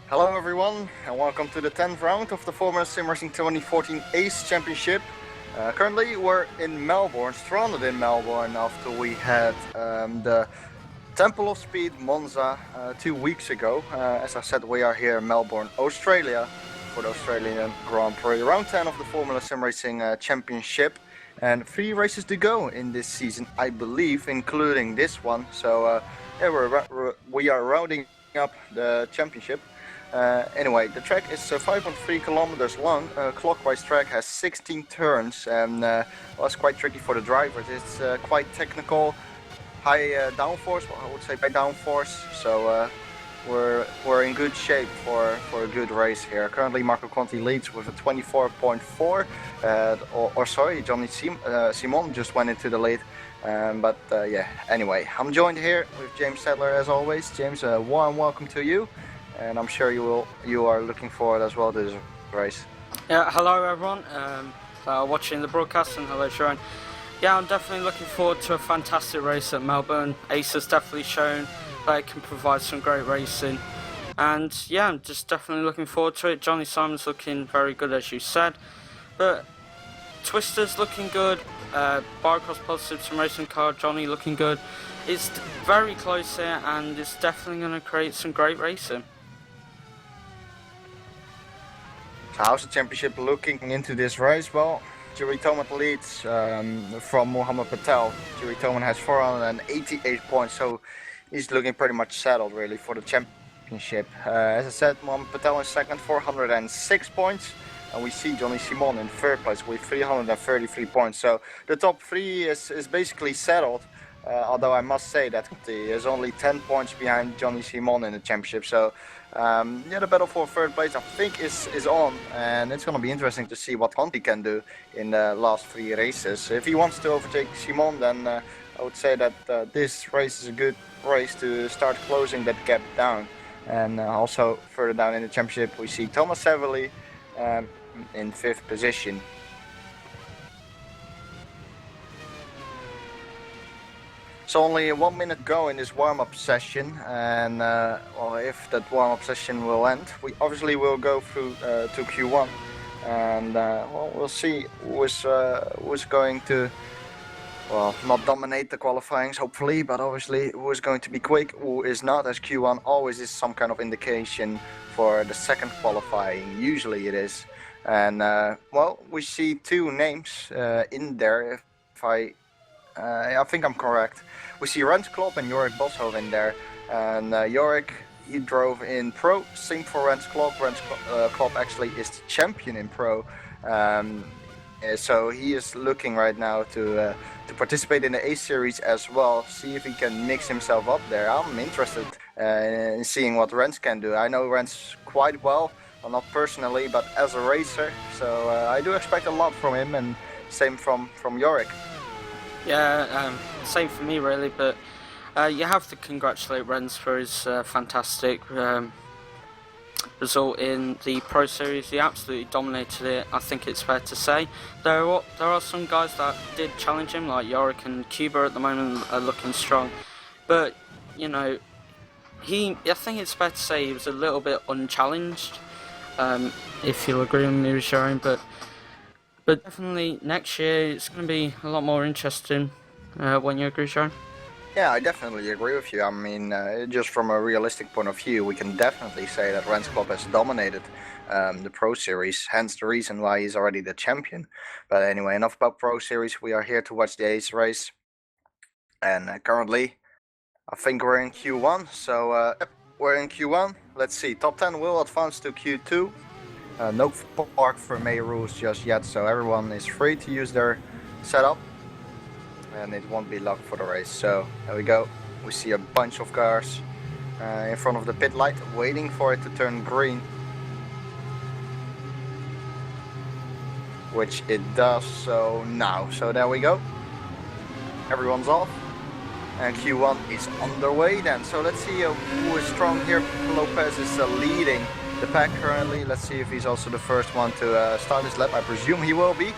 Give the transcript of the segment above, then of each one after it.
Hello everyone, and welcome to the 10th round of the Formula SimRacing 2014 ACE Championship. Currently we're in Melbourne, stranded in Melbourne after we had the Temple of Speed Monza 2 weeks ago. As I said, we are here in Melbourne, Australia for the Australian Grand Prix, round 10 of the Formula SimRacing Championship. And 3 races to go in this season, I believe, including this one. So we are rounding up the championship. Anyway, the track is 5.3 kilometers long. Clockwise track has 16 turns and was quite tricky for the drivers. It's quite technical, high downforce. Well, I would say high downforce. So we're in good shape for a good race here. Currently, Marco Conti leads with a 24.4. Johnny Simon just went into the lead. Anyway, I'm joined here with James Sadler as always. James, a warm welcome to you. And I'm sure you are looking forward as well to this race. Yeah, hello everyone watching the broadcast, and hello Jeroen. Yeah, I'm definitely looking forward to a fantastic race at Melbourne. Ace has definitely shown that it can provide some great racing. And yeah, I'm just definitely looking forward to it. Johnny Simon's looking very good, as you said. But Twister's looking good. Barcross Positive SimRacing car, Johnny looking good. It's very close here, and it's definitely going to create some great racing. So how's the championship looking into this race? Well, Jeroen leads from Mohammed Patel. Jeroen has 488 points, so he's looking pretty much settled really for the championship. As I said, Mohammed Patel in second, 406 points. And we see Johnny Simon in third place with 333 points. So the top 3 is basically settled. Although I must say that he is only 10 points behind Johnny Simon in the championship. So the battle for third place I think is on, and it's going to be interesting to see what Conti can do in the last 3 races. If he wants to overtake Simon, then I would say that this race is a good race to start closing that gap down. And also further down in the championship we see Thomas Savelli in 5th position. So only 1 minute go in this warm-up session, and if that warm-up session will end, we obviously will go through to Q1, and we'll see who is going to, not dominate the qualifyings hopefully, but obviously who is going to be quick, who is not, as Q1 always is some kind of indication for the second qualifying, usually it is. And we see 2 names in there, if I think I'm correct. We see Rens Klopp and Jorik Boshoff in there, and Jorik, he drove in Pro, same for Rens Klopp. Rens Klopp actually is the champion in Pro, so he is looking right now to participate in the A Series as well, see if he can mix himself up there. I'm interested in seeing what Rens can do. I know Rens quite well, not personally, but as a racer, so I do expect a lot from him, and same from Jorik. Yeah, same for me really, but you have to congratulate Rens for his fantastic result in the Pro Series. He absolutely dominated it, I think it's fair to say. There are some guys that did challenge him, like Jorik and Cuba at the moment are looking strong, but you know, I think it's fair to say he was a little bit unchallenged, if you'll agree with me, Jeroen, but definitely next year it's going to be a lot more interesting. When you agree, Jeroen? Yeah, I definitely agree with you. I mean, just from a realistic point of view, we can definitely say that Rens Klopp has dominated the Pro Series, hence the reason why he's already the champion. But anyway, enough about Pro Series. We are here to watch the Ace race. And currently, I think we're in Q1. So we're in Q1. Let's see, top 10 will advance to Q2. No park for May rules just yet, so everyone is free to use their setup. And it won't be locked for the race. So there we go. We see a bunch of cars in front of the pit light waiting for it to turn green, which it does so now. So there we go, everyone's off and Q1 is underway then. So let's see who is strong here. Lopez is leading the pack currently. Let's see if he's also the first one to start his lap. I presume he will be.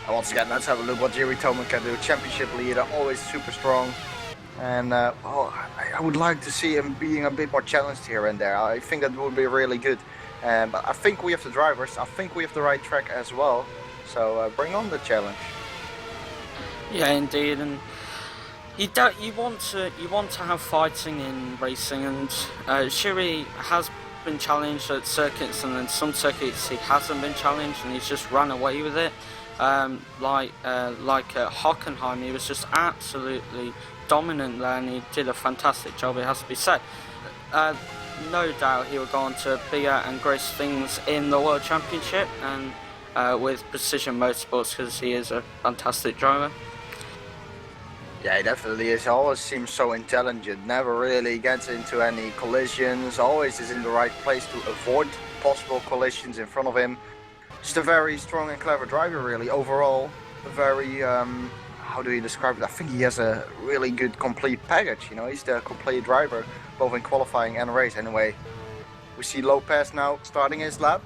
And once again, let's have a look what Jeroen can do. Championship leader, always super strong. And well, I would like to see him being a bit more challenged here and there. I think that would be really good. But I think we have the drivers. I think we have the right track as well. So bring on the challenge. Yeah, indeed, and you want to have fighting in racing, and Shiri has been challenged at circuits, and then some circuits he hasn't been challenged, and he's just run away with it. Like at Hockenheim, he was just absolutely dominant there, and he did a fantastic job, it has to be said. No doubt he will go on to bigger and greater things in the World Championship and with Precision Motorsports, because he is a fantastic driver. Yeah, he definitely is. He always seems so intelligent, never really gets into any collisions, always is in the right place to avoid possible collisions in front of him. Just a very strong and clever driver, really. Overall, a very, how do you describe it? I think he has a really good complete package, you know, he's the complete driver, both in qualifying and race anyway. We see Lopez now starting his lap.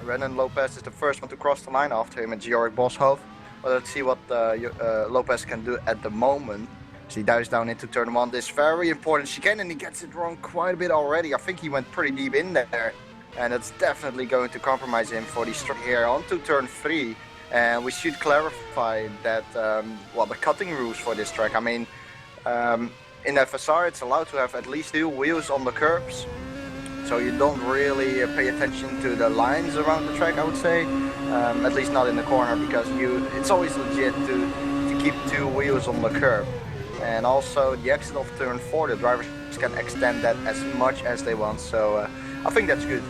Renan Lopez is the first one to cross the line after him, and Georg Boshoff. Well, let's see what Lopez can do at the moment. So he dives down into turn 1. This very important chicane, and he gets it wrong quite a bit already. I think he went pretty deep in there. And it's definitely going to compromise him for the straight here onto turn 3. And we should clarify that, well, the cutting rules for this track. I mean, in FSR it's allowed to have at least 2 wheels on the curbs. So you don't really pay attention to the lines around the track, I would say. At least not in the corner, because it's always legit to keep 2 wheels on the curb. And also the exit of turn 4, the drivers can extend that as much as they want. So I think that's good,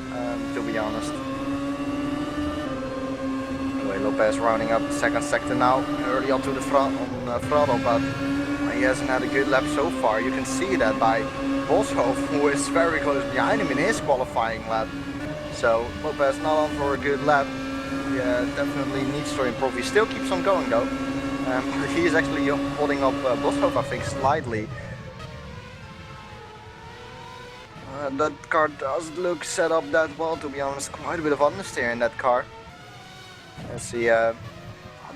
to be honest. Anyway, Lopez rounding up the second sector now, early onto the throttle, but he hasn't had a good lap so far. You can see that by Boshoff, who is very close behind him in his qualifying lap. So Lopez not on for a good lap. He definitely needs to improve. He still keeps on going though. He is actually holding up Boshoff, I think, slightly. That car does look set up that well, to be honest. Quite a bit of understeer in that car. Let's see,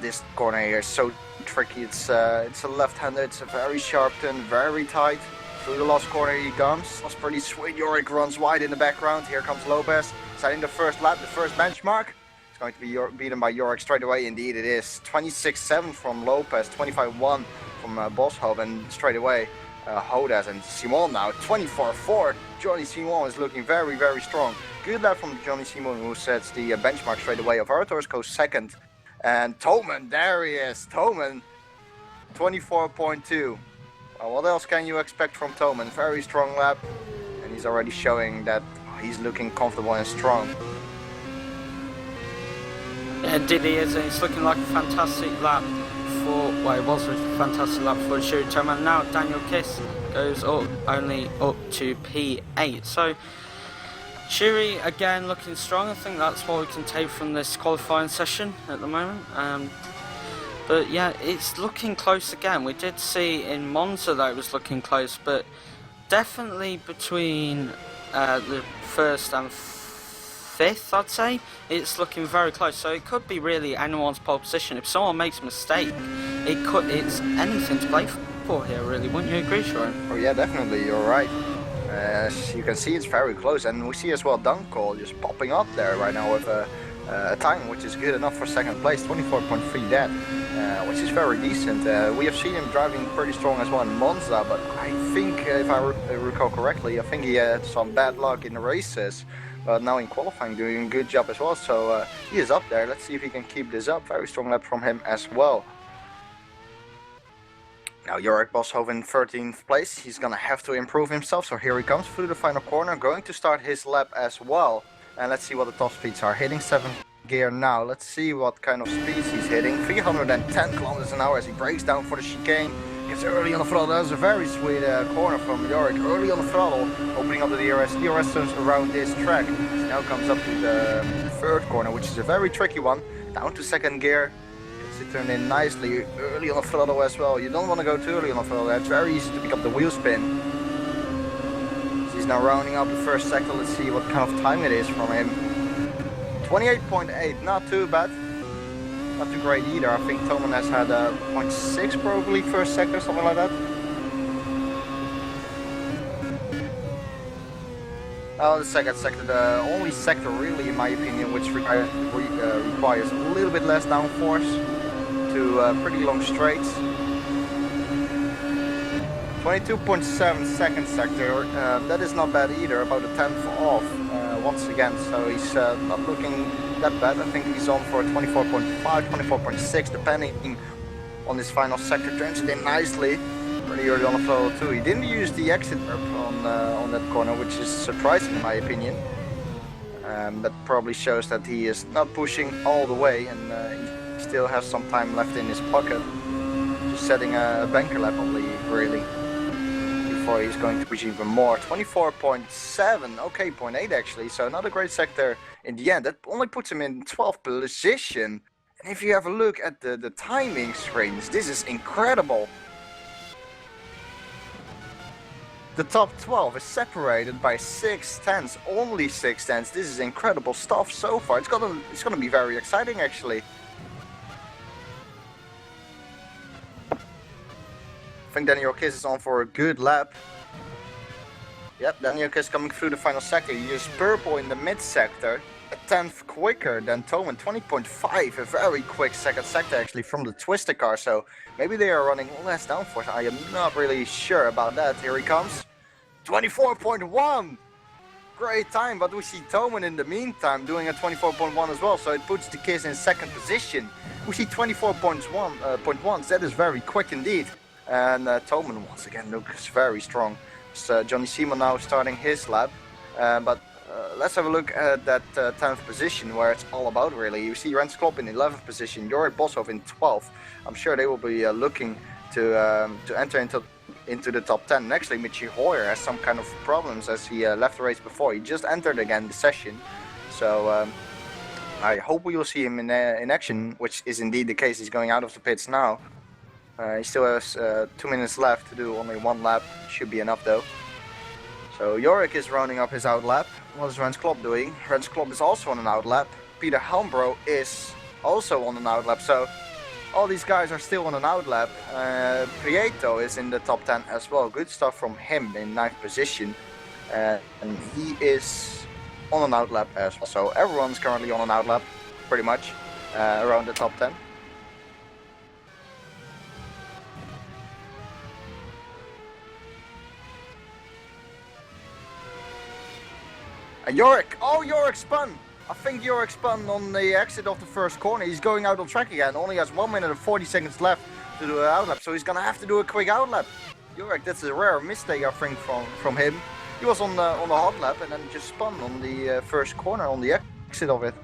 this corner here is so tricky. It's a left-hander, it's a very sharp turn, very tight. Through the last corner he comes. That's pretty sweet. Yorick runs wide in the background. Here comes Lopez, setting the first lap, the first benchmark. It's going to be beaten by Yorick straight away. Indeed it is. 26.7 from Lopez, 25.1 from Boshoff, and straight away Hodas and Simon now. 24.4. Johnny Simon is looking very, very strong. Good lap from Johnny Simon, who sets the benchmark straight away. Avartos goes second. And Toman, there he is. Toman, 24.2. What else can you expect from Toman? Very strong lap, and he's already showing that he's looking comfortable and strong. Yeah, indeed he is, and it's looking like a fantastic lap for, well, it was a fantastic lap for Shiri Toman. Now Daniel Kiss goes only up to P8. So Shiri again looking strong. I think that's what we can take from this qualifying session at the moment. But yeah, it's looking close again. We did see in Monza that it was looking close, but definitely between the first and fifth, I'd say, it's looking very close. So it could be really anyone's pole position. If someone makes a mistake, it's anything to play for here, really. Wouldn't you agree, Jeroen? Oh yeah, definitely, you're right. As you can see, it's very close, and we see as well Dunkel just popping up there right now with a time which is good enough for second place, 24.3 dead, which is very decent. We have seen him driving pretty strong as well in Monza, but I think, if I recall correctly, I think he had some bad luck in the races, but now in qualifying doing a good job as well, so he is up there. Let's see if he can keep this up. Very strong lap from him as well. Now Jurek Boshoff in 13th place. He's gonna have to improve himself, so here he comes through the final corner, going to start his lap as well. And let's see what the top speeds are. Hitting 7th gear now. Let's see what kind of speeds he's hitting. 310 kilometers an hour as he breaks down for the chicane. Gets early on the throttle. That's a very sweet corner from Jurek. Early on the throttle, opening up the DRS. DRS turns around this track. He now comes up to the third corner, which is a very tricky one. Down to 2nd gear. It turned in nicely, early on the throttle as well. You don't want to go too early on the throttle. It's very easy to pick up the wheel spin. So he's now rounding up the first sector. Let's see what kind of time it is from him. 28.8, not too bad. Not too great either. I think Toman has had a 0.6 probably first sector, something like that. The second sector, the only sector really, in my opinion, which requires a little bit less downforce to pretty long straights. 22.7 second sector, that is not bad either, about a tenth off once again, so he's not looking that bad. I think he's on for 24.5, 24.6, depending on his final sector. Turns it in nicely, pretty early on the flow too. He didn't use the exit on that corner, which is surprising in my opinion. That probably shows that he is not pushing all the way, and he still has some time left in his pocket. Just setting a banker lap only, really, before he's going to push even more. 24.7, okay, 0.8 actually, so not a great sector in the end. That only puts him in 12th position. And if you have a look at the timing screens, this is incredible. The top 12 is separated by 6 tenths, only 6 tenths. This is incredible stuff so far. It's gonna be very exciting actually. I think Daniel Kiss is on for a good lap. Yep, Daniel Kiss coming through the final sector. He is purple in the mid sector, a tenth quicker than Toman, 20.5, a very quick second sector actually from the Twister car, so maybe they are running less downforce. I am not really sure about that. Here he comes, 24.1, great time, but we see Toman in the meantime doing a 24.1 as well, so it puts the Kiss in second position. We see 24.1, that is very quick indeed, and Toman once again looks very strong. It's Johnny Simon now starting his lap, but let's have a look at that 10th position where it's all about really. You see Rens Klopp in 11th position, Jorrit Boshoff in 12th. I'm sure they will be looking to enter into the top 10. And actually Michi Hoyer has some kind of problems as he left the race before. He just entered again the session, so I hope we will see him in action, which is indeed the case. He's going out of the pits now. He still has 2 minutes left to do only one lap, should be enough though. So Jorik is rounding up his out lap. What is Rens Klopp doing? Rens Klopp is also on an out lap. Peter Helmbro is also on an out lap. So all these guys are still on an out lap. Prieto is in the top 10 as well. Good stuff from him in 9th position. And he is on an out lap as well. So everyone's currently on an out lap, pretty much, around the top 10. Jorik! Oh, Jorik spun! I think Jorik spun on the exit of the first corner. He's going out on track again. Only has 1 minute and 40 seconds left to do an outlap, so he's gonna have to do a quick outlap. Jorik, that's a rare mistake I think from him. He was on the hot lap and then just spun on the first corner on the exit of it.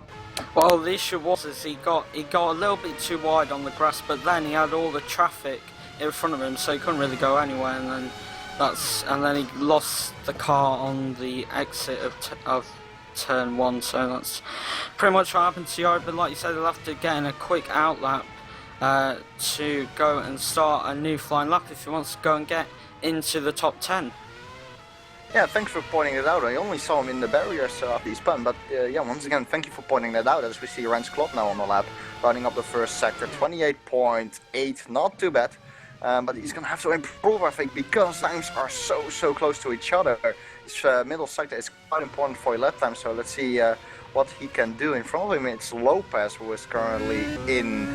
Well, the issue was he got a little bit too wide on the grass, but then he had all the traffic in front of him, so he couldn't really go anywhere, and then he lost the car on the exit of turn 1, so that's pretty much what happened to Jorik. But like you said, he'll have to get in a quick outlap to go and start a new flying lap if he wants to go and get into the top 10. Yeah, thanks for pointing it out. I only saw him in the barriers after he spun, but yeah, once again, thank you for pointing that out, as we see Rens Klopp now on the lap, running up the first sector, 28.8, not too bad. But he's going to have to improve, I think, because times are so close to each other. His middle sector is quite important for a lap time, so let's see what he can do. In front of him it's Lopez, who is currently in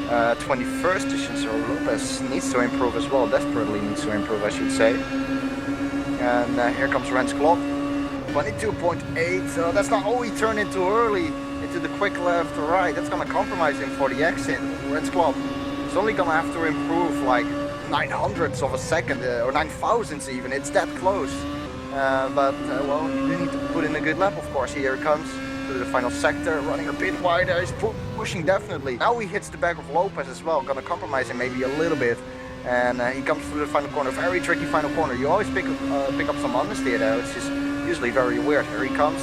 21st position, so Lopez needs to improve as well, desperately needs to improve, I should say. And here comes Rens Klopp, 22.8, so that's not, oh, he turned in too early into the quick left to right. That's going to compromise him for the exit. Rens Klopp is only gonna have to improve like 900ths of a second, or 9,000ths even, it's that close. But well, you need to put in a good lap, of course. Here it comes to the final sector, running a bit wider, he's pushing definitely. Now he hits the back of Lopez as well, gonna compromise him maybe a little bit. And he comes through the final corner, very tricky final corner. You always pick up some understeer there, which is usually very weird. Here he comes,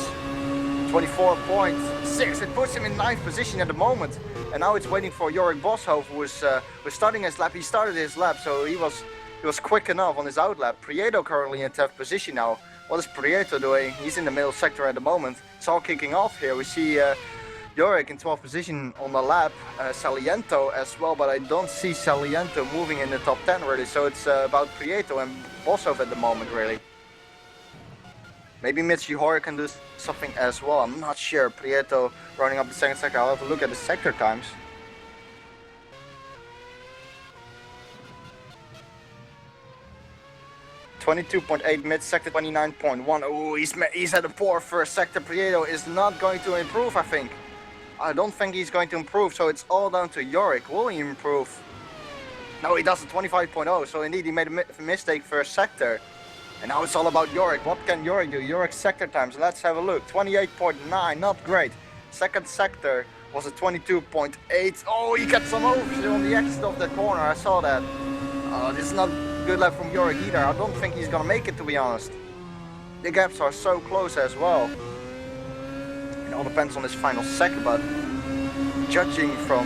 24.6, it puts him in 9th position at the moment. And now it's waiting for Jorik Boshoff, who was starting his lap. He started his lap, so he was quick enough on his out lap. Prieto currently in 10th position now. What is Prieto doing? He's in the middle sector at the moment. It's all kicking off here. We see Jorik in 12th position on the lap. Saliento as well, but I don't see Saliento moving in the top 10 really. So it's about Prieto and Boshoff at the moment really. Maybe Mitch Johor can do something as well. I'm not sure. Prieto running up the second sector. I'll have a look at the sector times. .8 mid sector, 29.1. Oh, he's at a poor first sector. Prieto is not going to improve, I think. I don't think he's going to improve, so it's all down to Yorick. Will he improve? No, he doesn't. 25.0. So indeed, he made a mistake first sector. And now it's all about Yorick. What can Yorick do? Yorick's sector times. Let's have a look. 28.9. Not great. Second sector was a 22.8. Oh, he got some overshoot on the exit of that corner. I saw that. Oh, this is not good lap from Yorick either. I don't think he's gonna make it, to be honest. The gaps are so close as well. It all depends on his final sector, but judging from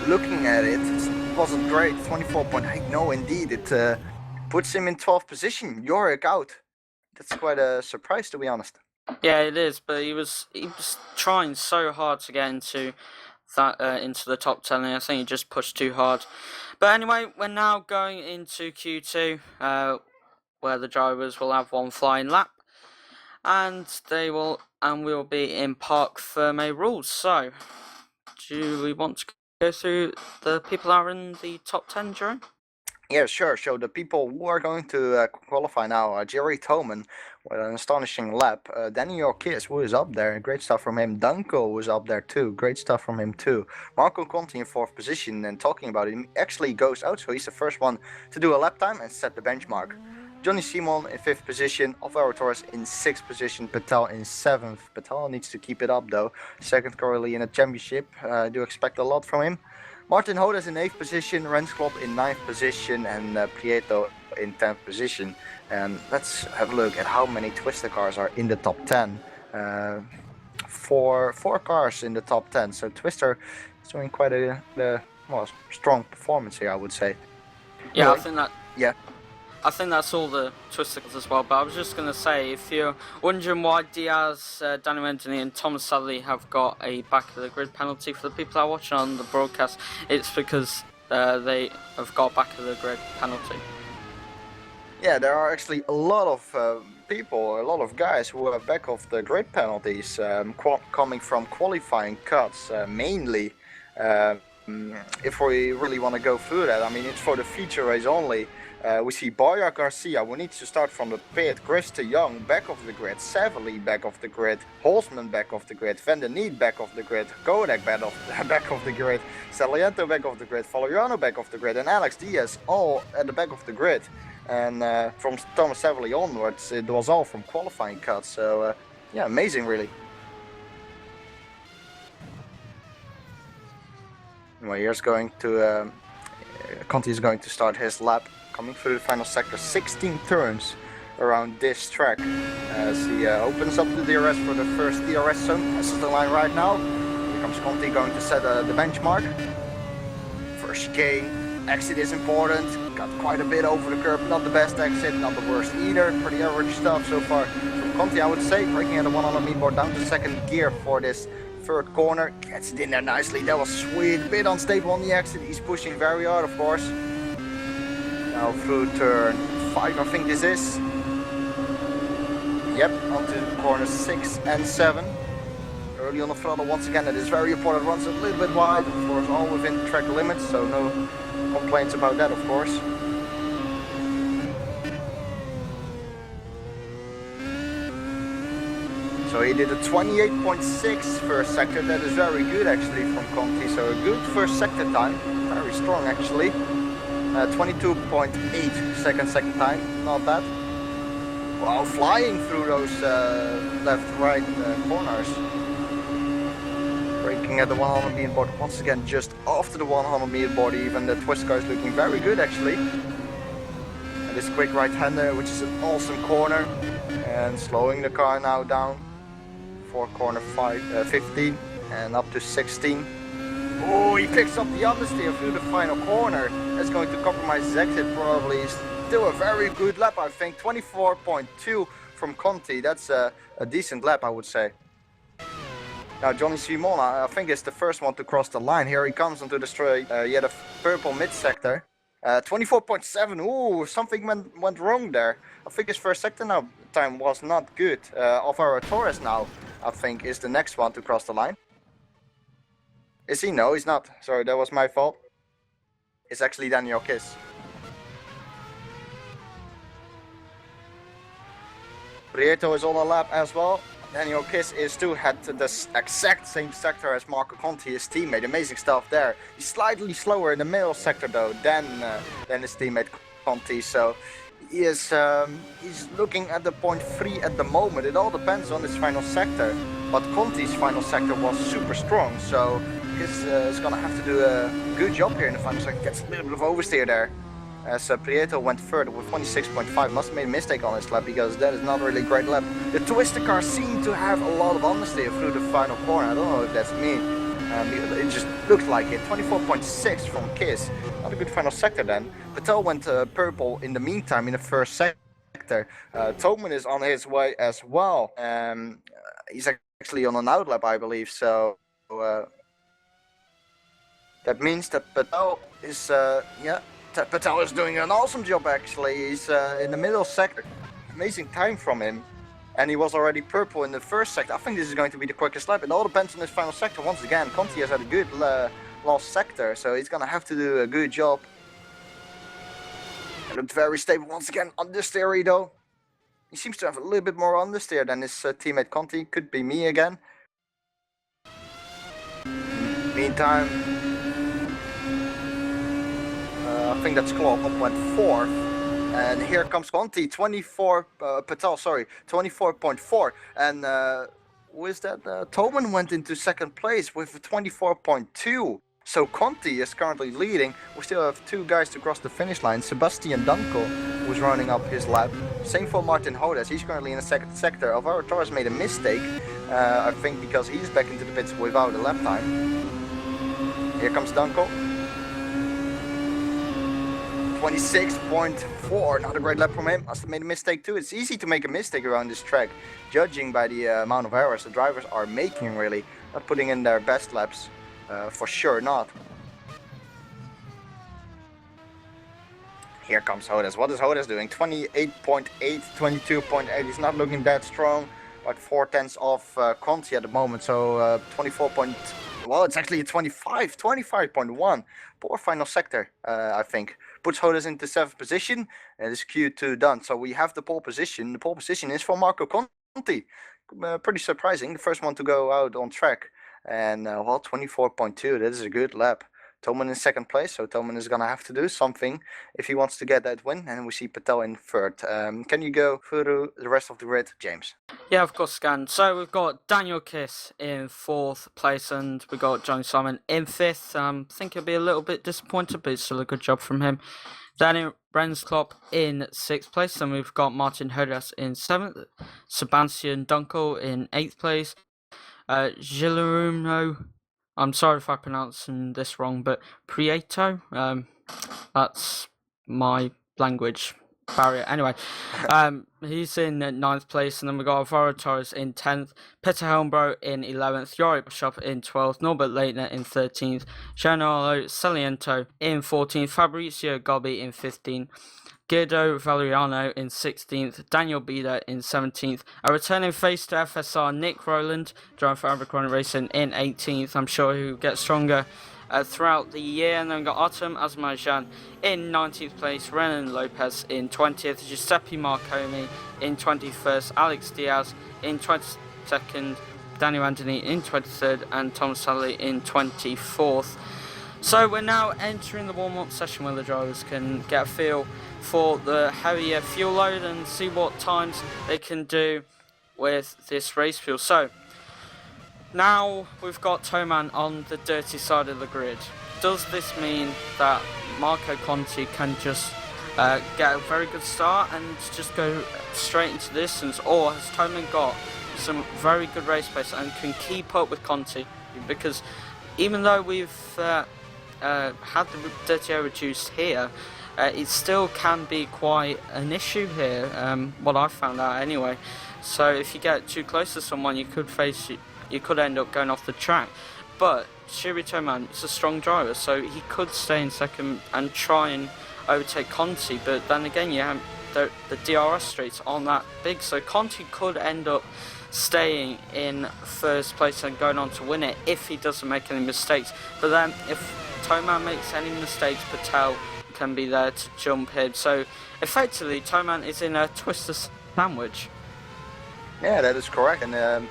looking at it, it wasn't great. 24.8. No, indeed, it puts him in 12th position. Yorick out. That's quite a surprise, to be honest. Yeah, it is, but he was trying so hard to get into the top 10, and I think he just pushed too hard. But anyway, we're now going into Q2, where the drivers will have one flying lap, and we'll be in Parc Fermé rules. So, do we want to go through the people that are in the top 10, Jeroen? Yeah, sure. So the people who are going to qualify now are Jerry Toman with an astonishing lap. Danny Orkiz, who is up there, great stuff from him. Dunko was up there too, great stuff from him too. Marco Conti in 4th position, and talking about it, he actually goes out, so he's the first one to do a lap time and set the benchmark. Johnny Simon in 5th position, Alvaro Torres in 6th position, Patel in 7th. Patel needs to keep it up though. Second currently in a championship, I do expect a lot from him. Martin Hodes in 8th position, Rensklopp in 9th position, and Prieto in 10th position. And let's have a look at how many Twister cars are in the top 10. Four cars in the top 10, so Twister is doing quite a strong performance here, I would say. Yeah, Really? I think that. Yeah. I think that's all the Twisters as well, but I was just going to say, if you're wondering why Diaz, Daniel Anthony and Thomas Sadler have got a back of the grid penalty for the people that are watching on the broadcast, it's because they have got back of the grid penalty. Yeah, there are actually a lot of people, a lot of guys who are back of the grid penalties coming from qualifying cuts, mainly. If we really want to go through that, I mean, it's for the feature race only. We see Boya Garcia, who needs to start from the pit. Krista Young back of the grid. Savali back of the grid. Holzman back of the grid. Van der Niet back of the grid. Kodak back of the grid. Saliento back of the grid. Valeriano back of the grid. And Alex Diaz all at the back of the grid. And from Thomas Savali onwards, it was all from qualifying cuts. So yeah, amazing really. Well, here's going to Conti is going to start his lap, coming through the final sector. 16 turns around this track as he opens up the DRS for the first DRS zone. This is the line right now. Here comes Conti going to set the benchmark. First chicane, exit is important. Got quite a bit over the curb, not the best exit, not the worst either. Pretty average stuff so far from Conti, I would say. Braking at the 100 meter board down to second gear for this third corner, gets it in there nicely. That was sweet. Bit unstable on the exit. He's pushing very hard, of course. Now through turn 5, I think this is. Yep, onto corners 6 and 7. Early on the throttle once again. That is very important. Runs a little bit wide, of course, all within track limits, so no complaints about that, of course. So he did a 28.6 first sector. That is very good actually from Conti. So a good first sector time, very strong actually. 22.8 second time, not bad. Wow, flying through those left-right corners. Braking at the 100 meter board once again, just after the 100 meter board even. The twist car is looking very good actually. And this quick right-hander, which is an awesome corner. And slowing the car now down. For corner 15 and up to 16. Oh, he picks up the understeer through the final corner. That's going to compromise his exit probably. Still a very good lap, I think. 24.2 from Conti. That's a decent lap, I would say. Now Johnny Simon, I think is the first one to cross the line. Here he comes onto the straight. He had a purple mid sector. 24.7. Ooh, something went wrong there. I think his first sector now time was not good. Alvaro Torres now, I think, is the next one to cross the line. Is he? No, he's not. Sorry, that was my fault. It's actually Daniel Kiss. Prieto is on the lap as well. Daniel Kiss is still at the exact same sector as Marco Conti, his teammate. Amazing stuff there. He's slightly slower in the middle sector though than his teammate Conti. So he is he's looking at the point 3 at the moment. It all depends on his final sector. But Conti's final sector was super strong. So Kiss is gonna have to do a good job here in the final sector. Gets a little bit of oversteer there. As Prieto went further with 26.5, must have made a mistake on his lap because that is not a really great lap. The twister car seemed to have a lot of understeer through the final corner. I don't know if that's me. It just looked like it. 24.6 from Kiss. Not a good final sector then. Patel went purple in the meantime in the first sector. Toman is on his way as well. He's actually on an outlap, I believe. So that means that Patel is Patel is doing an awesome job actually. He's in the middle sector. Amazing time from him. And he was already purple in the first sector. I think this is going to be the quickest lap. It all depends on his final sector. Once again, Conti has had a good last sector. So he's going to have to do a good job. It looked very stable once again. Understeer though. He seems to have a little bit more understeer than his teammate Conti. Could be me again. Meantime, I think that's Klopp went 4th, and here comes Conti, 24.4, and who is that? Toman went into 2nd place with 24.2, so Conti is currently leading. We still have 2 guys to cross the finish line, Sebastian Danko, who's running up his lap, same for Martin Hodes, he's currently in the 2nd sector. Alvaro Torres made a mistake, I think because he's back into the pits without a lap time. Here comes Danko. 26.4, not a great lap from him. Must have made a mistake too. It's easy to make a mistake around this track, judging by the amount of errors the drivers are making really. Not putting in their best laps, for sure not. Here comes Hodes. What is Hodes doing? 28.8, 22.8. He's not looking that strong. Like 4/10 off Conti at the moment, so 24. Well, it's actually a 25.1. Poor final sector, I think. Puts Hodes into 7th position, and it's Q2 done. So we have the pole position. The pole position is for Marco Conti. Pretty surprising, the first one to go out on track. And well, 24.2, that is a good lap. Toman in 2nd place, so Toman is gonna have to do something if he wants to get that win. And we see Patel in 3rd. Can you go through the rest of the grid, James? Yeah, of course, Scan. So we've got Daniel Kiss in 4th place, and we've got Johnny Simon in 5th. I think he'll be a little bit disappointed, but it's still a good job from him. Daniel Rensklopp in 6th place, and we've got Martin Hodes in 7th. Sebastian Dunkel in 8th place. Jeroen, I'm sorry if I'm pronouncing this wrong, but Prieto, that's my language barrier. Anyway, he's in 9th place, and then we got Alvaro Torres in 10th, Peter Helmbro in 11th, Yori Bishop in 12th, Norbert Leitner in 13th, Giancarlo Celiento in 14th, Fabrizio Gobbi in 15th, Guido Valeriano in 16th, Daniel Bida in 17th, a returning face to FSR, Nick Rowland, driving for Abercrombie Racing in 18th. I'm sure he'll get stronger throughout the year. And then we've got Artem Azerbaijan in 19th place, Renan Lopez in 20th, Giuseppe Marconi in 21st, Alex Diaz in 22nd, Daniel Anthony in 23rd, and Tom Sally in 24th. So we're now entering the warm-up session where the drivers can get a feel for the heavier fuel load and see what times they can do with this race fuel. So now we've got Toman on the dirty side of the grid. Does this mean that Marco Conti can just get a very good start and just go straight into the distance, or has Toman got some very good race pace and can keep up with Conti? Because even though we've had the dirty air reduced here, it still can be quite an issue here, what I've found out anyway. So if you get too close to someone, you could end up going off the track. But Shiri Toman is a strong driver, so he could stay in 2nd and try and overtake Conti, but then again you have the DRS straights aren't that big, so Conti could end up staying in first place and going on to win it if he doesn't make any mistakes. But then if Toman makes any mistakes, Patel can be there to jump him. So effectively Toman is in a twister sandwich. Yeah, that is correct, and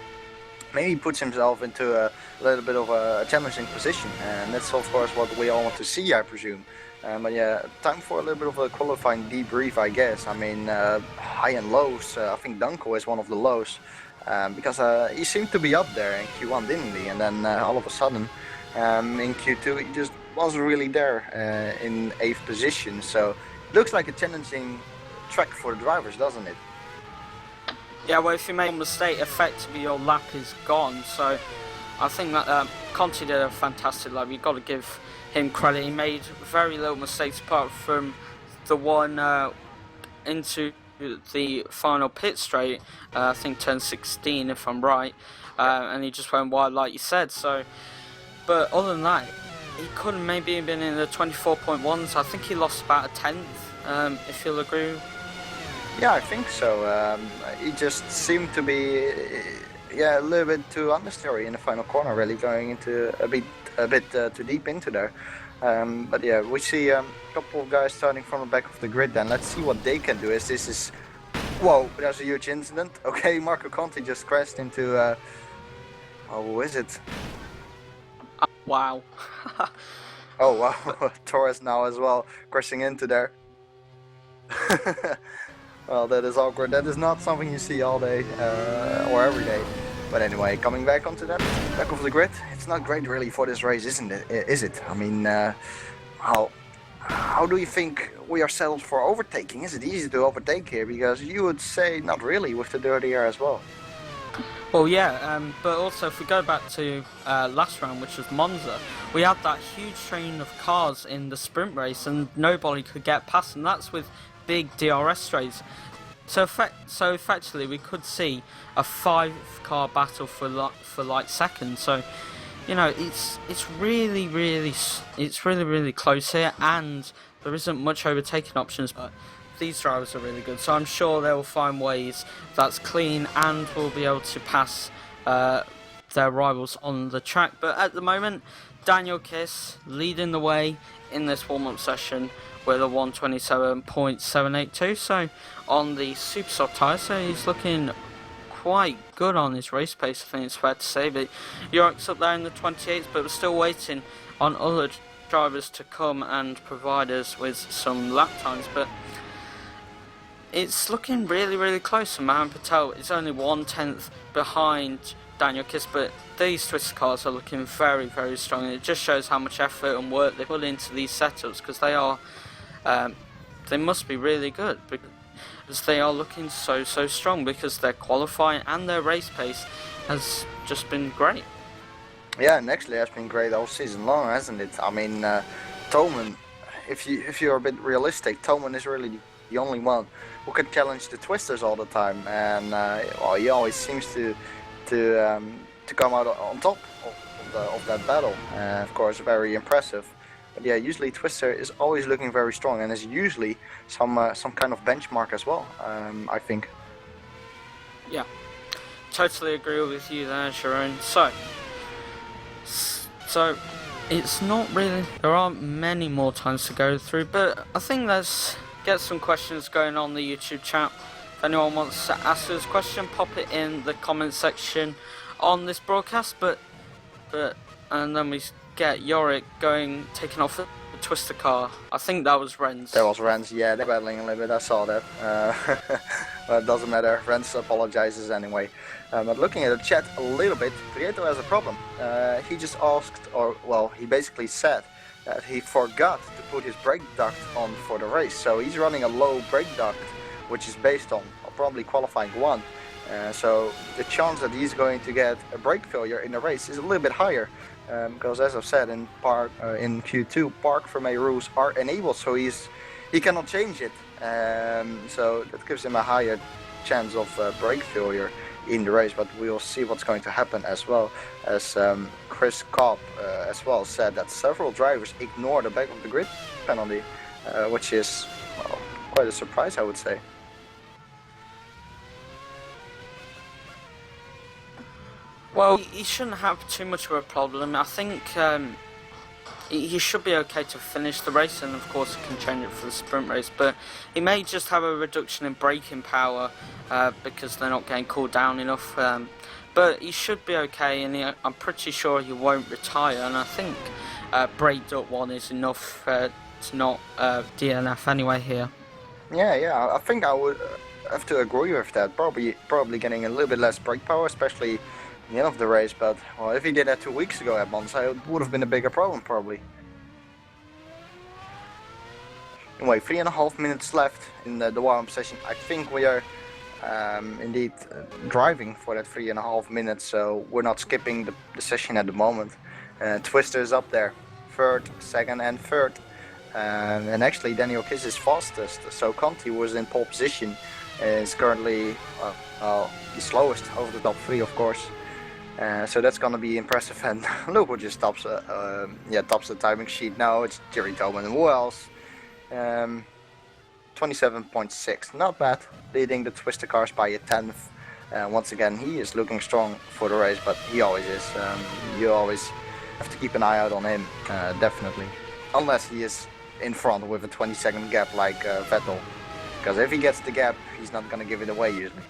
maybe he puts himself into a little bit of a challenging position, and that's of course what we all want to see, I presume. But yeah, time for a little bit of a qualifying debrief, I guess. I mean, high and lows. I think Danko is one of the lows, because he seemed to be up there in Q1, didn't he? And then all of a sudden, in Q2, he just wasn't really there in 8th position. So it looks like a challenging track for the drivers, doesn't it? Yeah, well, if you make a mistake, effectively your lap is gone. So I think that Conti did a fantastic lap. You've got to give him credit. He made very little mistakes apart from the one into the final pit straight, I think turn 16 if I'm right, and he just went wide like you said. So, but other than that, he could have maybe been in the 24.1s. I think he lost about a tenth, if you'll agree. Yeah, I think so. He just seemed to be, a little bit too understeery in the final corner, really going into a bit too deep into there. But yeah, we see a couple of guys starting from the back of the grid. Then let's see what they can do. As this is, whoa, there's a huge incident. Okay, Marco Conti just crashed into, who is it? Wow. Oh wow, Torres now as well crashing into there. Well, that is awkward. That is not something you see all day or every day. But anyway, coming back onto that back of the grid, it's not great really for this race, isn't it? Is it? I mean, how do you think we are settled for overtaking? Is it easy to overtake here? Because you would say not really with the dirty air as well. Well, yeah, but also if we go back to last round, which was Monza, we had that huge train of cars in the sprint race and nobody could get past, and that's with big DRS straights. So effectively we could see a 5-car battle for like seconds. So, you know, it's really close here, and there isn't much overtaking options, but these drivers are really good, so I'm sure they'll find ways that's clean and will be able to pass their rivals on the track. But at the moment, Daniel Kiss leading the way in this warm-up session with a 127.782, so on the super soft tyre, so he's looking quite good on his race pace, I think it's fair to say. But York's up there in the 28s, but we're still waiting on other drivers to come and provide us with some lap times. But it's looking really close, and Mohammed Patel is only 1/10 behind Daniel Kiss, but these twisted cars are looking very strong, and it just shows how much effort and work they put into these setups, because they are they must be really good, because they are looking so strong, because their qualifying and their race pace has just been great. Yeah, and actually has been great all season long, hasn't it? I mean, Toman, if you're a bit realistic, Toman is really the only one who can challenge the twisters all the time, and well, he always seems to come out on top of that battle. Of course, very impressive. But yeah, usually Twister is always looking very strong, and is usually some kind of benchmark as well, I think. Yeah, totally agree with you there, Jeroen. So it's not really, there aren't many more times to go through, but I think let's get some questions going on the YouTube chat. If anyone wants to ask us a question, pop it in the comment section on this broadcast. And then we get Yorick taking off the twister car. I think that was Renz. That was Renz, yeah, they're battling a little bit, I saw that. But it doesn't matter, Renz apologizes anyway. But looking at the chat a little bit, Prieto has a problem. He just asked, or well, he basically said that he forgot to put his brake duct on for the race. So he's running a low brake duct, which is based on probably qualifying 1. So the chance that he's going to get a brake failure in the race is a little bit higher. Because as I've said, in Q2, park for May rules are enabled, so he cannot change it. So that gives him a higher chance of brake failure in the race, but we'll see what's going to happen as well. As Chris Cobb as well said that several drivers ignore the back of the grid penalty, which is well, quite a surprise, I would say. Well, he shouldn't have too much of a problem. I think he should be okay to finish the race, and of course he can change it for the sprint race, but he may just have a reduction in braking power because they're not getting cooled down enough. But he should be okay, and I'm pretty sure he won't retire, and I think braked up one is enough to not DNF anyway here. Yeah, I think I would have to agree with that. Probably getting a little bit less brake power, especially the end of the race, but well, if he did that 2 weeks ago at Monza, it would have been a bigger problem probably. Anyway, 3.5 minutes left in the warm session. I think we are indeed driving for that 3.5 minutes, so we're not skipping the session at the moment. Twister is up there, third, second and third. And actually Daniel Kiss is fastest, so Conti was in pole position, is currently the slowest over the top three, of course. So that's gonna be impressive, and look who just tops the timing sheet now. It's Jeroen, and who else? 27.6, not bad, leading the Twister cars by a tenth. Once again, he is looking strong for the race, but he always is. You always have to keep an eye out on him, definitely, unless he is in front with a 20-second gap like Vettel, because if he gets the gap, he's not gonna give it away usually.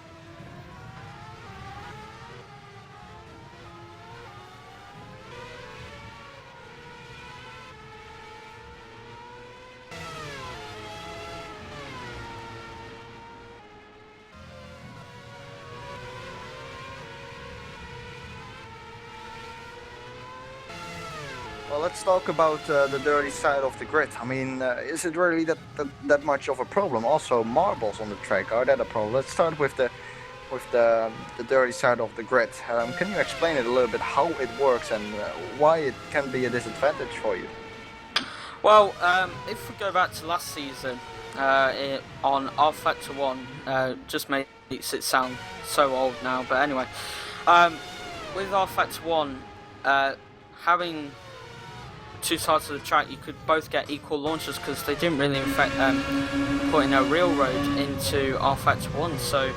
Well, let's talk about the dirty side of the grid. I mean, is it really that much of a problem? Also, marbles on the track, are that a problem? Let's start with the dirty side of the grid. Can you explain it a little bit, how it works and why it can be a disadvantage for you? Well, if we go back to last season, on R Factor 1, just makes it sound so old now, but anyway, with R Factor 1, having two sides of the track, you could both get equal launches because they didn't really put in a railroad into R Factor 1, so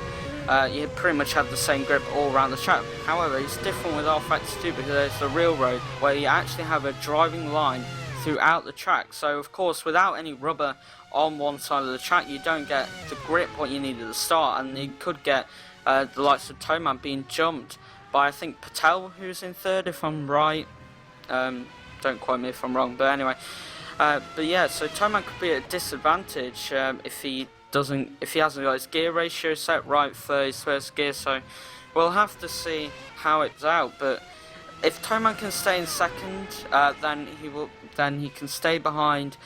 you pretty much had the same grip all around the track. However, it's different with R Factor 2 because there's the railroad where you actually have a driving line throughout the track. So of course, without any rubber on one side of the track, you don't get the grip what you need at the start, and you could get the likes of Toman being jumped by, I think, Patel, who's in third, if I'm right. Don't quote me if I'm wrong, but anyway. But yeah, so Toman could be at a disadvantage if he hasn't got his gear ratio set right for his first gear. So we'll have to see how it's out. But if Toman can stay in second, then he can stay behind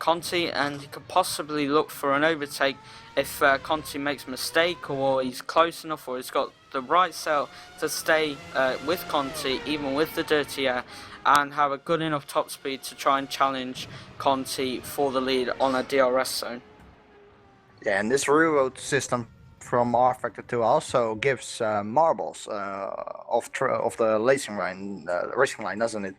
Conti, and he could possibly look for an overtake if Conti makes a mistake, or he's close enough, or he's got the right cell to stay with Conti, even with the dirty air, and have a good enough top speed to try and challenge Conti for the lead on a DRS zone. Yeah, and this railroad system from R Factor 2 also gives marbles off the racing line, doesn't it?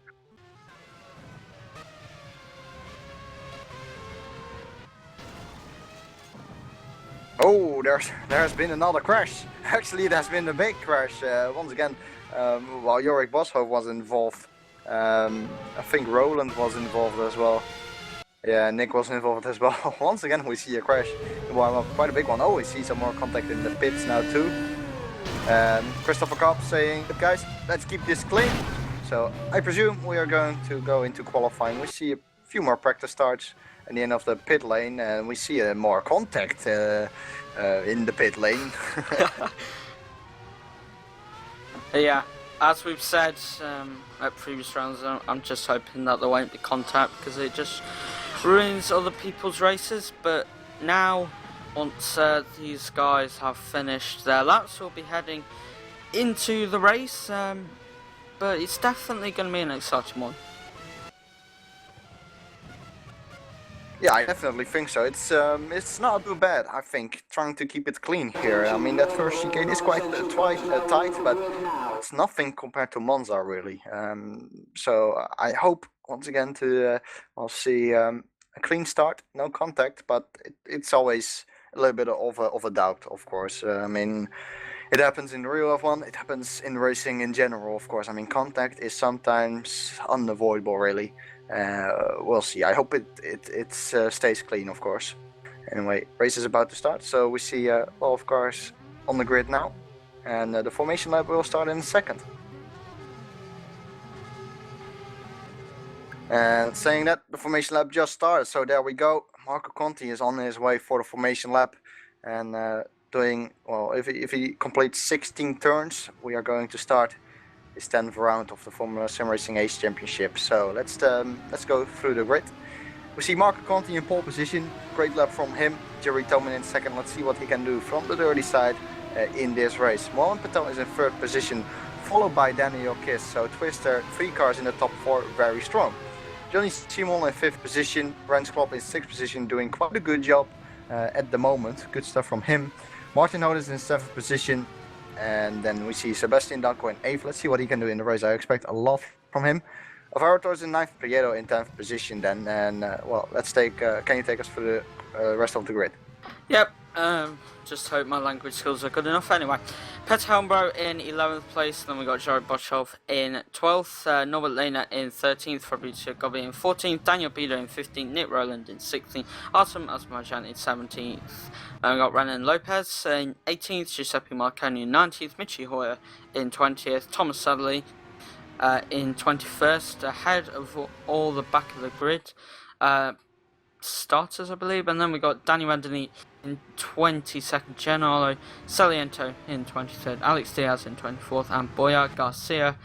Oh, there has been another crash. Actually, it has been a big crash once again. While Jorik Boshoff was involved, I think Roland was involved as well. Yeah, Nick was involved as well. Once again, we see a crash. Well, quite a big one. Oh, we see some more contact in the pits now too. Christopher Kopp saying, guys, let's keep this clean. So I presume we are going to go into qualifying. We see a few more practice starts at the end of the pit lane, and we see more contact in the pit lane. Yeah, as we've said at previous rounds, I'm just hoping that there won't be contact because it just ruins other people's races. But now, once these guys have finished their laps, we'll be heading into the race. But it's definitely going to be an exciting one. Yeah, I definitely think so. It's not too bad, I think, trying to keep it clean here. I mean, that first chicane is quite tight, but it's nothing compared to Monza, really. So I hope, once again, I'll see a clean start, no contact, but it's always a little bit of a doubt, of course. I mean, it happens in real F1, it happens in racing in general, of course. I mean, contact is sometimes unavoidable, really. We'll see. I hope it stays clean, of course. Anyway, race is about to start, so we see a lot of cars on the grid now. And the formation lap will start in a second. And saying that, the formation lap just started, so there we go. Marco Conti is on his way for the formation lap. And doing, well, if he completes 16 turns, we are going to start his 10th round of the Formula SimRacing Ace Championship. So let's go through the grid. We see Marco Conti in pole position, great lap from him. Jeroen Thoman in second. Let's see what he can do from the dirty side in this race. Mohammed Patel is in third position, followed by Daniel Kiss. So Twister, 3 cars in the top 4, very strong. Johnny Simon in 5th position, Rens Klopp in 6th position, doing quite a good job at the moment. Good stuff from him. Martin Hodes in 7th position, and then we see Sebastian Danko in 8th. Let's see what he can do in the race. I expect a lot from him. Alvaro Torres in 9th, Prieto in 10th position then, and well, let's take, can you take us through the rest of the grid? Yep, just hope my language skills are good enough. Anyway, Peter Helmbro in 11th place, then we got Jared Boschhoff in 12th, Norbert Lehner in 13th, Fabrizio Gobbi in 14th, Daniel Bieder in 15th, Nick Rowland in 16th, Artem Asmarjan in 17th. Then we got Renan Lopez in 18th, Giuseppe Marconi in 19th, Michi Hoyer in 20th, Thomas Sadler in 21st, ahead of all the back of the grid starters, I believe. And then we got Danny Randoni in 22nd, Giancarlo Saliento in 23rd, Alex Diaz in 24th, and Boyar Garcia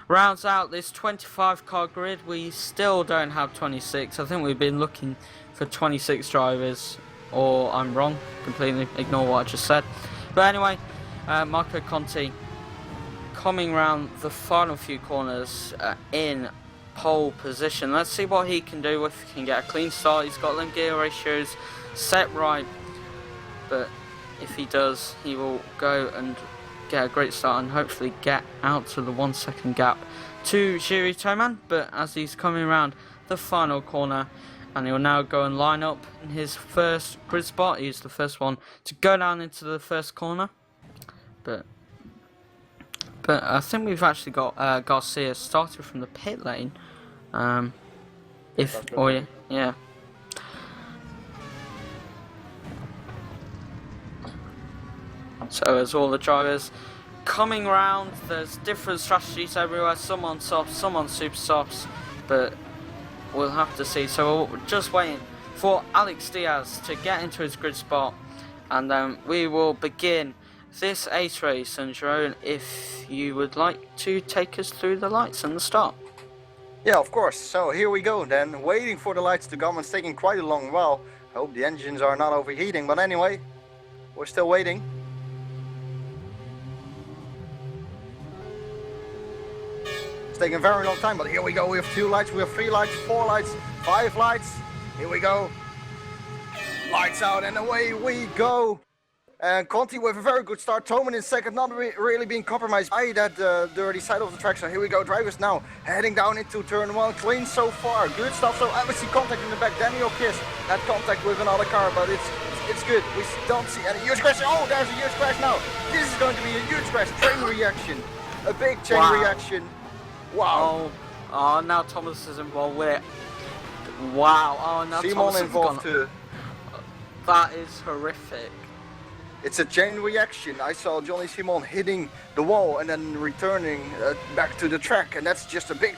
rounds out this 25 car grid. We still don't have 26. I think we've been looking for 26 drivers, or I'm wrong, completely ignore what I just said. But anyway, Marco Conti coming round the final few corners in pole position. Let's see what he can do, if he can get a clean start. He's got them gear ratios set right, but if he does, he will go and get a great start and hopefully get out to the 1 second gap to Jeroen Thoman. But as he's coming around the final corner, and he'll now go and line up in his first grid spot. He's the first one to go down into the first corner, but I think we've actually got Garcia started from the pit lane. Yeah. So as all the drivers coming round, there's different strategies everywhere. Some on softs, some on super softs, but we'll have to see. So we're just waiting for Alex Diaz to get into his grid spot, and then we will begin this ace race. And Jeroen, if you would like to take us through the lights and the start. Yeah, of course. So here we go then, waiting for the lights to come. It's taking quite a long while. I hope the engines are not overheating, but anyway, we're still waiting. It's taking a very long time, but here we go. We have 2 lights, we have 3 lights, 4 lights, 5 lights. Here we go. Lights out and away we go. And Conti with a very good start. Thoman in second, not really being compromised by that dirty side of the track. So here we go, drivers now heading down into turn 1. Clean so far, good stuff. So I see contact in the back. Daniel Kiss had contact with another car, but it's good. We don't see any huge crash. Oh, there's a huge crash now. This is going to be a huge crash. Chain reaction, a big chain reaction. Wow. Oh, now Thomas is involved with it. Wow. Oh, now Simon Thomas involved too. That is horrific. It's a chain reaction. I saw Johnny Simon hitting the wall and then returning back to the track, and that's just a big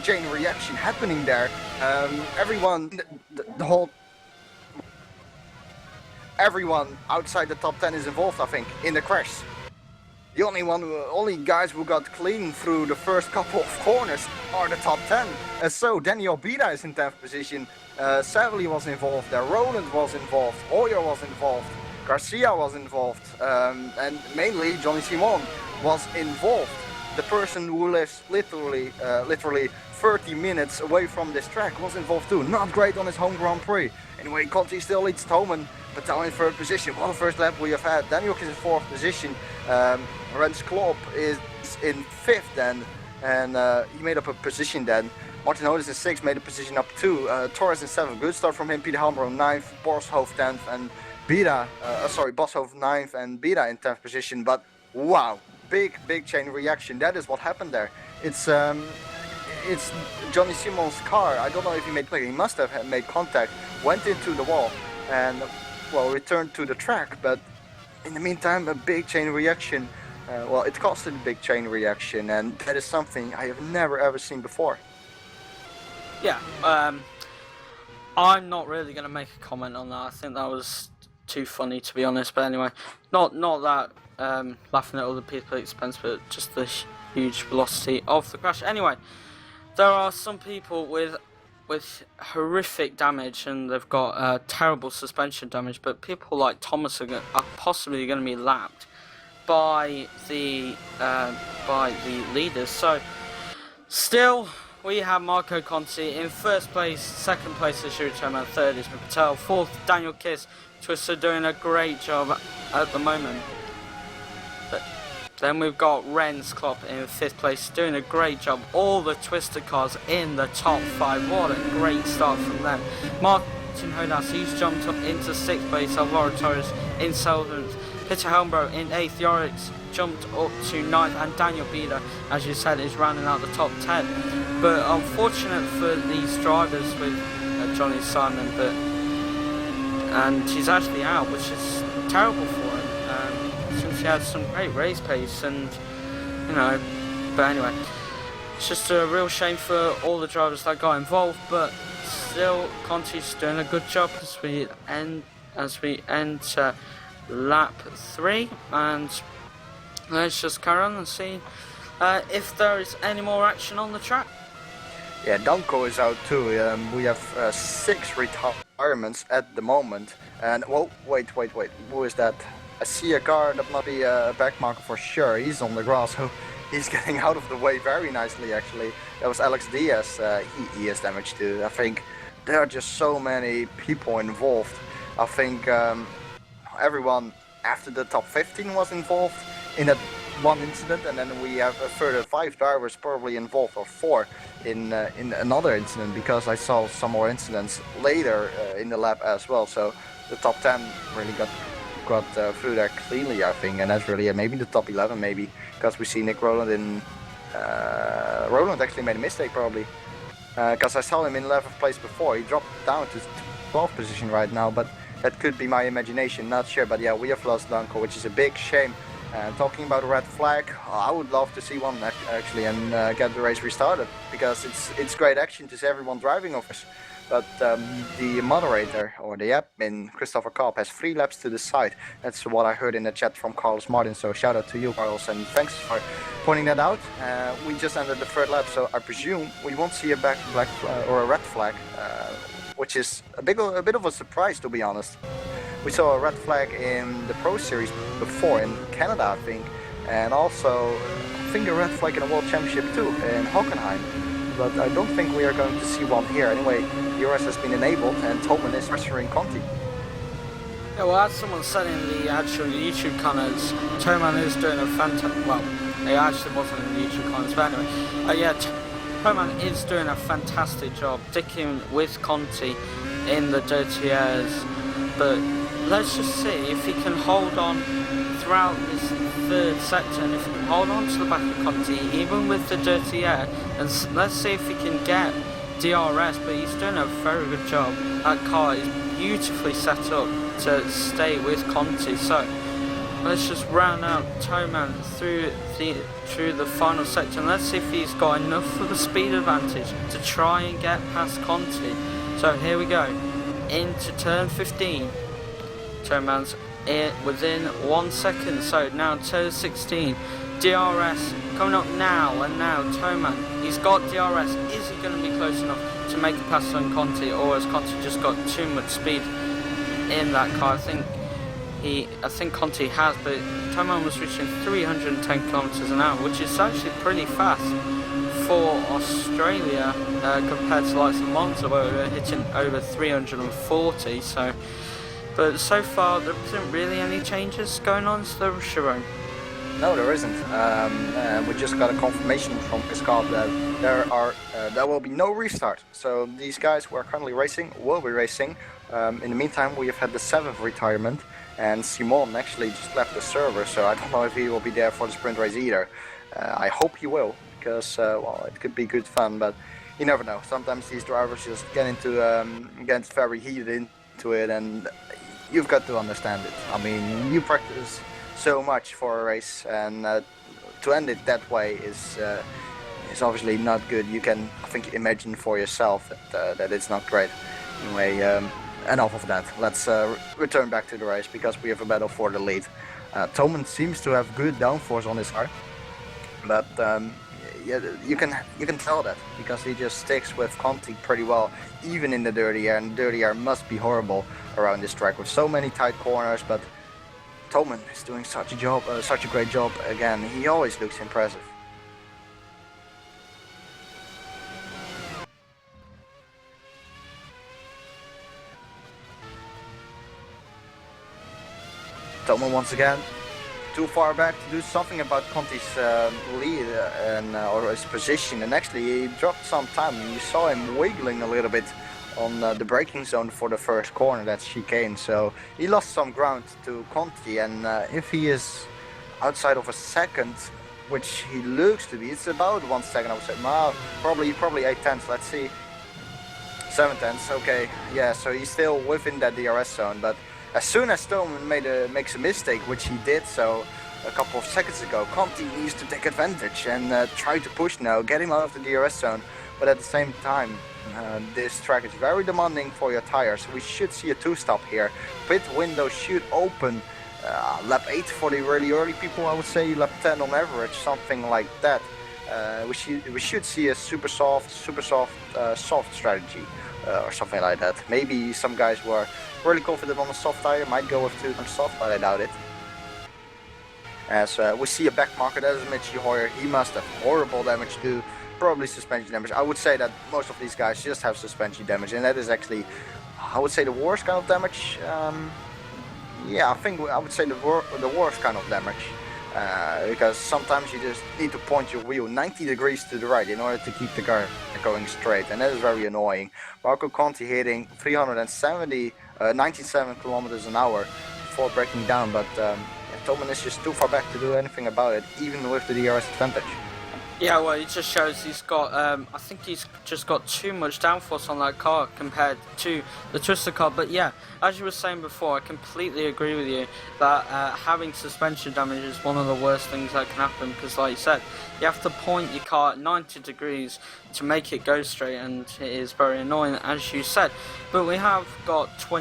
chain reaction happening there. Everyone outside the top 10 is involved, I think, in the crash. The only guys who got clean through the first couple of corners are the top 10. So Daniel Bieder is in 10th position. Sadler was involved there. Rowland was involved. Hoyer was involved. Garcia was involved, and mainly Johnny Simon was involved. The person who lives literally 30 minutes away from this track was involved too. Not great on his home Grand Prix. Anyway, Conti still leads Thoman. Patel in 3rd position. What a first lap we have had. Daniel is in 4th position. Rens Klopp is in 5th then, and he made up a position then. Martin Hodes in 6th, made the position up 2. Torres in 7th, good start from him. Peter Helmbro 9th, Boshoff 10th, and Boshoff 9th and Bida in 10th position. But wow, big chain reaction. That is what happened there. It's Johnny Simon's car. I don't know if he made contact. He must have made contact, went into the wall, and well, returned to the track. But in the meantime, a big chain reaction. Well, it caused a big chain reaction, and that is something I have never ever seen before. Yeah, I'm not really going to make a comment on that. I think that was too funny, to be honest. But anyway, not that laughing at other people's expense, but just the huge velocity of the crash. Anyway, there are some people with horrific damage, and they've got terrible suspension damage. But people like Thomas are possibly going to be lapped by the leaders. So still, we have Marco Conti in 1st place, 2nd place is Jeroen Toman, 3rd is Patel, 4th Daniel Kiss. Twister doing a great job at the moment. But then we've got Renz Klopp in 5th place, doing a great job. All the Twister cars in the top 5. What a great start from them. Martin Hodas, he's jumped up into 6th place. Alvaro Torres in 7th. Peter Helmbro in 8th. Jorix jumped up to 9th, and Daniel Bida, as you said, is rounding out the top 10. But unfortunate for these drivers with Johnny Simon, and he's actually out, which is terrible for him, since he had some great race pace, and but anyway, it's just a real shame for all the drivers that got involved. But still, Conti's doing a good job as we enter lap 3, and let's just carry on and see if there is any more action on the track. Yeah, Danko is out too. We have 6 retirements at the moment. And whoa, wait, who is that? I see a car that might be a back marker for sure. He's on the grass, so he's getting out of the way very nicely actually. That was Alex Diaz. He has damage too. I think there are just so many people involved. I think everyone after the top 15 was involved in that one incident, and then we have a further 5 drivers probably involved, or 4 in another incident, because I saw some more incidents later in the lap as well. So the top 10 really got through there cleanly, I think, and that's really it. Maybe the top 11, maybe, because we see Nick Rowland in Rowland actually made a mistake probably, because I saw him in 11th place before. He dropped down to 12th position right now, but that could be my imagination, not sure. But yeah, we have lost Danko, which is a big shame. Talking about a red flag, I would love to see one actually, and get the race restarted, because it's great action to see everyone driving of us. But the moderator, or the admin, Christopher Kopp, has 3 laps to the side. That's what I heard in the chat from Carlos Martin, so shout out to you, Carlos, and thanks for pointing that out. We just ended the 3rd lap, so I presume we won't see a black or a red flag, which is a bit of a surprise, to be honest. We saw a red flag in the Pro Series before, in Canada, I think, and also I think a red flag in the World Championship too, in Hockenheim. But I don't think we are going to see one here. Anyway, DRS has been enabled, and Tolman is pressuring Conti. Yeah, well, as someone said in the actual YouTube comments, Toman is doing a fantastic. Well, it actually wasn't in the YouTube comments, but anyway, yeah, Toman is doing a fantastic job sticking with Conti in the dirty airs. But let's just see if he can hold on throughout this 3rd sector, and if he can hold on to the back of Conti even with the dirty air, and let's see if he can get DRS. But he's doing a very good job. That car is beautifully set up to stay with Conti. So let's just round out Toman through the final sector, and let's see if he's got enough of a speed advantage to try and get past Conti. So here we go, into turn 15. Toman's within 1 second, so now turn 16. DRS coming up now, and now Toman, he's got DRS. Is he going to be close enough to make a pass on Conti, or has Conti just got too much speed in that car? I think Conti has, but Toman was reaching 310 kilometers an hour, which is actually pretty fast for Australia compared to the likes of Monza, where we were hitting over 340. But so far there isn't really any changes going on, so Jeroen. No, there isn't. We just got a confirmation from FSR that there will be no restart. So these guys who are currently racing will be racing. In the meantime, we have had the 7th retirement, and Simon actually just left the server, so I don't know if he will be there for the sprint race either. I hope he will, because well, it could be good fun, but you never know. Sometimes these drivers just get very heated into it, and you've got to understand it. I mean, you practice so much for a race, and to end it that way is obviously not good. You can, I think, imagine for yourself that it's not great. Anyway, enough of that. Let's return back to the race, because we have a battle for the lead. Toman seems to have good downforce on his car, but yeah, you can tell that, because he just sticks with Conti pretty well, even in the dirty air, and the dirty air must be horrible around this track with so many tight corners. But Toman is doing such a great job again. He always looks impressive. Toman once again too far back to do something about Conti's lead or his position, and actually he dropped some time. You saw him wiggling a little bit on the braking zone for the first corner, that chicane, so he lost some ground to Conti, and if he is outside of a second, which he looks to be, it's about 1 second I would say, well, probably 8/10, let's see, 7/10, okay, yeah, so he's still within that DRS zone. But as soon as Toman makes a mistake, which he did so a couple of seconds ago, Conti needs to take advantage and try to push now, get him out of the DRS zone. But at the same time, this track is very demanding for your tires. We should see a 2-stop here. Pit window should open lap 8 for the really early people, I would say lap 10 on average, something like that. We should see a super soft strategy or something like that. Maybe some guys who are really confident on the soft tire might go with 2 soft, but I doubt it. As we see a back marker, that is Mitchie Hoyer. He must have horrible damage too, probably suspension damage. I would say that most of these guys just have suspension damage, and that is actually, I would say, the worst kind of damage. Yeah, I would say the worst kind of damage. Because sometimes you just need to point your wheel 90 degrees to the right in order to keep the car going straight, and that is very annoying. Marco Conti hitting 97 kilometers an hour before breaking down, but Toman is just too far back to do anything about it, even with the DRS advantage. Yeah, well, it just shows he's got, I think he's just got too much downforce on that car compared to the Twister car. But yeah, as you were saying before, I completely agree with you that having suspension damage is one of the worst things that can happen, because like you said, you have to point your car at 90 degrees to make it go straight, and it is very annoying, as you said. But we have got 6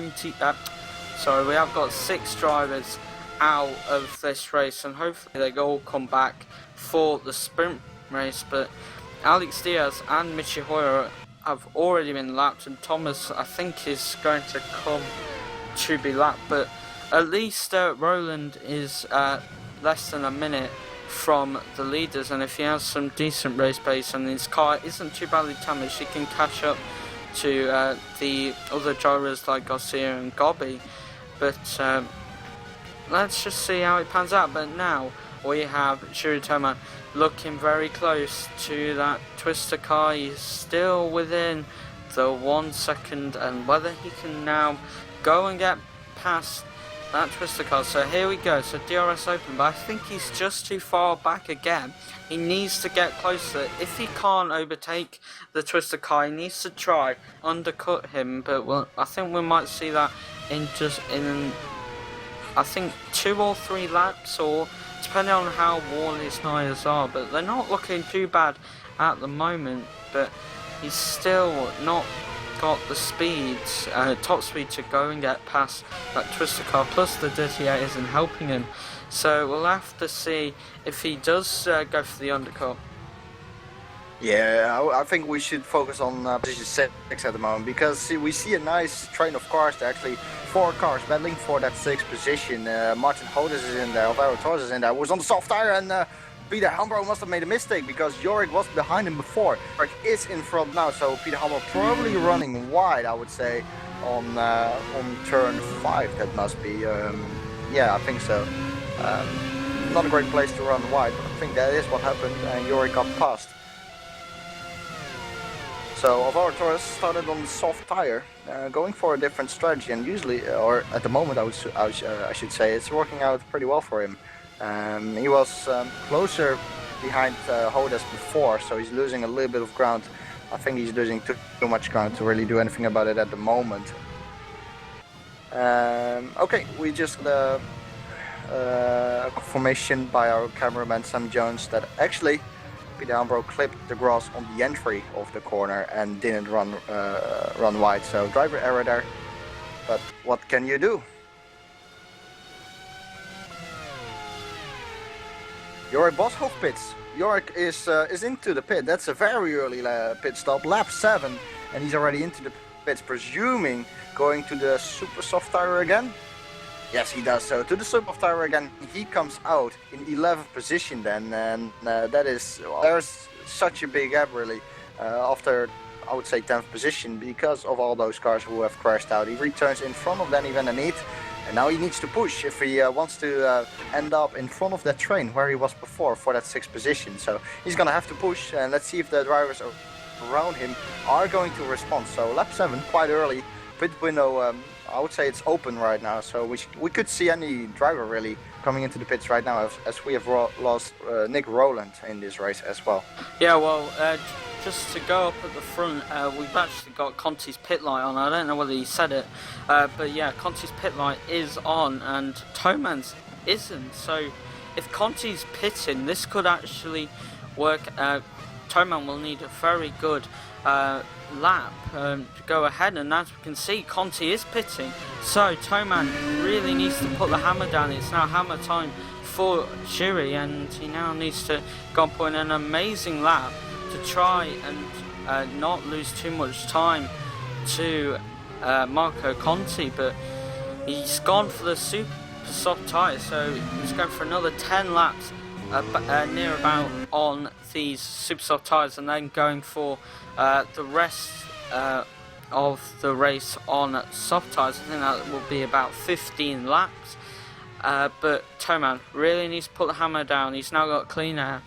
drivers out of this race, and hopefully they all come back for the sprint race. But Alex Diaz and Mitchie Hoyer have already been lapped, and Thomas, I think, is going to come to be lapped. But at least Roland is less than a minute from the leaders, and if he has some decent race pace and his car isn't too badly damaged, he can catch up to the other drivers like Garcia and Gobby. But let's just see how it pans out. But now we have Jeroen looking very close to that Twister car. He's still within the 1 second, and whether he can now go and get past that Twister car. So here we go, so DRS open, but I think he's just too far back again. He needs to get closer. If he can't overtake the Twister car, he needs to try undercut him. But I think we might see that in I think 2 or 3 laps, or depending on how worn his tyres are. But they're not looking too bad at the moment, but he's still not got the speeds, top speed, to go and get past that Twister car, plus the dirty air isn't helping him. So we'll have to see if he does go for the undercut. Yeah, I think we should focus on position 6 at the moment, because we see a nice train of cars, actually 4 cars battling for that 6th position. Martin Hodes is in there, Alvaro Torres is in there, was on the soft tire, and Peter Hambro must have made a mistake, because Jorik was behind him before. Jorik is in front now, so Peter Hambro probably running wide, I would say, on turn 5, that must be, yeah, I think so. not a great place to run wide, but I think that is what happened, and Yori got past. So Alvaro Torres started on the soft tire, going for a different strategy, and usually, or at the moment I should say, it's working out pretty well for him. He was closer behind Hodes before, so he's losing a little bit of ground. I think he's losing too much ground to really do anything about it at the moment. Okay, we just a confirmation by our cameraman Sam Jones that actually Peter Ambro clipped the grass on the entry of the corner and didn't run wide, so driver error there, but what can you do? Yorick Boshoff pits. Yorick is into the pit. That's a very early pit stop, lap 7, and he's already into the pits, presuming going to the super soft tire again. Yes, he does so. To the super tire again. He comes out in 11th position then, and that is, well, there's such a big gap really after, I would say, 10th position because of all those cars who have crashed out. He returns in front of Danny Van der Neet, and now he needs to push if he wants to end up in front of that train where he was before for that 6th position. So he's gonna have to push, and let's see if the drivers around him are going to respond. So lap 7, quite early, pit window. I would say it's open right now, so we could see any driver really coming into the pits right now, as we have lost Nick Rowland in this race as well. Yeah, well, just to go up at the front, we've actually got Conti's pit light on. I don't know whether he said it, but yeah, Conti's pit light is on and Toman's isn't. So if Conti's pitting, this could actually work. Toman will need a very good lap to go ahead, and as we can see, Conti is pitting, so Toman really needs to put the hammer down. It's now hammer time for Shiri, and he now needs to go and put in an amazing lap to try and not lose too much time to Marco Conti, but he's gone for the super soft tyre, so he's going for another 10 laps near about on these super soft tyres, and then going for the rest of the race on soft tyres. I think that will be about 15 laps, but Toman really needs to put the hammer down. He's now got clean air.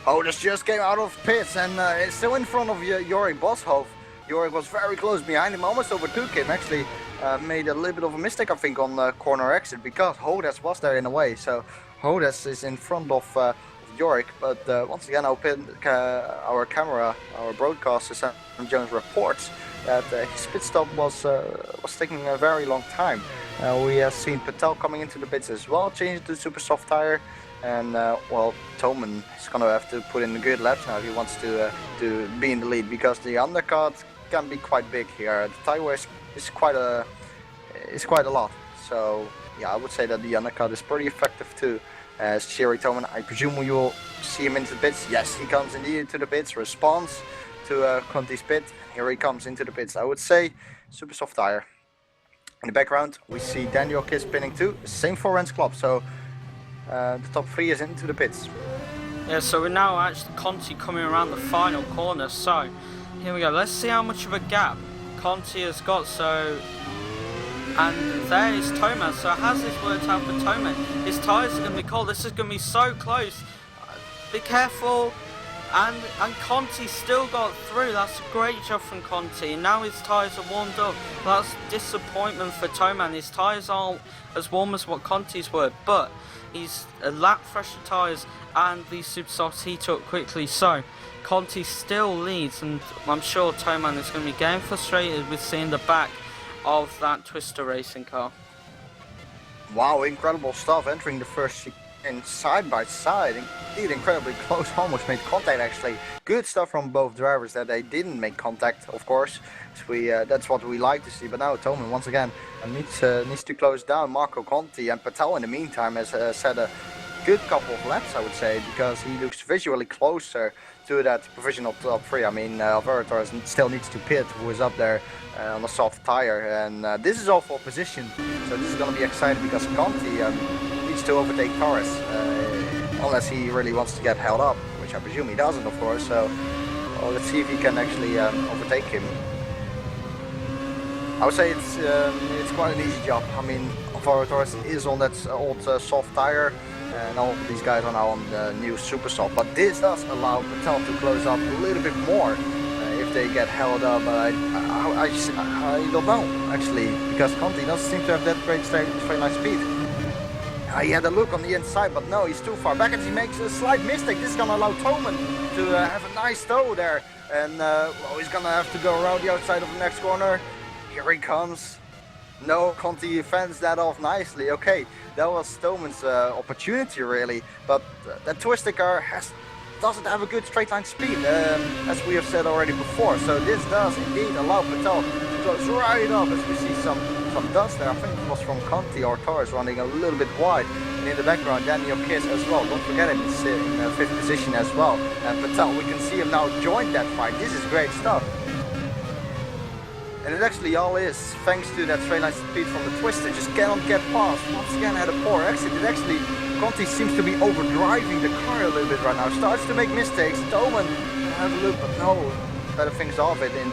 Hodes just came out of pits and it's still in front of Yorick Boshoff. Yorick was very close behind him, almost overtook him. Actually made a little bit of a mistake, I think, on the corner exit because Hodes was there in a way. So Hodes is in front of Yorick, but once again our camera, our broadcaster Sam Jones reports that his pit stop was taking a very long time. We have seen Patel coming into the pits as well, changing to super soft tire, and well, Toman is gonna have to put in a good laps now if he wants to be in the lead, because the undercut can be quite big here. The tire is quite a lot. So yeah, I would say that the undercut is pretty effective too. As Sherry Toman, I presume you will see him into the pits. Yes, he comes indeed into the pits, responds to Conti's pit. Here he comes into the pits. I would say super soft tire. In the background, we see Daniel Kiss spinning too. Same for Rens Club. So the top 3 is into the pits. Yeah, so we're now actually Conti coming around the final corner. So here we go. Let's see how much of a gap Conti has got. So. And there is Toman. So has this worked out for Toman? His tyres are going to be cold. This is going to be so close. Be careful. And Conti still got through. That's a great job from Conti. And now his tyres are warmed up. That's disappointment for Toman. His tyres aren't as warm as what Conti's were, but he's a lap fresher tyres, and these super softs heat up quickly. So Conti still leads, and I'm sure Toman is going to be getting frustrated with seeing the back of that Twister racing car. Wow, incredible stuff, entering the first chicane side by side. Indeed, incredibly close, almost made contact actually. Good stuff from both drivers that they didn't make contact, of course. So that's what we like to see. But now Toman once again needs to close down Marco Conti, and Patel in the meantime has set a good couple of laps, I would say, because he looks visually closer to that provisional top 3. I mean, Alvaro Torres still needs to pit, who is up there on a soft tire, and this is all for position, so this is going to be exciting because Conti needs to overtake Torres, unless he really wants to get held up, which I presume he doesn't, of course. So well, let's see if he can actually overtake him. I would say it's quite an easy job. I mean, Alvaro Torres is on that old soft tire, and all these guys are now on the new super soft. But this does allow Patel to close up a little bit more if they get held up. But I don't know actually, because Conti doesn't seem to have that great straight line speed. He had a look on the inside, but no, he's too far back, and he makes a slight mistake. This is gonna allow Toman to have a nice toe there, and well, he's gonna have to go around the outside of the next corner. Here he comes. No, Conti fends that off nicely. Okay, that was Toman's opportunity really, but that twisted car doesn't have a good straight line speed, as we have said already before. So this does indeed allow Patel to close right up, as we see some dust there. I think it was from Conti or Torres running a little bit wide. And in the background, Daniel Kiss as well. Don't forget him, he's in 5th position as well. And Patel, we can see him now join that fight. This is great stuff. And it actually all is thanks to that straight line speed from the twister. Just cannot get past. Once again had a poor exit. It actually, Conti seems to be overdriving the car a little bit right now. Starts to make mistakes. Toman have a look, but no, better things off it in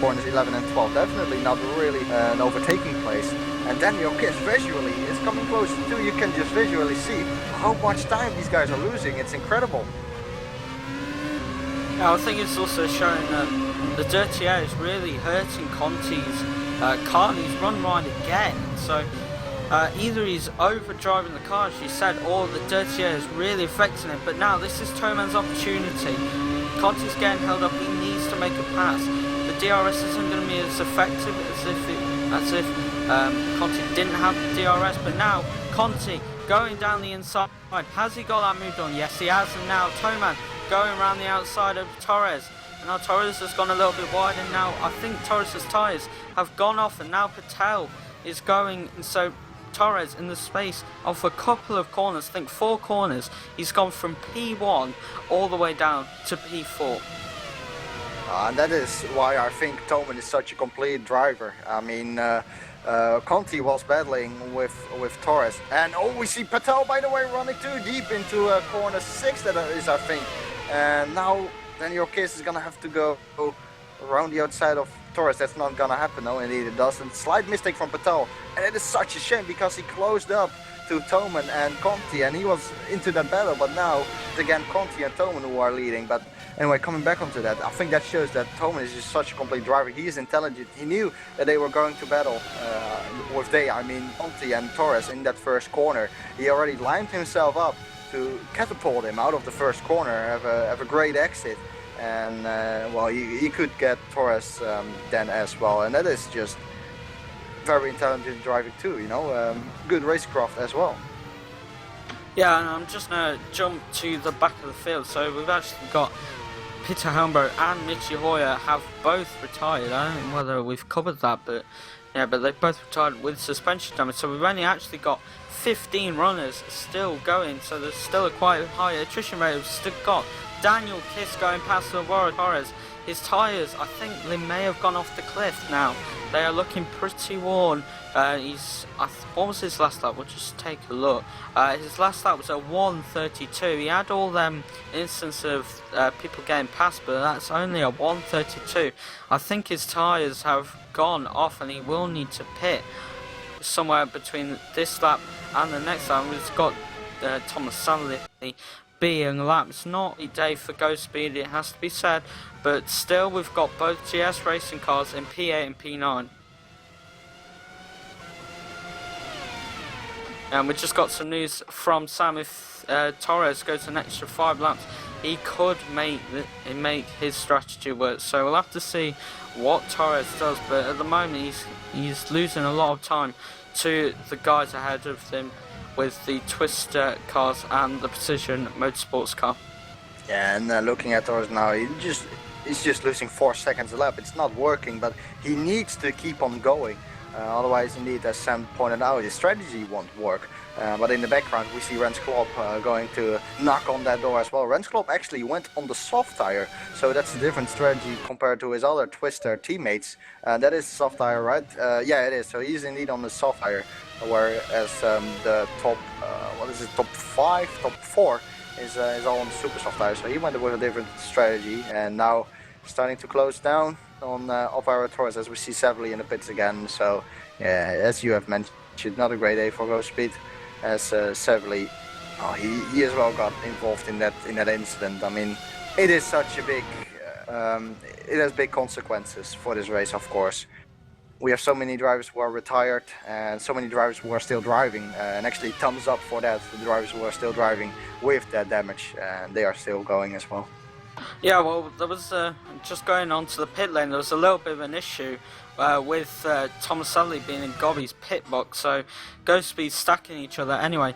corners 11 and 12. Definitely not really an overtaking place. And Daniel Kiss visually is coming close too. You can just visually see how much time these guys are losing. It's incredible. Yeah, I think it's also showing that the dirty air is really hurting Conti's car, and he's run right again. So either he's overdriving the car, as you said, or the dirty air is really affecting him. But now this is Toman's opportunity. Conti's getting held up. He needs to make a pass. The DRS isn't going to be as effective as if Conti didn't have the DRS. But now Conti going down the inside. Has he got that moved on? Yes, he has. And now Toman going around the outside of Torres. And now Torres has gone a little bit wide, and now I think Torres' tyres have gone off, and now Patel is going, and so Torres in the space of a couple of corners, I think 4 corners, he's gone from P1 all the way down to P4. And that is why I think Toman is such a complete driver. I mean, Conti was battling with Torres, and oh, we see Patel, by the way, running too deep into corner 6, that is, I think. And now Daniel Kiss is gonna have to go around the outside of Torres. That's not gonna happen. No, indeed it doesn't. Slight mistake from Patel, and it is such a shame because he closed up to Toman and Conti, and he was into that battle. But now it's again Conti and Toman who are leading. But anyway, coming back onto that, I think that shows that Toman is just such a complete driver. He is intelligent. He knew that they were going to battle I mean Conti and Torres in that first corner. He already lined himself up to catapult him out of the first corner, have a great exit, and well, he could get Torres then as well, and that is just very intelligent driving too, you know, good racecraft as well. Yeah, and I'm just going to jump to the back of the field. So we've actually got Peter Helmbo and Michi Hoyer have both retired. I don't know whether we've covered that, but yeah, but they've both retired with suspension damage. So we've only actually got 15 runners still going, so there's still a quite high attrition rate. We've still got Daniel Kiss going past Alvaro Torres. His tyres, I think they may have gone off the cliff now. They are looking pretty worn. What was his last lap? We'll just take a look. His last lap was a 1:32. He had all them instances of people getting past, but that's only a 1:32. I think his tyres have gone off, and he will need to pit somewhere between this lap and the next lap. We've got Thomas Sadler being lapped. It's not a day for go speed, it has to be said, but still we've got both GS racing cars in P8 and P9. And we just got some news from Sam. If Torres goes an extra 5 laps, he could make his strategy work. So we'll have to see what Torres does, but at the moment he's losing a lot of time to the guys ahead of him with the Twister cars and the Precision Motorsports car. Yeah, and looking at Torres now, he's just losing 4 seconds a lap. It's not working, but he needs to keep on going. Otherwise, indeed, as Sam pointed out, his strategy won't work. But in the background, we see Rens Klopp going to knock on that door as well. Rens Klopp actually went on the soft tire, so that's a different strategy compared to his other Twister teammates. That is soft tire, right? Yeah, it is. So he's indeed on the soft tire, whereas the top, top 4 is all on the super soft tire. So he went with a different strategy, and now starting to close down on Alvaro Torres as we see Sadler in the pits again. So yeah, as you have mentioned, not a great day for Go Speed, as Sadler, he as well got involved in that incident. I mean, it is such a big, it has big consequences for this race, of course. We have so many drivers who are retired and so many drivers who are still driving, and actually thumbs up for that, the drivers who are still driving with that damage, and they are still going as well. Yeah, well, there was, just going on to the pit lane, there was a little bit of an issue with Thomas Sadler being in Gobby's pit box, so Go Speed stacking each other anyway.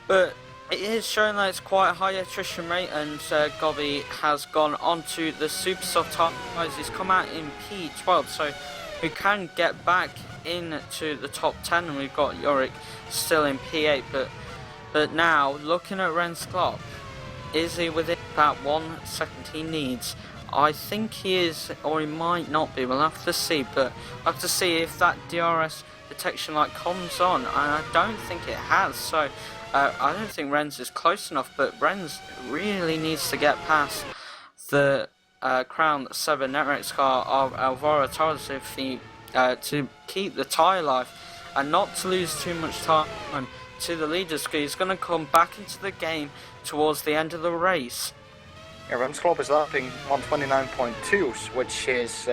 But it is showing that it's quite a high attrition rate, and Gobby has gone onto the super soft tyres. He's come out in P12, so who can get back into the top 10, and we've got Yorick still in P8, but now looking at Ren's clock, is he within about 1 second he needs? I think he is, or he might not be. We'll have to see, but we'll have to see if that DRS detection light comes on, and I don't think it has, so I don't think Ren's is close enough, but Ren's really needs to get past the Crown 7 Netrax car of Alvaro Torres if he, to keep the tyre life and not to lose too much time to the leaders, because he's going to come back into the game towards the end of the race. Yeah, Ren's Club is lapping 129.2, which is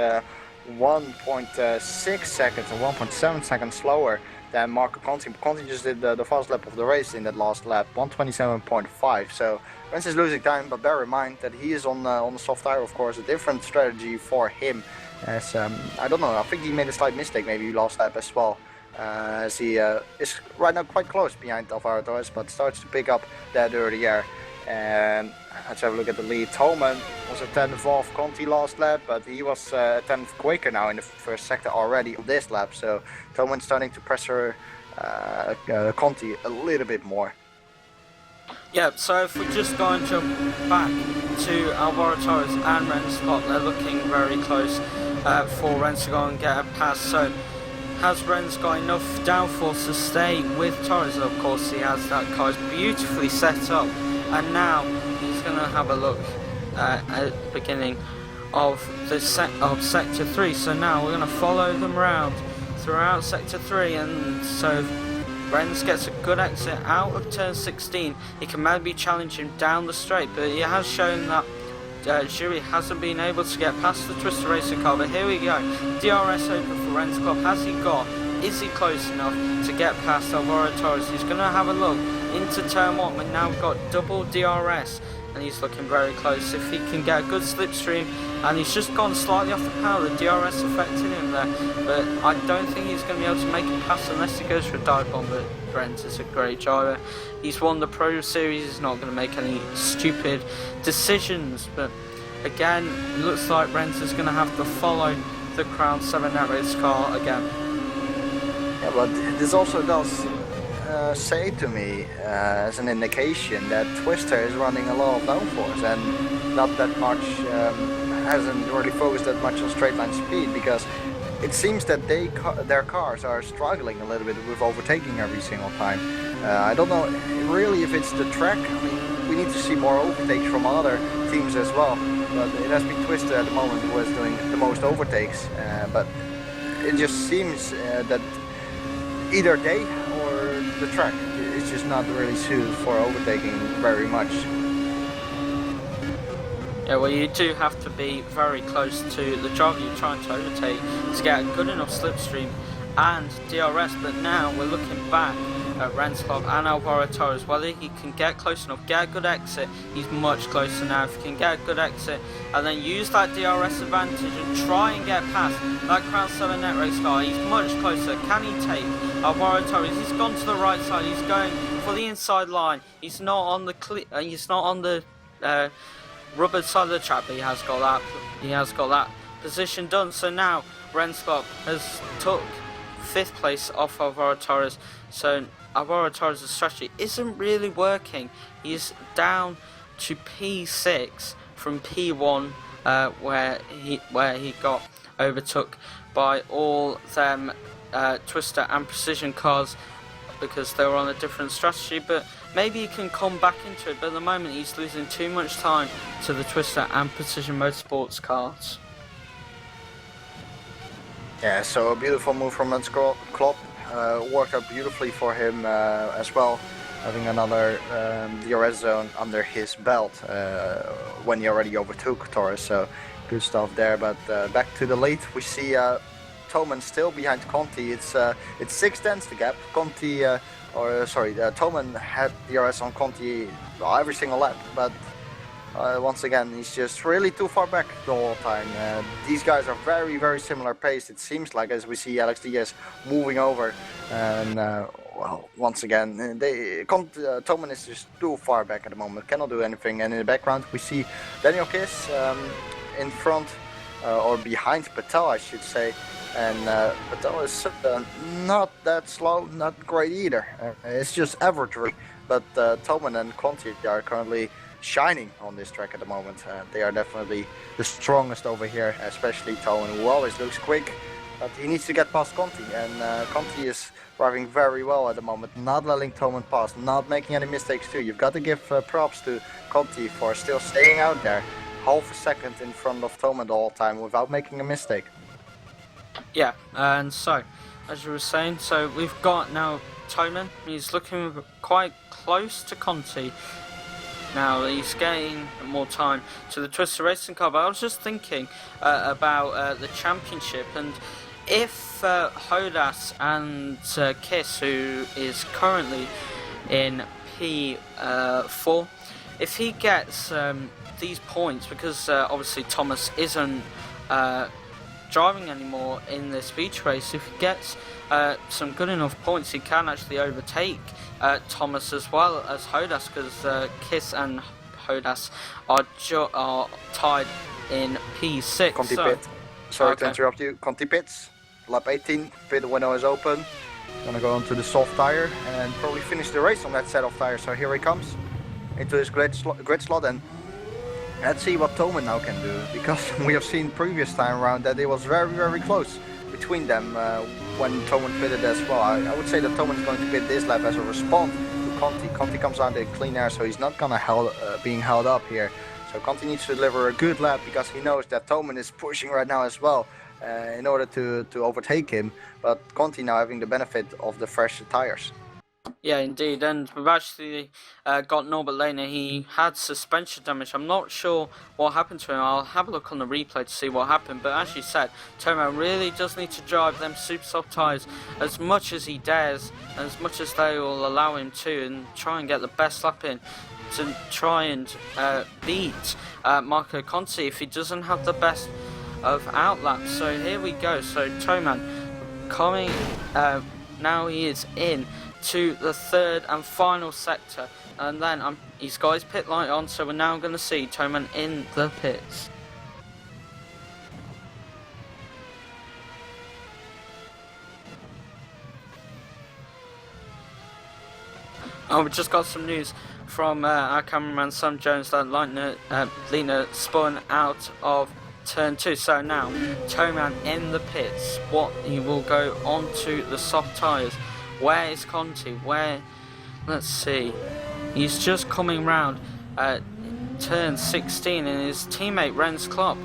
1.6 seconds and 1.7 seconds slower than Marco Conti. Conti just did the fast lap of the race in that last lap, 127.5. So Ren's is losing time, but bear in mind that he is on the soft tire, of course, a different strategy for him. As I don't know, I think he made a slight mistake maybe last lap as well. As he is right now quite close behind Alvaro Torres, but starts to pick up that early air. And let's have a look at the lead. Toman was a 10th off Conti last lap, but he was 10th Kweekel now in the first sector already on this lap. So Toman's starting to pressure Conti a little bit more. Yeah, so if we just go and jump back to Alvaro Torres and Ren Scott, they're looking very close for Ren to go and get a pass. So has Ren's got enough downforce to stay with Torres? Of course he has. That car is beautifully set up, and now he's going to have a look at the beginning of the sector 3. So now we're going to follow them around throughout sector 3, and so Renz gets a good exit out of turn 16. He can maybe challenge him down the straight, but he has shown that Jeroen hasn't been able to get past the Twister Racing car. But here we go, DRS open for Ren's Club. Has he got? Is he close enough to get past Alvaro Torres? He's going to have a look into turn 1. We've now got double DRS, and he's looking very close. If he can get a good slipstream, and he's just gone slightly off the power, the DRS affected him there, but I don't think he's going to be able to make it pass unless he goes for a dive bomb. But Brent is a great driver. He's won the Pro Series. He's not going to make any stupid decisions, but again, it looks like Brent is going to have to follow the Crown 7 Netrax car again. Yeah, but this also does say to me as an indication that Twister is running a lot of downforce and not that much, hasn't really focused that much on straight line speed, because it seems that their cars are struggling a little bit with overtaking every single time. I don't know really if it's the track. I mean, we need to see more overtakes from other teams as well, but it has been Twister at the moment who is doing the most overtakes, but it just seems that either they or the track is just not really suited for overtaking very much. Yeah, well, you do have to be very close to the driver you're trying to overtake to get a good enough slipstream and DRS, but now we're looking back at Renskov and Alvaro Torres. Whether he can get close enough, get a good exit, he's much closer now. If he can get a good exit and then use that DRS advantage and try and get past that Crown 7 Netrax car, he's much closer. Can he take Alvaro Torres? He's gone to the right side, he's going for the inside line. He's not on the rubber side of the track, but he has got that position done. So now Renskop has took 5th place off Alvaro Torres. So Alvaro Torres' strategy isn't really working. He's down to P6 from P1, where he got overtook by all them Twister and Precision cars. because they were on a different strategy, but maybe he can come back into it. But at the moment he's losing too much time to the Twister and Precision Motorsports cars. Yeah, so a beautiful move from Lance Klopp. Worked out beautifully for him as well, having another DRS zone under his belt when he already overtook Torres, so good stuff there. But back to the lead, we see Toman still behind Conti. It's 6 tenths the gap. Toman had DRS on Conti every single lap, but once again he's just really too far back the whole time. These guys are very, very similar paced, it seems like, as we see Alex Diaz moving over, and well, once again Toman is just too far back at the moment, cannot do anything. And in the background we see Daniel Kiss in front or behind Patel, I should say. And Patel is not that slow, not great either. It's just average, but Toman and Conti are currently shining on this track at the moment. They are definitely the strongest over here, especially Toman, who always looks quick, but he needs to get past Conti, and Conti is driving very well at the moment, not letting Toman pass, not making any mistakes too. You've got to give props to Conti for still staying out there, half a second in front of Toman the whole time without making a mistake. Yeah, and so, as you were saying, so we've got now Toman. He's looking quite close to Conti. Now he's getting more time to the Twister Racing car, but I was just thinking about the championship, and if Hodas and Kiss, who is currently in P4, if he gets these points, because obviously Thomas isn't driving anymore in this beach race, if he gets some good enough points, he can actually overtake Thomas as well as Hodas, because Kiss and Hodas are tied in P6. Conti pit. Sorry to interrupt you. Conti pits. Lap 18. Pit window is open. Gonna go onto the soft tire and probably finish the race on that set of tires. So here he comes into his grid slot, and let's see what Toman now can do, because we have seen previous time around that it was very, very close between them when Toman pitted as well. I would say that Toman is going to pit this lap as a response to Conti. Conti comes out in clean air, so he's not gonna being held up here. So Conti needs to deliver a good lap, because he knows that Toman is pushing right now as well in order to overtake him. But Conti now having the benefit of the fresh tires. Yeah, indeed, and we've actually got Norbert Lehner. He had suspension damage. I'm not sure what happened to him. I'll have a look on the replay to see what happened, but as you said, Toman really does need to drive them super soft tyres as much as he dares, and as much as they will allow him to, and try and get the best lap in to try and beat Marco Conti if he doesn't have the best of outlaps. So here we go. So Toman coming, now he is in to the third and final sector, and then he's got his pit light on, so we're now going to see Toman in the pits. Oh, we just got some news from our cameraman Sam Jones that Lehner spun out of turn 2, so now Toman in the pits. He will go onto the soft tyres. Where is Conti? Let's see. He's just coming round turn 16, and his teammate Renz Klopp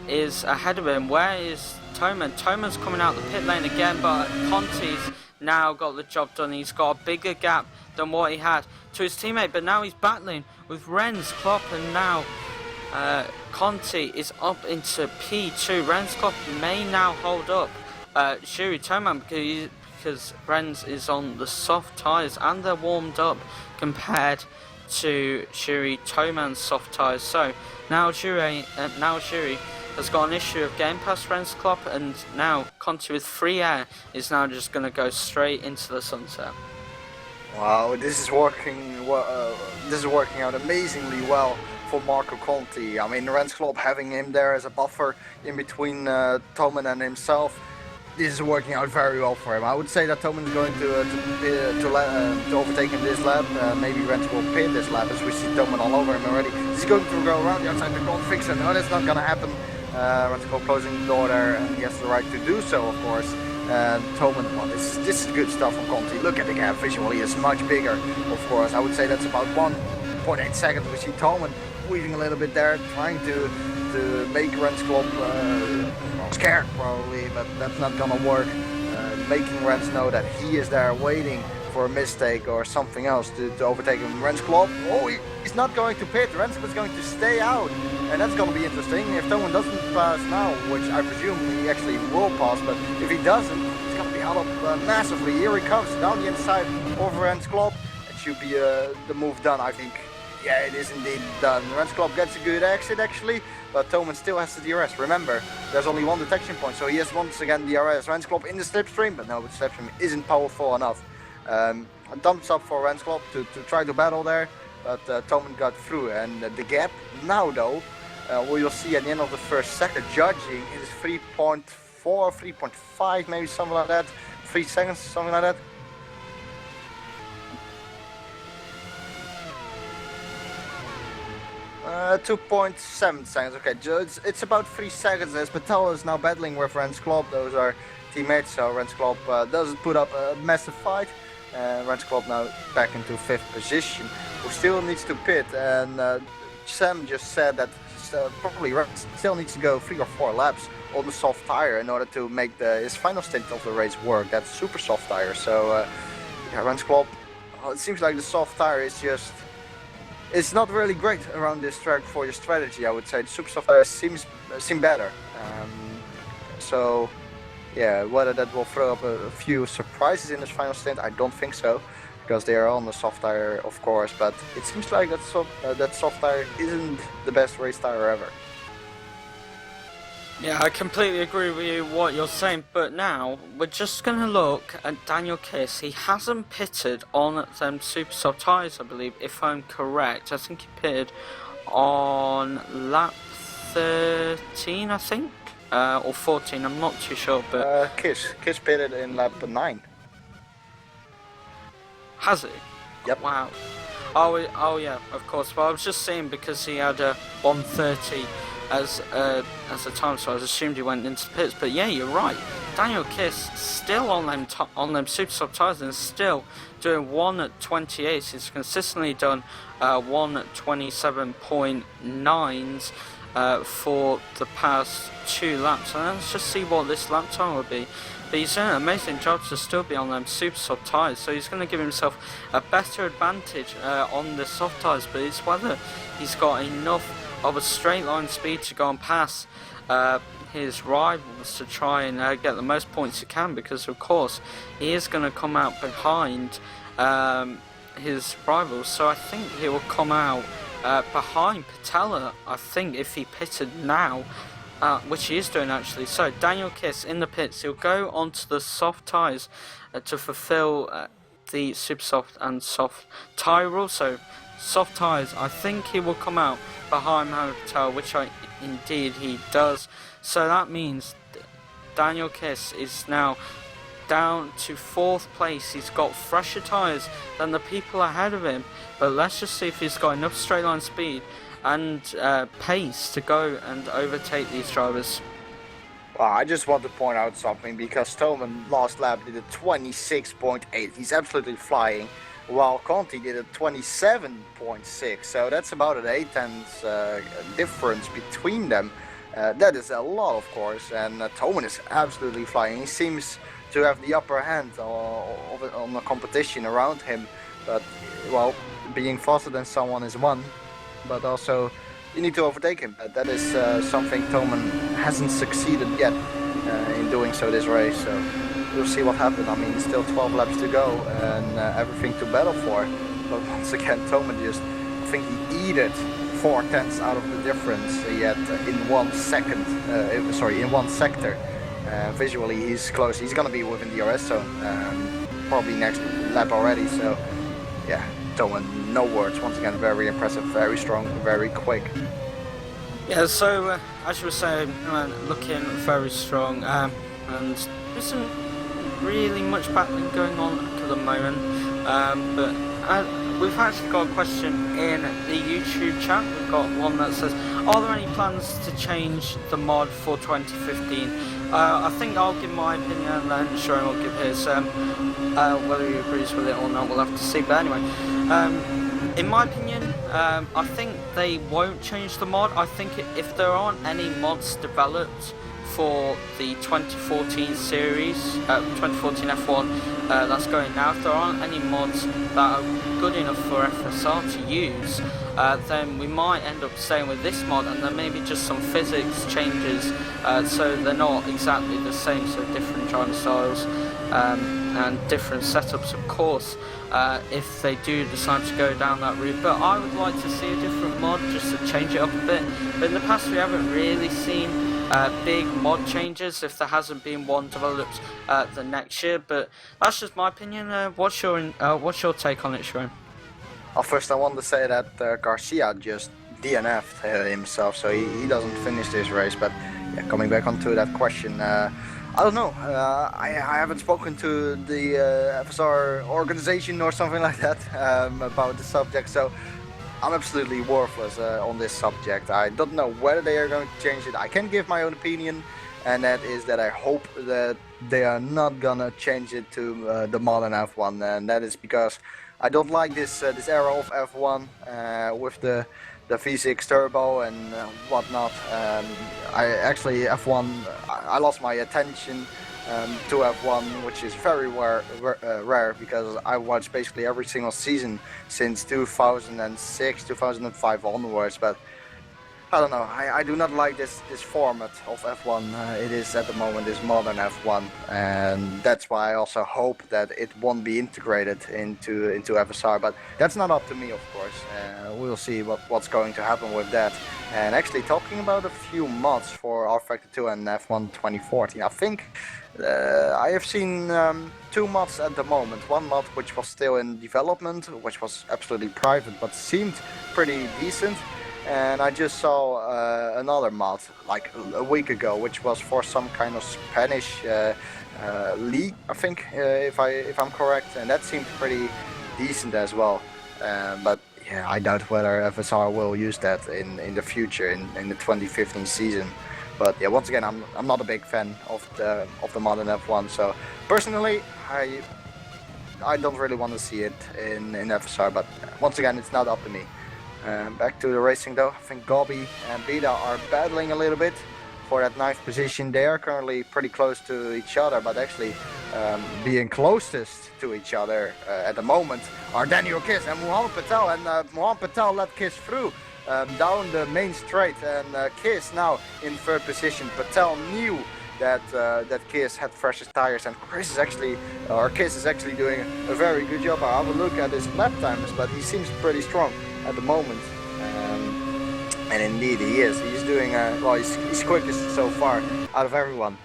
is ahead of him. Where is Toman? Toman's coming out the pit lane again, but Conti's now got the job done. He's got a bigger gap than what he had to his teammate, but now he's battling with Renz Klopp, and now Conti is up into P2. Renz Klopp may now hold up Shuri Toman, because Renz is on the soft tyres and they're warmed up compared to Shuri Toman's soft tyres. So now Shuri has got an issue of getting past Renz Klopp, and now Conti with free air is now just going to go straight into the sunset. Wow, this is working out amazingly well for Marco Conti. I mean, Renz Klopp having him there as a buffer in between Toman and himself. This is working out very well for him. I would say that Toman is going to overtake him this lap. Maybe Renz will pit this lap, as we see Toman all over him already. He's going to go around the outside the corner fix it. No, that's not going to happen. Renz Klopp closing the door there, and he has the right to do so, of course. And Toman, well, this is good stuff from Conti. Look at the gap visually, it's much bigger. Of course, I would say that's about 1.8 seconds. We see Toman weaving a little bit there, trying to make Rens Klopp scared probably, but that's not gonna work. Making Rens know that he is there waiting for a mistake or something else to overtake him. Rens Klopp, he's not going to pit. Rens is going to stay out, and that's going to be interesting. If Toman doesn't pass now, which I presume he actually will pass, but if he doesn't, it's going to be held up massively. Here he comes down the inside over Rens Klopp. It should be the move done, I think. Yeah, it is indeed done. Rens Klopp gets a good exit actually, but Toman still has the DRS. Remember, there's only one detection point, so he has once again DRS. Rens Klopp in the slipstream, but no, the slipstream isn't powerful enough. A thumbs up for Rens Klopp to try to battle there, but Toman got through. And the gap now though, we will see at the end of the first sector, judging is 3.4, 3.5 maybe, something like that. 3 seconds, something like that. Uh, 2.7 seconds, okay, it's about 3 seconds as Patel is now battling with Rens Klopp. Those are teammates, so Rens Klopp doesn't put up a massive fight. Rens Klopp now back into 5th position, who still needs to pit, and Sam just said that probably Rens still needs to go 3 or 4 laps on the soft tire in order to make his final stint of the race work. That's super soft tire, so yeah, Rens Klopp, it seems like the soft tire is just, it's not really great around this track for your strategy. I would say the super soft tire seem better. So yeah, whether that will throw up a few surprises in this final stint, I don't think so, because they are on the soft tire, of course. But it seems like that soft tire isn't the best race tire ever. Yeah, I completely agree with you what you're saying, but now we're just going to look at Daniel Kiss. He hasn't pitted on them super soft tyres, I believe, if I'm correct. I think he pitted on lap 13, I think, or 14, I'm not too sure, but... Kiss pitted in lap 9. Has he? Yep. Wow. Oh yeah, of course. Well, I was just saying because he had a 1:30 as a time, so I assumed he went into the pits. But yeah, you're right. Daniel Kiss still on them super soft tyres and still doing 1:28. He's consistently done 1:27.9s for the past 2 laps. And let's just see what this lap time will be. But he's doing an amazing job to still be on them super soft tyres, so he's going to give himself a better advantage on the soft tyres, but it's whether he's got enough of a straight line speed to go and pass his rivals to try and get the most points he can, because of course he is going to come out behind his rivals. So I think he will come out behind Patella, I think, if he pitted now. Which he is doing actually. So Daniel Kiss in the pits, he'll go onto the soft tyres to fulfill the super soft and soft tyre rule. So soft tyres, I think he will come out behind Mohamed Patel, which indeed he does. So that means Daniel Kiss is now down to 4th place. He's got fresher tyres than the people ahead of him, but let's just see if he's got enough straight line speed and pace to go and overtake these drivers. Well, I just want to point out something, because Toman last lap did a 26.8. He's absolutely flying, while Conti did a 27.6. So that's about an 8/10 difference between them. That is a lot, of course, and Toman is absolutely flying. He seems to have the upper hand on the competition around him, but well, being faster than someone is one, but also you need to overtake him. That is something Toman hasn't succeeded yet in doing so this race, so we'll see what happens. I mean, still 12 laps to go and everything to battle for, but once again Toman just, I think he eated 4/10 out of the difference yet in 1 second, in 1 sector. Visually he's close, he's gonna be within the DRS zone probably next lap already, so yeah, Toman, no words. Once again, very impressive, very strong, very quick. Yeah, so as you were saying, looking very strong, and there isn't really much battling going on at the moment, but we've actually got a question in the YouTube chat. We've got one that says, are there any plans to change the mod for 2015? I think I'll give my opinion and then Jeroen will give his. Whether he agrees with it or not, we'll have to see. But anyway, in my opinion, I think they won't change the mod. I think if there aren't any mods developed for the 2014 series, 2014 F1 that's going now, if there aren't any mods that are good enough for FSR to use, then we might end up staying with this mod, and then maybe just some physics changes, so they're not exactly the same, so different driving styles and different setups, of course, if they do decide to go down that route. But I would like to see a different mod just to change it up a bit. But in the past we haven't really seen big mod changes if there hasn't been one developed the next year. But that's just my opinion. What's your take on it, Jeroen? Well, first I want to say that Garcia just DNF'd himself, so he doesn't finish this race. But yeah, coming back onto that question, I don't know. I haven't spoken to the FSR organization or something like that about the subject, so I'm absolutely worthless on this subject. I don't know whether they are going to change it. I can give my own opinion, and that is that I hope that they are not gonna change it to the modern F1, and that is because I don't like this era of F1 with the V6 turbo and whatnot. I actually I lost my attention to F1, which is very rare because I watched basically every single season since 2006, 2005 onwards. But I don't know, I do not like this format of F1. It is at the moment this modern F1, and that's why I also hope that it won't be integrated into FSR. But that's not up to me, of course. We'll see what's going to happen with that. And actually, talking about a few mods for R Factor 2 and F1 2014, I think I have seen 2 mods at the moment. One mod which was still in development, which was absolutely private but seemed pretty decent. And I just saw another mod like a week ago, which was for some kind of Spanish league, I think, if I'm correct, and that seemed pretty decent as well. But yeah, I doubt whether FSR will use that in the future in the 2015 season. But yeah, once again, I'm not a big fan of the modern F1. So personally, I don't really want to see it in FSR. But once again, it's not up to me. Back to the racing though, I think Gobby and Bida are battling a little bit for that 9th position. They are currently pretty close to each other, but actually being closest to each other at the moment are Daniel Kiss and Mohammed Patel. And Mohammed Patel let Kiss through down the main straight, and Kiss now in 3rd position. Patel knew that Kiss had freshest tires, and Kiss is actually doing a very good job. I have a look at his lap times, but he seems pretty strong at the moment, and indeed he is. He's doing well. He's quickest so far out of everyone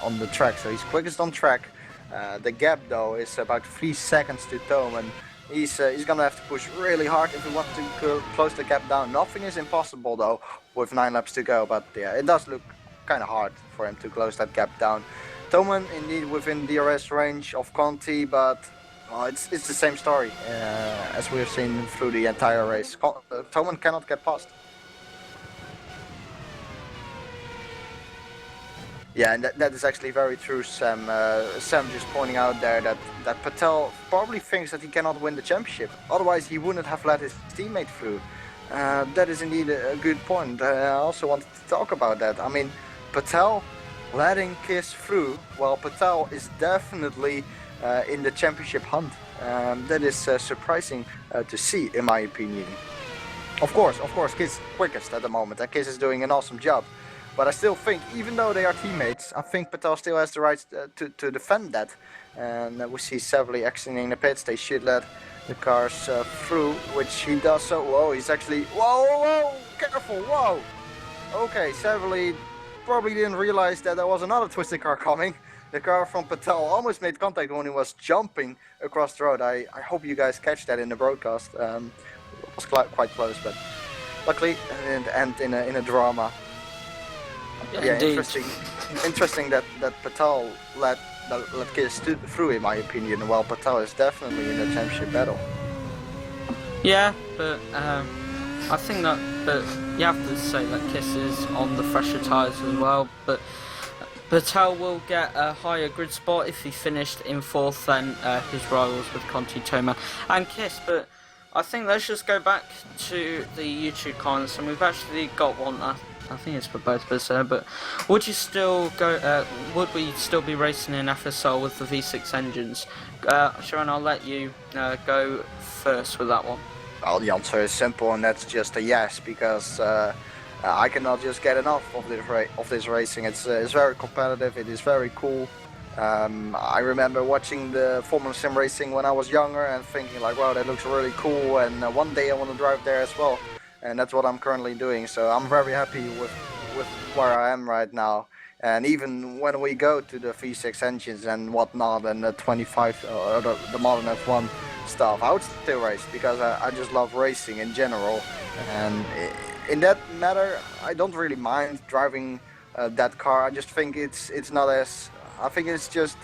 on the track. So he's quickest on track. The gap though is about 3 seconds to Tom, and he's gonna have to push really hard if he wants to close the gap down. Nothing is impossible though with 9 laps to go, but yeah, it does look kind of hard for him to close that gap down. Toman indeed within DRS range of Conti, but it's the same story as we have seen through the entire race. Toman cannot get past. Yeah, and that is actually very true, Sam. Sam just pointing out there that Patel probably thinks that he cannot win the championship. Otherwise, he wouldn't have let his teammate through. That is indeed a good point. I also wanted to talk about that. I mean, Patel letting Kiss through, while Patel is definitely in the championship hunt. That is surprising to see, in my opinion. Of course, Kiss quickest at the moment, and Kiss is doing an awesome job. But I still think, even though they are teammates, I think Patel still has the right to defend that. And we see Savely exiting the pits. They should let the cars through, which he does. So, whoa, he's actually, whoa, careful, whoa. Okay, Savely probably didn't realize that there was another twisted car coming. The car from Patel almost made contact when he was jumping across the road. I hope you guys catch that in the broadcast. It was quite close, but luckily it didn't end in a drama. Yeah, interesting that Patel let Kiss through, in my opinion, while Patel is definitely in the championship battle. Yeah, but I think that, but you have to say that Kiss is on the fresher tyres as well. But Patel will get a higher grid spot if he finished in 4th than his rivals with Conti, Toma and Kiss. But I think let's just go back to the YouTube comments, and we've actually got one. I think it's for both of us there. But would you still go? Would we still be racing in FSR with the V6 engines? Jeroen, I'll let you go first with that one. Well, the answer is simple, and that's just a yes, because I cannot just get enough of this racing. It's very competitive. It is very cool. I remember watching the Formula Sim racing when I was younger and thinking like, wow, that looks really cool, and one day I want to drive there as well. And that's what I'm currently doing. So I'm very happy with where I am right now. And even when we go to the V6 engines and whatnot, and the 25 or the modern F1 stuff, I would still race, because I just love racing in general. And in that matter, I don't really mind driving that car. I just think it's not as, I think it's just,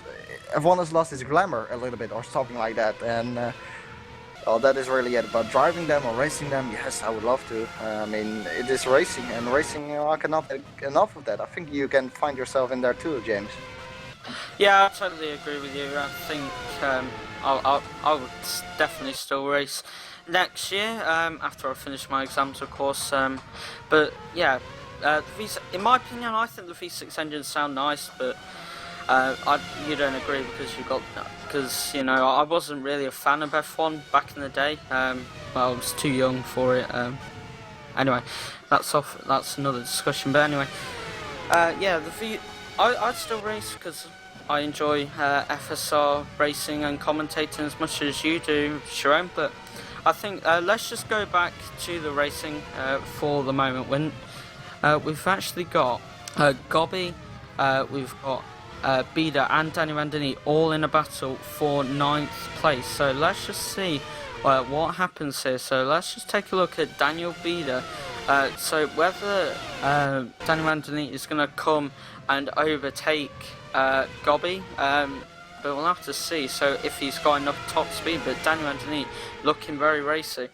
F1 has lost its glamour a little bit or something like that. And well, that is really it. But driving them or racing them, yes, I would love to. I mean, it is racing, and racing, I cannot get enough of that. I think you can find yourself in there too, James. Yeah, I totally agree with you. I think I would definitely still race next year, after I finish my exams, of course. But yeah, in my opinion, I think the V6 engines sound nice, but you don't agree because you know, I wasn't really a fan of F1 back in the day. Well, I was too young for it. Anyway, that's another discussion. But anyway, yeah, I'd still race because I enjoy FSR racing and commentating as much as you do, Jeroen. But I think let's just go back to the racing for the moment. When we've actually got Gobby, we've got Bida and Danny Randini all in a battle for 9th place. So let's just see what happens here. So let's just take a look at Daniel Bida. So whether Danny Randini is going to come and overtake Gobby, but we'll have to see. So if he's got enough top speed, but Danny Randini looking very racy.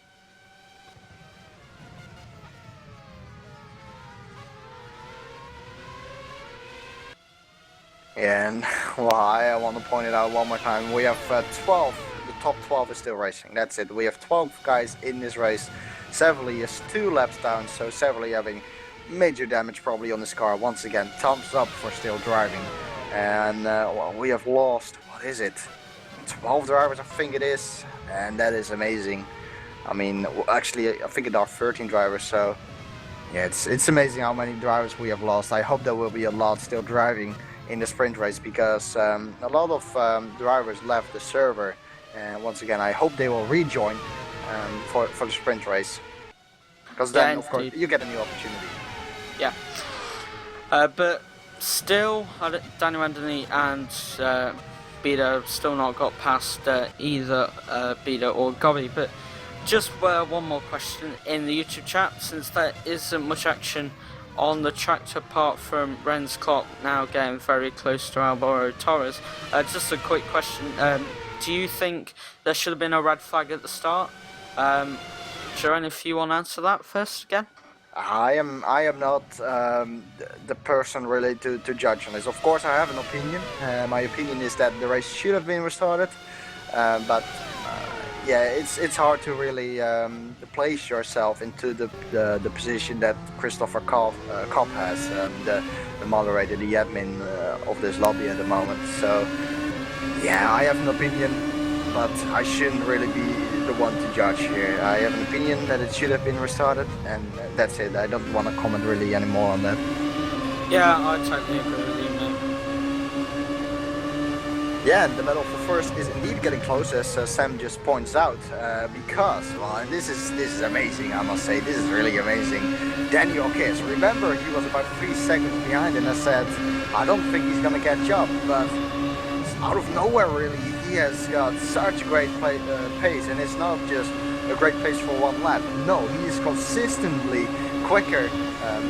Yeah, and well, I want to point it out one more time. We have 12. The top 12 is still racing. That's it. We have 12 guys in this race. Severly is 2 laps down, so Severly having major damage probably on this car. Once again, thumbs up for still driving. And well, we have lost, what is it? 12 drivers, I think it is. And that is amazing. I mean, actually, I think it are 13 drivers, so yeah, it's amazing how many drivers we have lost. I hope there will be a lot still driving in the sprint race, because a lot of drivers left the server, and once again I hope they will rejoin for the sprint race, because then of course you get a new opportunity. Yeah, but still Danny Randini and Bida have still not got past either Bida or Gobby. But just one more question in the YouTube chat, since there isn't much action on the track apart from Ren's clock now getting very close to Alvaro Torres. Just a quick question, do you think there should have been a red flag at the start? Jeroen, if you want to answer that first again. I am not the person really to judge on this. Of course I have an opinion. My opinion is that the race should have been restarted, but yeah, it's hard to really place yourself into the position that Christopher Kopp has, the moderator, the admin of this lobby at the moment. So yeah, I have an opinion, but I shouldn't really be the one to judge here. I have an opinion that it should have been restarted, and that's it. I don't want to comment really anymore on that. Yeah, I totally agree with you, mate. Yeah, the battle for first is indeed getting close, as Sam just points out, because, well, and this is amazing, I must say. This is really amazing. Daniel Kiss, remember he was about 3 seconds behind, and I said, I don't think he's gonna catch up, but out of nowhere really, he has got such great pace, and it's not just a great pace for one lap. No, he is consistently quicker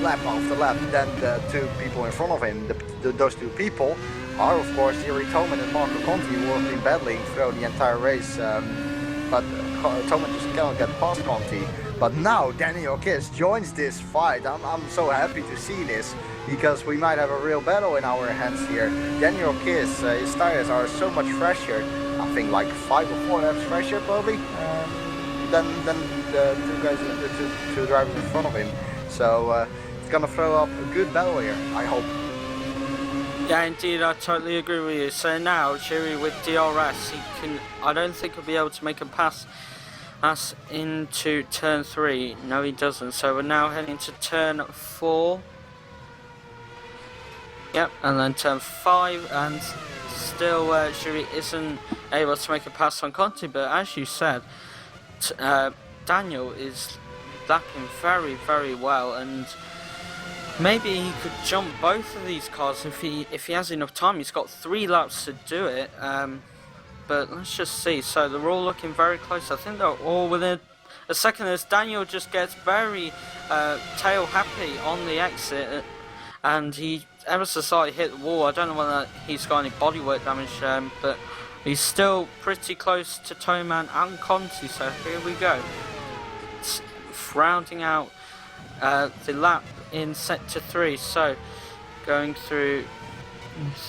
lap after lap than the 2 people in front of him. Those 2 people are of course Jeroen and Marco Conti, who have been battling throughout the entire race. but Thomas just cannot get past Conti. But now Daniel Kiss joins this fight. I'm so happy to see this, because we might have a real battle in our hands here. Daniel Kiss, his tires are so much fresher. I think like 5 or 4 laps fresher probably than the two drivers in front of him. So it's gonna throw up a good battle here, I hope. Yeah, indeed, I totally agree with you. So now, Jiri with DRS, I don't think he'll be able to make a pass us into turn 3. No, he doesn't. So we're now heading to turn 4. Yep, and then turn 5, and still Jiri isn't able to make a pass on Conti. But as you said, Daniel is lapping very, very well, and maybe he could jump both of these cars if he has enough time. He's got 3 laps to do it, but let's just see. So they're all looking very close. I think they're all within a second as Daniel just gets very tail happy on the exit, and he ever so slightly hit the wall. I don't know whether he's got any bodywork damage, but he's still pretty close to Toman and Conti. So here we go. It's rounding out the lap in sector 3, so going through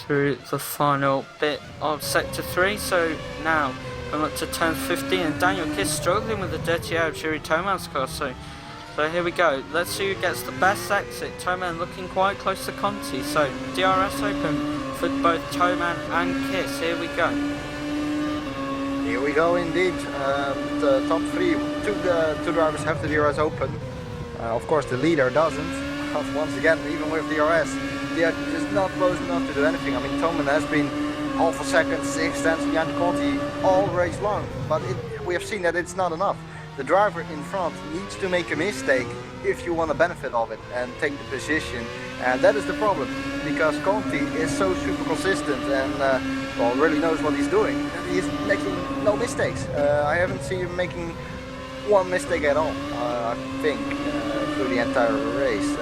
the final bit of sector 3. So now I'm up to turn 15, and Daniel Kiss struggling with the dirty air of Jiri Toman's car. So here we go. Let's see who gets the best exit. Toman looking quite close to Conti. So DRS open for both Toman and Kiss. Here we go. Here we go indeed. The top 3, two drivers have the DRS open. Of course the leader doesn't. Once again, even with DRS, they are just not close enough to do anything. I mean, Toman has been half a second, 6 tenths behind Conti all race long, but we have seen that it's not enough. The driver in front needs to make a mistake if you want to benefit of it and take the position, and that is the problem, because Conti is so super consistent and well, really knows what he's doing. He's making no mistakes. I haven't seen him making one mistake at all, I think, through the entire race.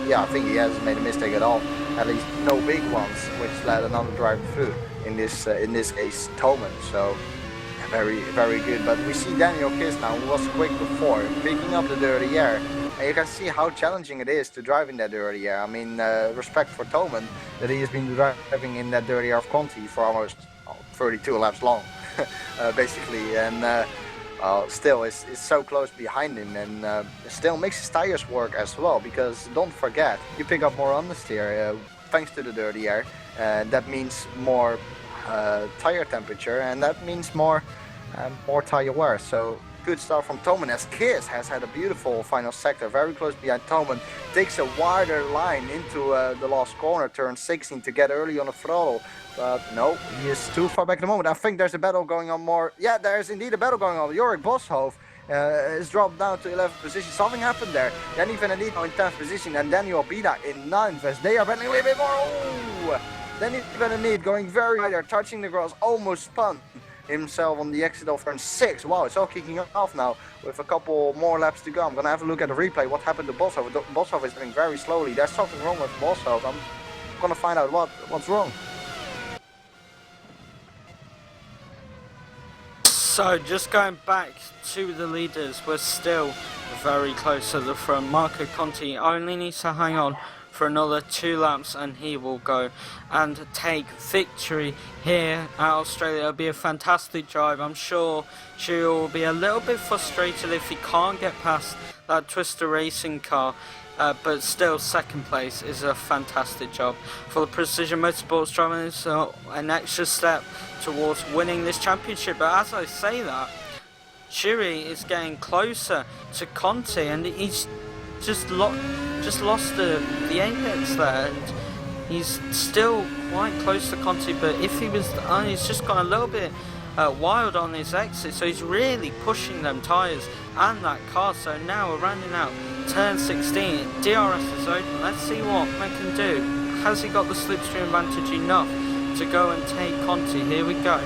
Yeah, I think he hasn't made a mistake at all. At least no big ones, which led another driver through. In this case, Toman. So very, very good. But we see Daniel Kiss now, who was quick before, picking up the dirty air. And you can see how challenging it is to drive in that dirty air. I mean, respect for Toman, that he has been driving in that dirty air of Conti for almost 32 laps long, basically. And still is so close behind him, and still makes his tires work as well, because don't forget, you pick up more understeer thanks to the dirty air, and that means more tire temperature, and that means more tire wear. So good start from Toman, as Kiss has had a beautiful final sector, very close behind Toman, takes a wider line into the last corner, turn 16, to get early on the throttle. But no, he is too far back at the moment. I think there's a battle going on more. Yeah, there's indeed a battle going on. Jorik Boshoff is dropped down to 11th position. Something happened there. Danny Venedito in 10th position, and Daniel Bida in 9th, as they are battling a little bit more. Oh! Danny Venedito going very high there, touching the grass, almost spun himself on the exit of turn 6. Wow, it's all kicking off now with a couple more laps to go. I'm gonna have a look at the replay. What happened to Boshoff? Boshoff is doing very slowly. There's something wrong with Boshoff. I'm gonna find out what's wrong. So just going back to the leaders, we're still very close at the front. Marco Conti only needs to hang on for another 2 laps and he will go and take victory here at Australia. It'll be a fantastic drive. I'm sure Jiri will be a little bit frustrated if he can't get past that Twister Racing car. But still, second place is a fantastic job for the Precision Motorsports driver. It's an extra step towards winning this championship. But as I say that, Jiri is getting closer to Conti, and he's just lost the apex there. And he's still quite close to Conti, but if he was, he's just gone a little bit wild on his exit, so he's really pushing them tyres and that car. So now we're rounding out turn 16, DRS is open. Let's see what man can do. Has he got the slipstream advantage enough to go and take Conti? Here we go.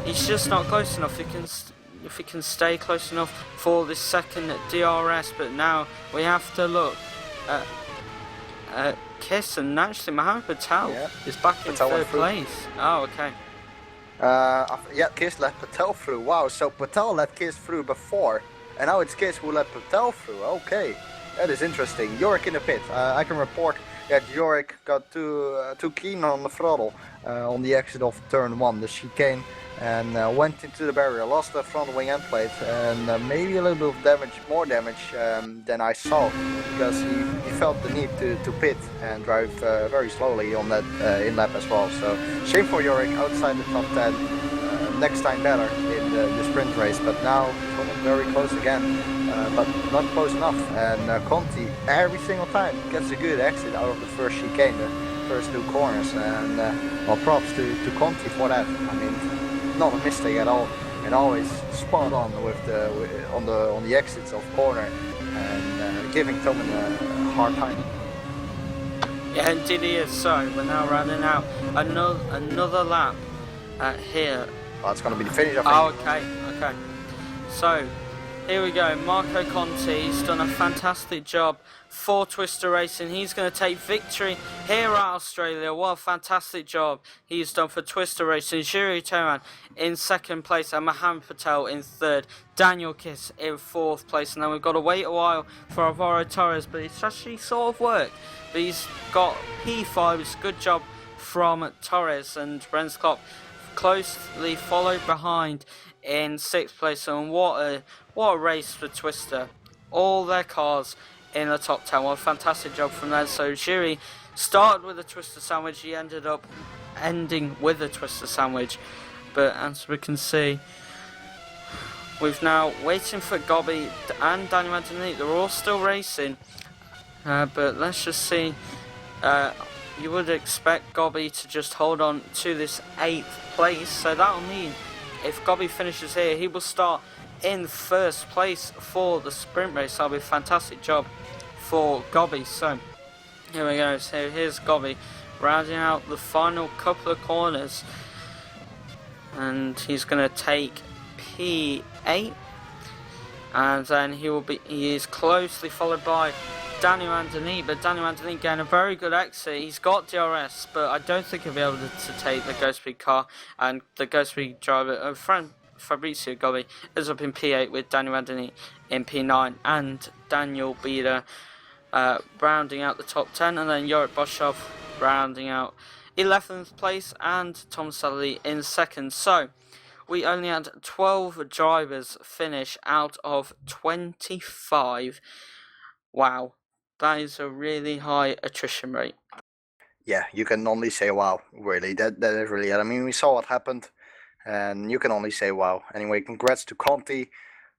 He's just not close enough. If he can stay close enough for this second DRS, but now we have to look at Kiss, and actually Mohammed Patel is back in third place. Oh, okay. Yeah, Kiss let Patel through. Wow, so Patel let Kiss through before, and now it's Kiss who let Patel through. Okay, that is interesting. Yorick in the pit. I can report that Yorick got too keen on the throttle on the exit of turn 1, the chicane, and went into the barrier, lost the front wing end plate, and maybe a little bit of damage, more damage than I saw, because he felt the need to pit and drive very slowly on that in lap as well. So shame for Yorick, outside the top 10. Next time better in the sprint race, but now very close again, but not close enough. And Conti every single time gets a good exit out of the first chicane, the first 2 corners, and well, props to Conti for that. I mean, not a mistake at all, and always spot on with on the exits of corner, and giving Toman a hard time. Yeah, indeed he is. So we're now running out another lap here. Well, it's going to be the finish, I think. Oh, okay. So here we go. Marco Conti, he's done a fantastic job for Twister Racing. He's going to take victory here at Australia. What a fantastic job he's done for Twister Racing. Jeroen in 2nd place and Mohammed Patel in 3rd. Daniel Kiss in 4th place. And then we've got to wait a while for Alvaro Torres, but it's actually sort of worked. But he's got P5. It's a good job from Torres, and Renz Klopp closely followed behind in 6th place. And what a race for Twister. All their cars in the top 10. What a fantastic job from them. So Jiri started with a Twister sandwich. He ended up ending with a Twister sandwich. But as we can see, we've now waiting for Gobby and Daniel Anthony. They're all still racing. But let's just see. You would expect Gobby to just hold on to this 8th place. So that'll mean if Gobby finishes here, he will start in 1st place for the sprint race. That'll be a fantastic job for Gobby. So here we go. So here's Gobby rounding out the final couple of corners, and he's going to take P8, and then he is closely followed by Daniel Andoni, but Daniel Andoni getting a very good exit. He's got DRS, but I don't think he'll be able to take the Ghost Speed car, and the Ghost Speed driver, Fabrizio Gobbi, is up in P8 with Daniel Andoni in P9, and Daniel Bieder rounding out the top 10, and then Yorick Boschov rounding out 11th place, and Tom Sadler in 2nd. So we only had 12 drivers finish out of 25. Wow. That is a really high attrition rate. Yeah, you can only say wow, really. That is really it. I mean, we saw what happened, and you can only say wow. Anyway, congrats to Conti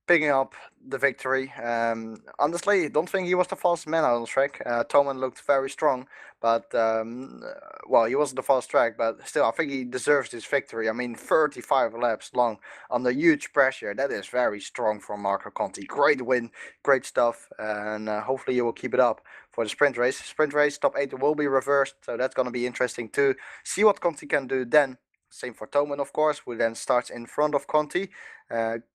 picking up the victory. Honestly, don't think he was the fastest man out on the track. Toman looked very strong, but well, he wasn't the fastest track, but still, I think he deserves this victory. I mean, 35 laps long under huge pressure. That is very strong from Marco Conti. Great win, great stuff, and hopefully you will keep it up for the sprint race. Sprint race, top 8 will be reversed, so that's going to be interesting to see what Conti can do then. Same for Toman, of course, who then starts in front of Conti.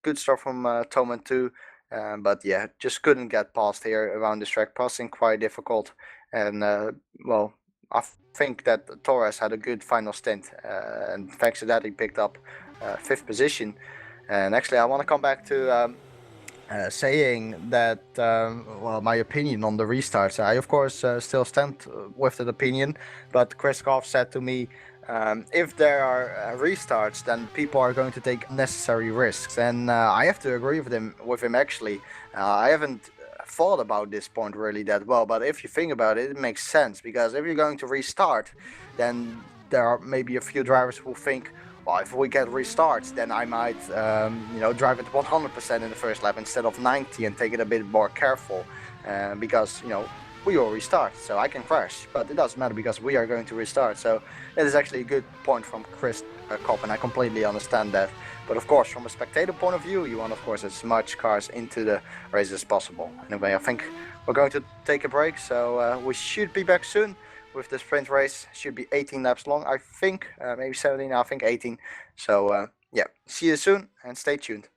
Good start from Toman too, but yeah, just couldn't get past here around this track. Passing quite difficult, and well, I think that Torres had a good final stint, and thanks to that he picked up 5th position. And actually, I want to come back to saying that, well, my opinion on the restarts. I, of course, still stand with that opinion, but Chris Goff said to me, if there are restarts, then people are going to take necessary risks, and I have to agree with him actually. I haven't thought about this point really that well, but if you think about it, it makes sense, because if you're going to restart, then there are maybe a few drivers who think, well, if we get restarts, then I might, drive it 100% in the first lap instead of 90 and take it a bit more careful, because, we will restart, so I can crash, but it doesn't matter because we are going to restart. So that is actually a good point from Chris Kopp, and I completely understand that. But of course, from a spectator point of view, you want, of course, as much cars into the race as possible. Anyway, I think we're going to take a break, so we should be back soon with the sprint race. Should be 18 laps long, I think, maybe 17, I think 18. So yeah, see you soon and stay tuned.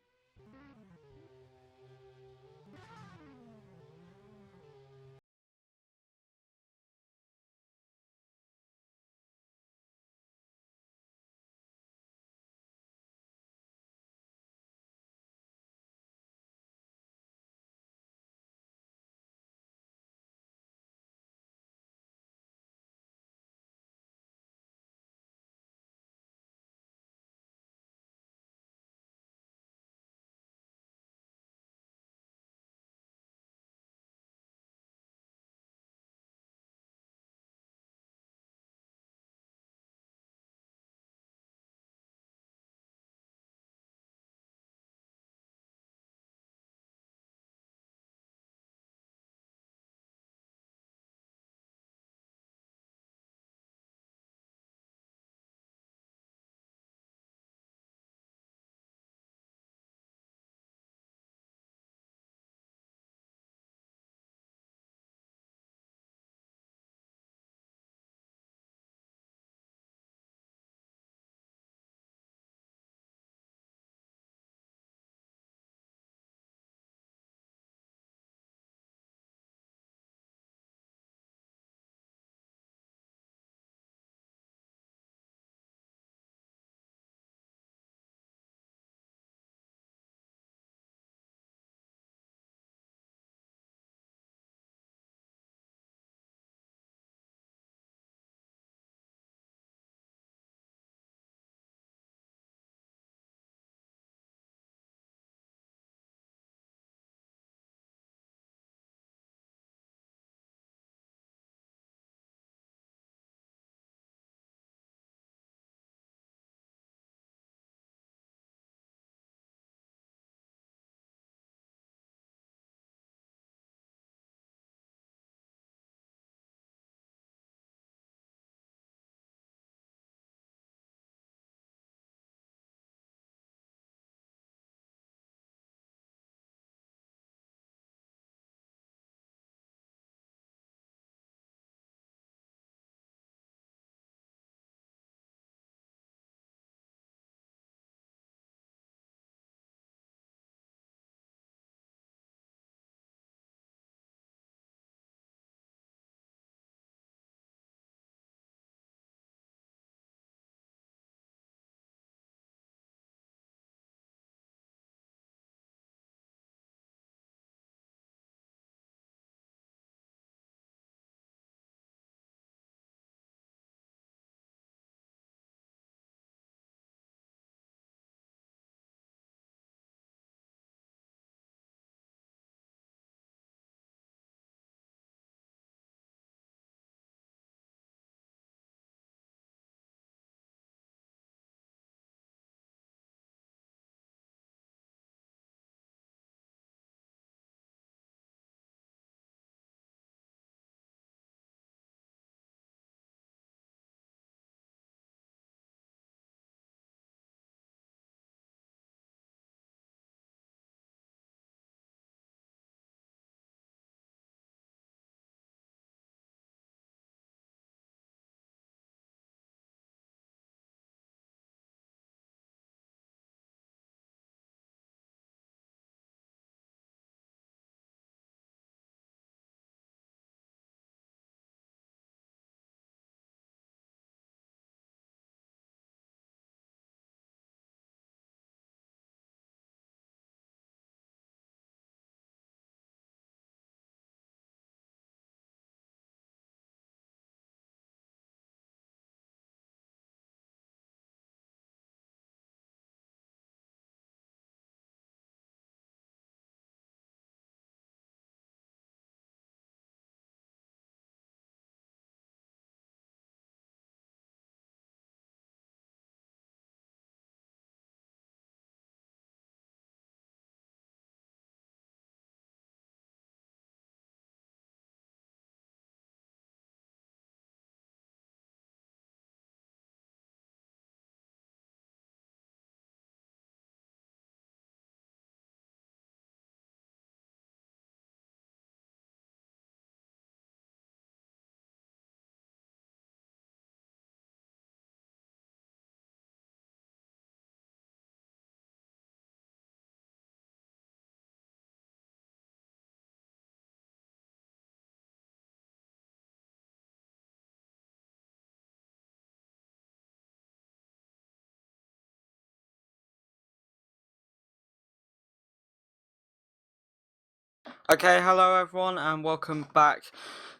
Okay, hello everyone, and welcome back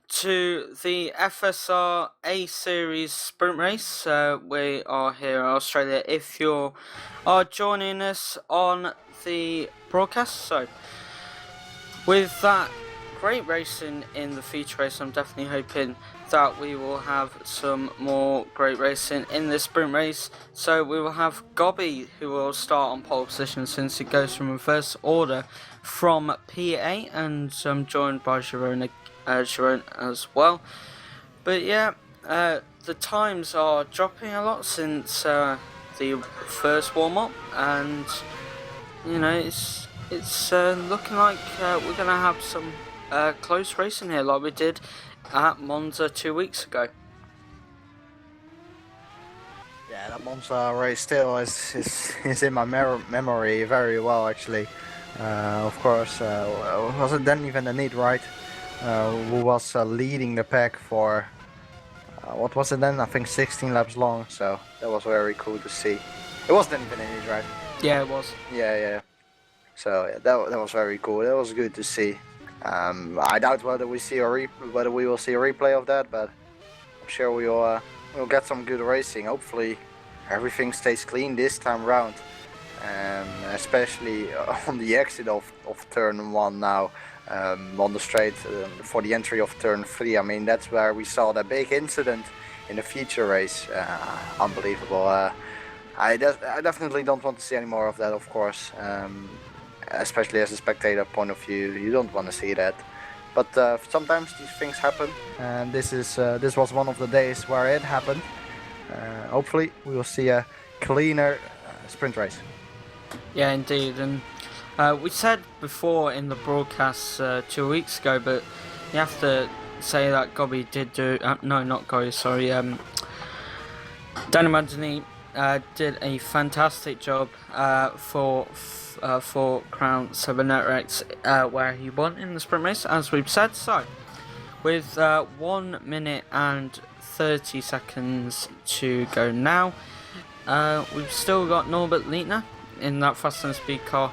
to the FSR A Series sprint race. We are here in Australia. If you are joining us on the broadcast, so with that great racing in the feature race, I'm definitely hoping that we will have some more great racing in this sprint race. So we will have Gobby, who will start on pole position since it goes from reverse order from P8, and I'm joined by Jeroen as well. But yeah, the times are dropping a lot since the first warm up, and you know it's looking like we're gonna have some close racing here, like we did at Monza 2 weeks ago. Yeah, that Monza race still is in my memory very well, actually. Of course, was it then even a need, right? Who was leading the pack for, what was it then? I think 16 laps long, so that was very cool to see. It wasn't even a need, right? Yeah, it was. Yeah. So yeah, that was very cool. That was good to see. I doubt whether whether we will see a replay of that, but I'm sure we'll get some good racing. Hopefully, everything stays clean this time round, especially on the exit of turn 1 now, on the straight for the entry of turn 3. I mean, that's where we saw that big incident in the feature race. Unbelievable. I definitely don't want to see any more of that, of course. Especially as a spectator point of view, you don't want to see that. But sometimes these things happen, and this was one of the days where it happened. Hopefully, we will see a cleaner sprint race. Yeah, indeed. And we said before in the broadcast 2 weeks ago, but you have to say that Gobby did do. No, not Gobby. Sorry. Danny Mandini did a fantastic job for Crown 7 X, where he won in the sprint race, as we've said. So, with 1 minute and 30 seconds to go now, we've still got Norbert Lietner in that Fast and Speed car,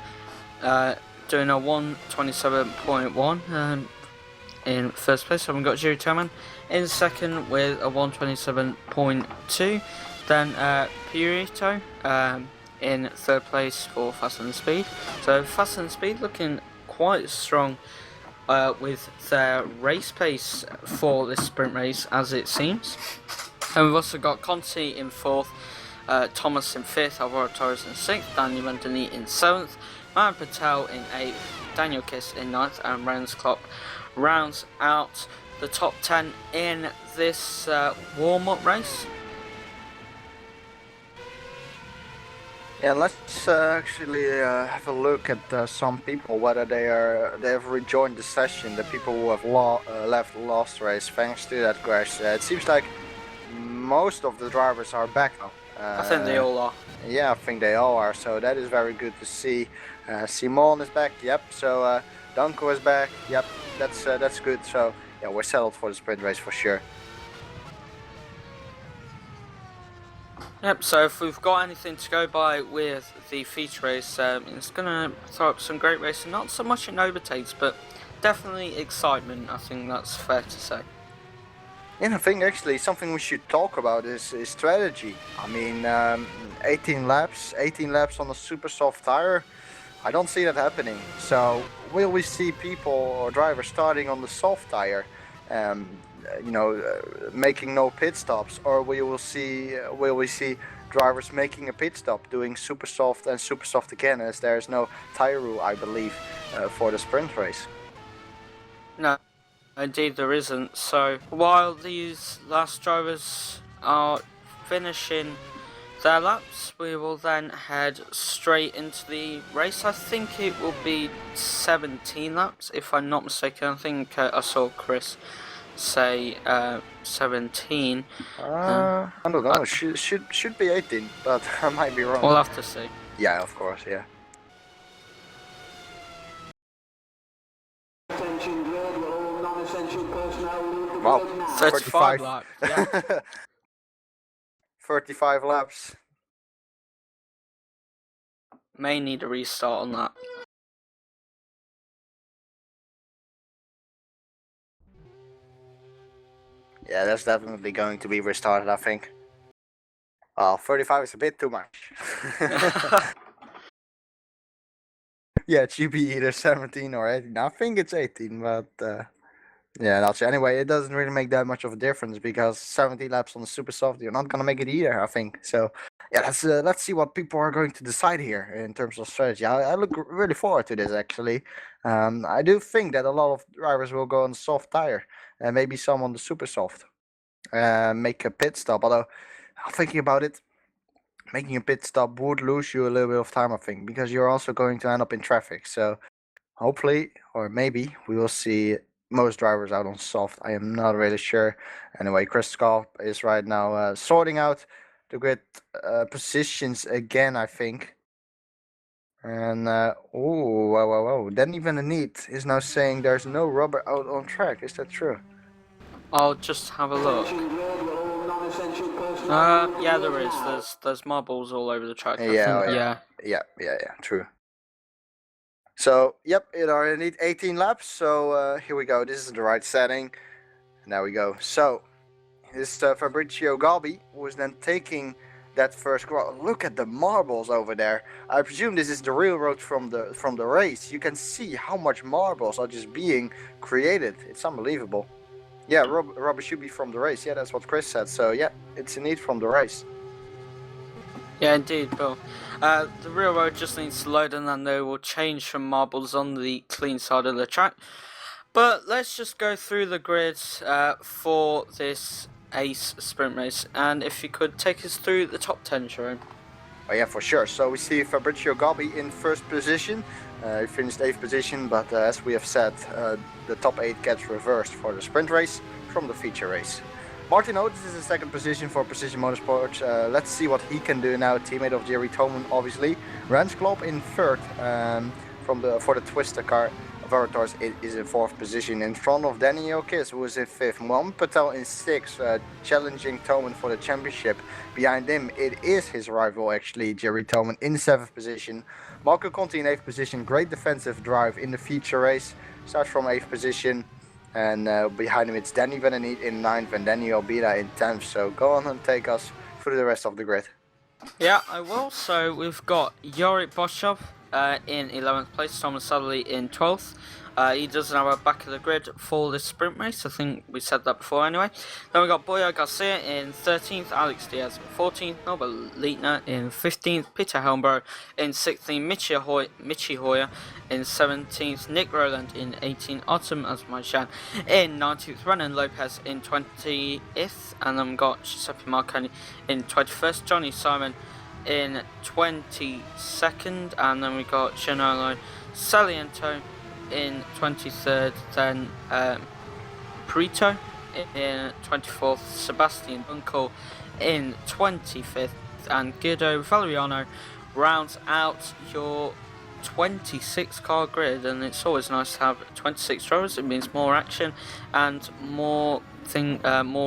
doing a 1:27.1 in first place. So we've got Jeroen in second with a 1:27.2. Then Purito in third place for Fast and Speed. So Fast and Speed looking quite strong with their race pace for this sprint race, as it seems. And we've also got Conti in fourth, Thomas in fifth, Alvaro Torres in sixth, Daniel Mandini in seventh, Mahan Patel in eighth, Daniel Kiss in ninth, and Ren's Klopp rounds out the top 10 in this warm-up race. Yeah, let's actually have a look at some people, whether they have rejoined the session. The people who have left the last race thanks to that crash. It seems like most of the drivers are back now. I think they all are. Yeah, I think they all are. So that is very good to see. Simon is back. Yep. So Danko is back. Yep. That's good. So yeah, we're settled for the sprint race for sure. Yep, so if we've got anything to go by with the feature race, it's going to throw up some great racing. Not so much in overtakes, but definitely excitement. I think that's fair to say. Yeah, I think actually something we should talk about is strategy. I mean, 18 laps on a super soft tire. I don't see that happening. So will we see people or drivers starting on the soft tire, making no pit stops, or will we see drivers making a pit stop, doing super soft and super soft again, as there is no tire rule, I believe, for the sprint race? No, indeed there isn't. So while these last drivers are finishing their laps, we will then head straight into the race. I think it will be 17 laps, if I'm not mistaken. I think I saw Chris say 17. I don't know. Should be 18, but I might be wrong. We'll have to see. Yeah, of course. Yeah. Wow, 35 laps. Yeah. 35 laps. May need a restart on that. Yeah, that's definitely going to be restarted, I think. 35 is a bit too much. Yeah, it should be either 17 or 18. I think it's 18, but yeah, that's anyway. It doesn't really make that much of a difference because 70 laps on the super soft, you're not gonna make it either. I think so. Yeah, let's see what people are going to decide here in terms of strategy. I look really forward to this actually. I do think that a lot of drivers will go on the soft tire and maybe some on the super soft. Make a pit stop. Although I'm thinking about it, making a pit stop would lose you a little bit of time, I think, because you're also going to end up in traffic. So hopefully, or maybe, we will see most drivers out on soft. I am not really sure. Anyway, Chris Scott is right now sorting out the grid positions again, I think. And oh, wow, wow, wow. Then even the NEAT is now saying there's no rubber out on track. Is that true? I'll just have a look. Yeah, there is. There's marbles all over the track. Yeah. True. So, yep, it are indeed 18 laps. So here we go. This is the right setting. And there we go. So, this Fabrizio Galbi was then taking that first corner. Look at the marbles over there. I presume this is the real road from the race. You can see how much marbles are just being created. It's unbelievable. Yeah, rubber should be from the race. Yeah, that's what Chris said. So yeah, it's indeed from the race. Yeah, indeed, Bill. The real road just needs to load and then they will change from marbles on the clean side of the track. But let's just go through the grid for this Ace sprint race. And if you could take us through the top 10, Jeroen. Oh yeah, for sure. So we see Fabrizio Galbi in first position. He finished 8th position, but as we have said, the top 8 gets reversed for the sprint race from the feature race. Martin Otis is in 2nd position for Precision Motorsports. Let's see what he can do now. Teammate of Jeroen Thoman, obviously. Rens Klopp in 3rd for the Twister car. Veritas is in 4th position in front of Daniel Kiss, who is in 5th. Mohamed Patel in 6th, challenging Thoman for the championship. Behind him, it is his rival actually, Jeroen Thoman in 7th position. Marco Conti in 8th position, great defensive drive in the feature race. Starts from 8th position. And behind him it's Danny Van Den Niet in 9th and Daniel Bida in 10th. So go on and take us through the rest of the grid. Yeah, I will. So we've got Jorik Boschov in 11th place, Thomas Sadler in 12th. He doesn't have a back of the grid for this sprint race. I think we said that before anyway. Then we got Boyo Garcia in 13th, Alex Diaz in 14th, Norbert Leitner in 15th, Peter Helmbro in 16th, Michi Hoyer in 17th, Nick Rowland in 18th, Autumn Azerbaijan in 19th, Renan Lopez in 20th, and then we got Giuseppe Marconi in 21st, Johnny Simon in 22nd, and then we got Gianolo Saliento in 23rd, then Prito in 24th, Sebastian Dunkel in 25th, and Guido Valeriano rounds out your 26 car grid. And it's always nice to have 26 drivers. It means more action and more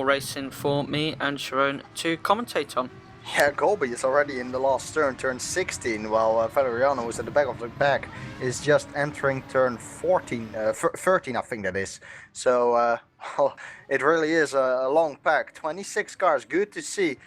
racing for me and Jeroen to commentate on. Yeah, Galbi is already in the last turn 16, while Valeriano, who's at the back of the pack, is just entering turn 13, I think that is. So, well, it really is a long pack. 26 cars, good to see.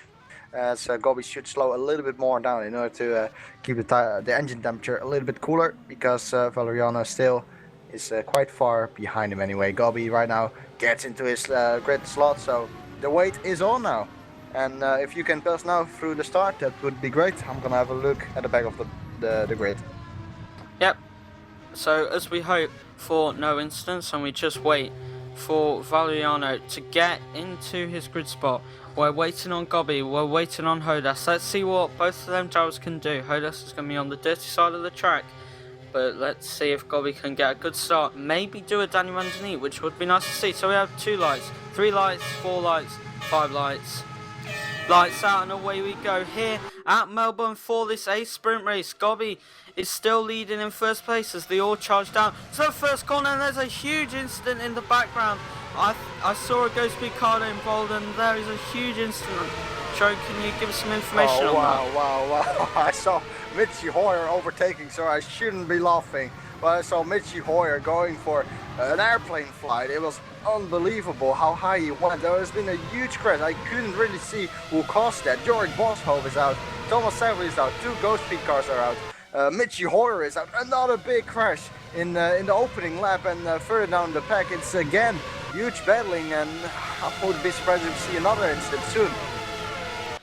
So Galbi should slow a little bit more down in order to keep the engine temperature a little bit cooler, because Valeriano still is quite far behind him anyway. Galbi right now gets into his grid slot, so the wait is on now. And if you can pass now through the start, that would be great. I'm gonna have a look at the back of the grid. Yep. So as we hope for no incidents, and we just wait for Valeriano to get into his grid spot. We're waiting on Galbi, we're waiting on Hodas. Let's see what both of them drivers can do. Hodas is going to be on the dirty side of the track, but let's see if Galbi can get a good start. Maybe do a Danny Van Den Niet, which would be nice to see. So we have 2 lights, 3 lights, 4 lights, 5 lights. Lights out and away we go here at Melbourne for this Ace sprint race. Galbi is still leading in first place as they all charge down to the first corner, and there's a huge incident in the background. I saw a Ghost Speed car involved, and there is a huge incident Joe, can you give us some information Oh, on wow, that? wow, wow. I saw Mitchie Hoyer overtaking, so I shouldn't be laughing. But I saw Mitchie Hoyer going for an airplane flight. It was unbelievable how high he went. There has been a huge crash. I couldn't really see who caused that. Jorg Boshoff is out. Thomas Sadler is out. 2 Ghost Speed cars are out. Mitchie Hoyer is out. Another big crash in the opening lap, and further down the pack it's again huge battling, and I would be surprised if we see another incident soon.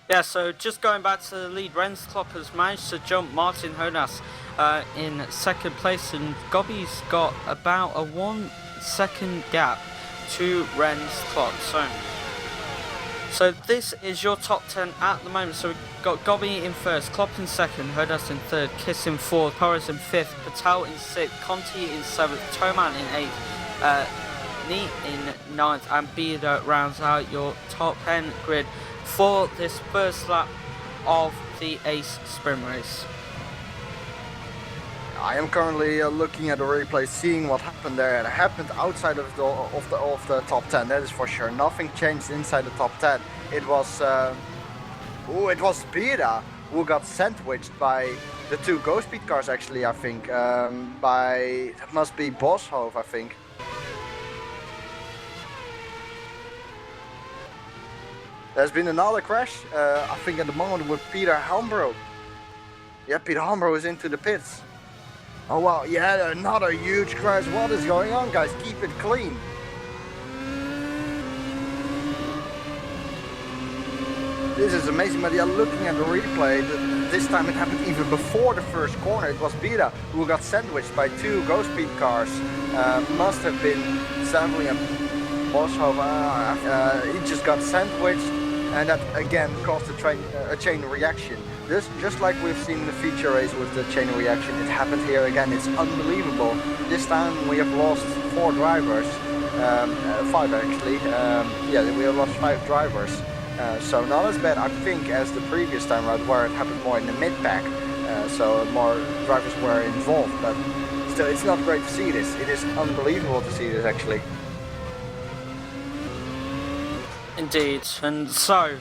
Yeah, so just going back to the lead, Ren's Klopp has managed to jump Martin Honas in second place, and Gobby's got about a 1 second gap to Ren's Klopp. So this is your top 10 at the moment. So we've got Gobby in first, Klopp in second, Honas in third, Kiss in fourth, Torres in fifth, Patel in sixth, Conti in seventh, Toman in eighth, Neat in ninth, and Bieder rounds out your top 10 grid for this first lap of the Ace Sprint Race. I am currently looking at the replay, seeing what happened there. It happened outside of the top 10. That is for sure. Nothing changed inside the top 10. It was it was Bieda who got sandwiched by the 2 Ghost Speed cars. Actually, I think that must be Boshoff, I think. There's been another crash, I think at the moment with Peter Hambro. Yeah, Peter Hambro is into the pits. Oh wow, yeah, another huge crash. What is going on, guys? Keep it clean. This is amazing, but yeah, looking at the replay, this time it happened even before the first corner. It was Bieda who got sandwiched by 2 Ghost Speed cars. Must have been Sadler and Boshoff. He just got sandwiched, and that again caused a chain reaction. Just like we've seen in the feature race with the chain reaction, it happened here again. It's unbelievable. This time we have lost 4 drivers, 5 actually. Yeah, we have lost 5 drivers. So not as bad, I think, as the previous time around, where it happened more in the mid-pack. So more drivers were involved, but still, it's not great to see this. It is unbelievable to see this, actually. Indeed, and so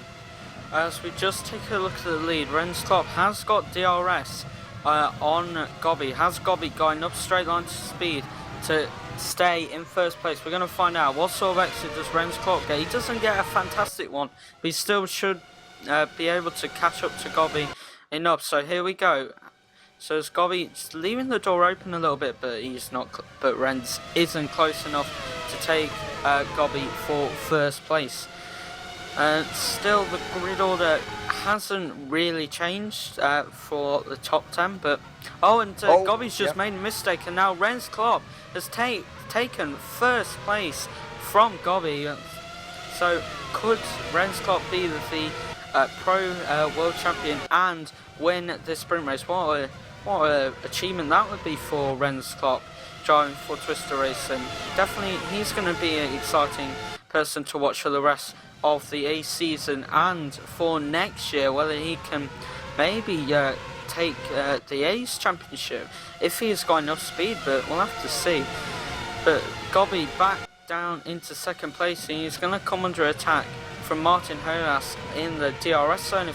as we just take a look at the lead, Ren's Klopp has got DRS on Gobby. Has Gobby got enough straight line speed to stay in first place? We're going to find out. What sort of exit does Ren's Klopp get? He doesn't get a fantastic one, but he still should be able to catch up to Gobby enough. So here we go. So as Gobby just leaving the door open a little bit, but he's not. But Ren's isn't close enough to take Gobby for first place. Still, the grid order hasn't really changed for the top 10, but Gobby's just made a mistake, and now Ren's Klopp has taken first place from Gobby. So could Ren's Klopp be the pro world champion and win this sprint race? What a achievement that would be for Ren's Klopp, driving for Twister Racing. Definitely, he's going to be an exciting person to watch for the rest of the A season and for next year, whether he can maybe take the A's championship if he's got enough speed, but we'll have to see. But Gobby back down into second place, and he's going to come under attack from Martin Honas in the DRS zone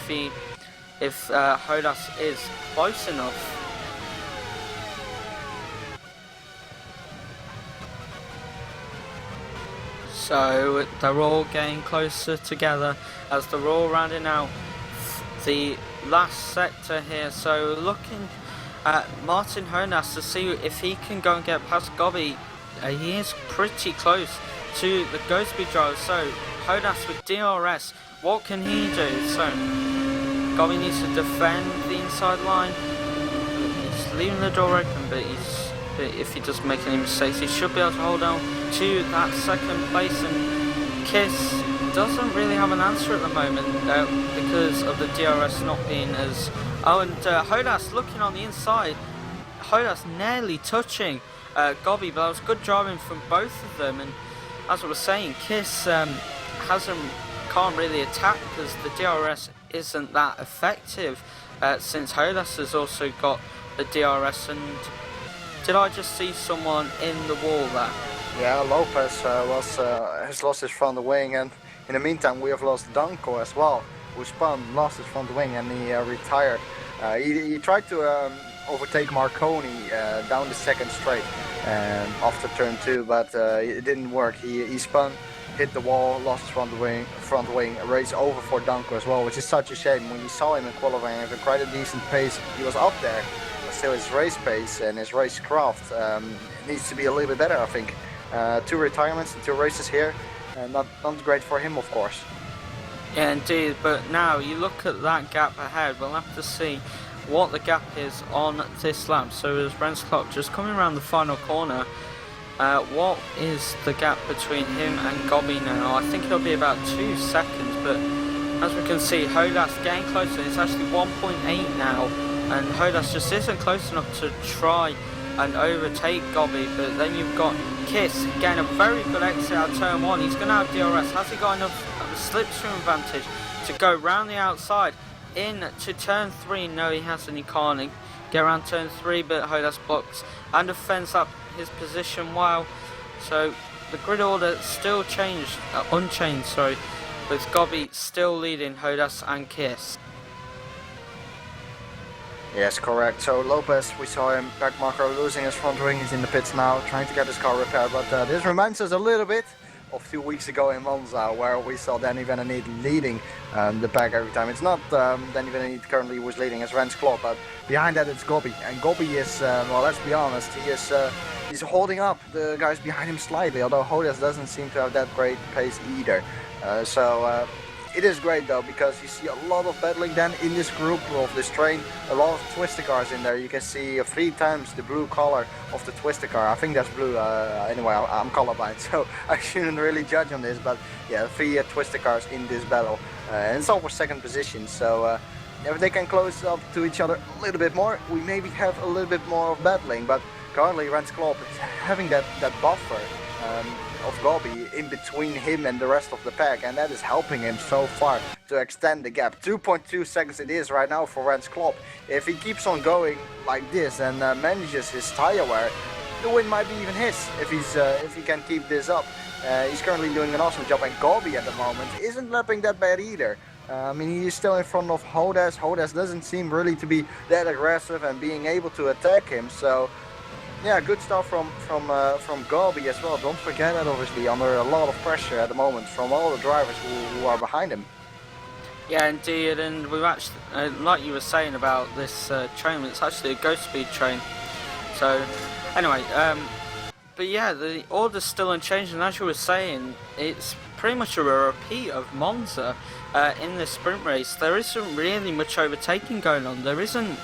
if Honas is close enough. So they're all getting closer together as they're all rounding out the last sector here. So looking at Martin Honas to see if he can go and get past Gobby. He is pretty close to the Ghost Speed driver. So Honas with DRS, what can he do? So Gobby needs to defend the inside line. He's leaving the door open, but if he doesn't make any mistakes, he should be able to hold on to that second place. And Kiss doesn't really have an answer at the moment because of the DRS not being as... Honas looking on the inside. Honas nearly touching Gobby, but that was good driving from both of them. And as I was saying, Kiss can't really attack because the DRS isn't that effective since Honas has also got the DRS. And did I just see someone in the wall there? Yeah, Lopez has lost his front wing, and in the meantime we have lost Danko as well. who spun, lost his front wing, and he retired. He tried to overtake Marconi down the second straight after turn 2, but it didn't work. He spun, hit the wall, lost his front wing, race over for Danko as well, which is such a shame. When you saw him in qualifying having quite a decent pace, he was up there, but still his race pace and his race craft needs to be a little bit better, I think. 2 retirements and 2 races here, not great for him, of course. Yeah, indeed, but now you look at that gap ahead, we'll have to see what the gap is on this lap. So as Brent's clock just coming around the final corner, what is the gap between him and Gobby now? I think it'll be about 2 seconds, but as we can see, Hodas getting closer. It's actually 1.8 now, and Hodas just isn't close enough to try and overtake Gobby. But then you've got Kiss getting a very good exit out of turn 1. He's going to have DRS. Has he got enough of a slipstream advantage to go round the outside into turn 3? No, he hasn't. He can't get around turn 3, but Hodas blocks and defends up his position well. So the grid order still unchanged, sorry, with Gobby still leading Hodas and Kiss. Yes, correct. So Lopez, we saw him, back marker, losing his front wing. He's in the pits now, trying to get his car repaired, but this reminds us a little bit of 2 weeks ago in Monza, where we saw Danny Van Der leading the pack every time. It's not Danny Van Der currently was leading as Rens Klopp, but behind that it's Gobby. And Gobby is, well, let's be honest, he's holding up the guys behind him slightly, although Hodas doesn't seem to have that great pace either. It is great though, because you see a lot of battling then in this group of this train, a lot of twister cars in there. You can see 3 times the blue color of the twister car. I think that's blue, anyway, I'm colorblind, so I shouldn't really judge on this, but yeah, 3 twister cars in this battle. And it's all for second position, so if they can close up to each other a little bit more, we maybe have a little bit more of battling, but currently Rens Klopp is having that buffer of Gobby in between him and the rest of the pack, and that is helping him so far to extend the gap. 2.2 seconds it is right now for Rens Klopp. If he keeps on going like this and manages his tire wear, the win might be even his if he can keep this up. He's currently doing an awesome job, and Gobby at the moment isn't lapping that bad either. I mean, he's still in front of Hodas. Hodas doesn't seem really to be that aggressive and being able to attack him, so yeah, good stuff from Gobby as well. Don't forget that, obviously, under a lot of pressure at the moment from all the drivers who are behind him. Yeah, indeed, and we've actually, like you were saying about this train, it's actually a ghost speed train. So, anyway, but yeah, the order's still unchanged, and as you were saying, it's pretty much a repeat of Monza in this sprint race. There isn't really much overtaking going on. There isn't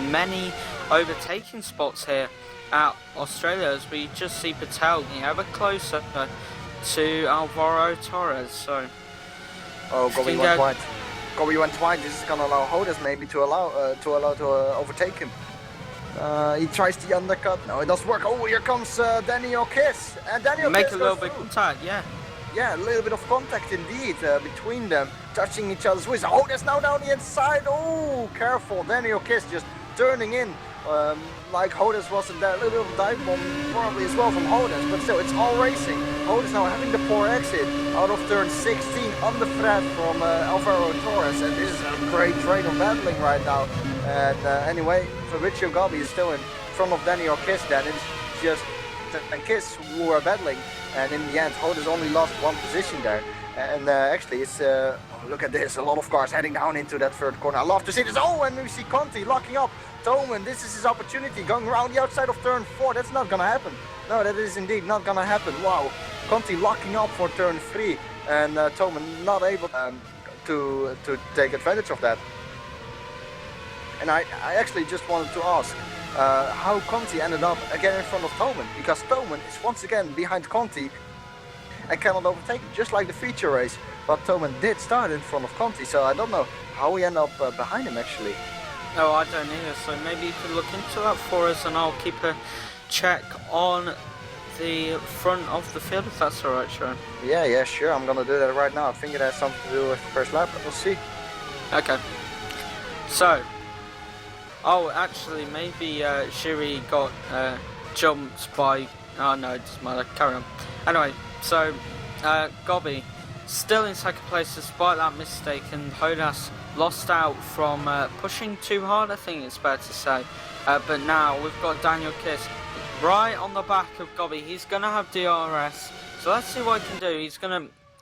many overtaking spots here at Australia, as we just see Patel getting ever closer to Alvaro Torres. So, oh, Gobby went wide. Gobby went wide. This is gonna allow Hodas maybe to overtake him. He tries the undercut. No, it doesn't work. Oh, here comes Daniel Kiss, and Daniel make Kiss a little bit of contact. Yeah, a little bit of contact indeed between them, touching each other's wheels. Oh, there's now down the inside. Oh, careful. Daniel Kiss just turning in like Hodas was in there. A little bit of dive bomb probably as well from Hodas, but still, it's all racing. Hodas now having the poor exit out of turn 16 on the threat from Alvaro Torres, and this is a great train of battling right now. And anyway, Fabrizio Gobby is still in front of Daniel Kiss then. It's just and Kiss who are battling, and in the end Hodas only lost 1 position there. And actually it's look at this, a lot of cars heading down into that third corner. I love to see this. Oh, and we see Conti locking up Toman. This is his opportunity, going around the outside of turn 4. That's not gonna happen. No, that is indeed not gonna happen. Wow, Conti locking up for turn 3, and Toman not able to take advantage of that. And I actually just wanted to ask how Conti ended up again in front of Toman, because Toman is once again behind Conti and cannot overtake him, just like the feature race. But Toman did start in front of Conti, so I don't know how he ended up behind him actually. No, I don't either, so maybe you could look into that for us, and I'll keep a check on the front of the field if that's alright, Jeroen. Yeah, sure, I'm gonna do that right now. I think it has something to do with the first lap, but we'll see. Okay. So, oh, actually, maybe Shiri got jumped by... Oh no, it doesn't matter, carry on. Anyway, so Gobby still in second place despite that mistake, and Hodas lost out from pushing too hard, I think it's fair to say. But now we've got Daniel Kiss right on the back of Gobby. He's going to have DRS, so let's see what he can do.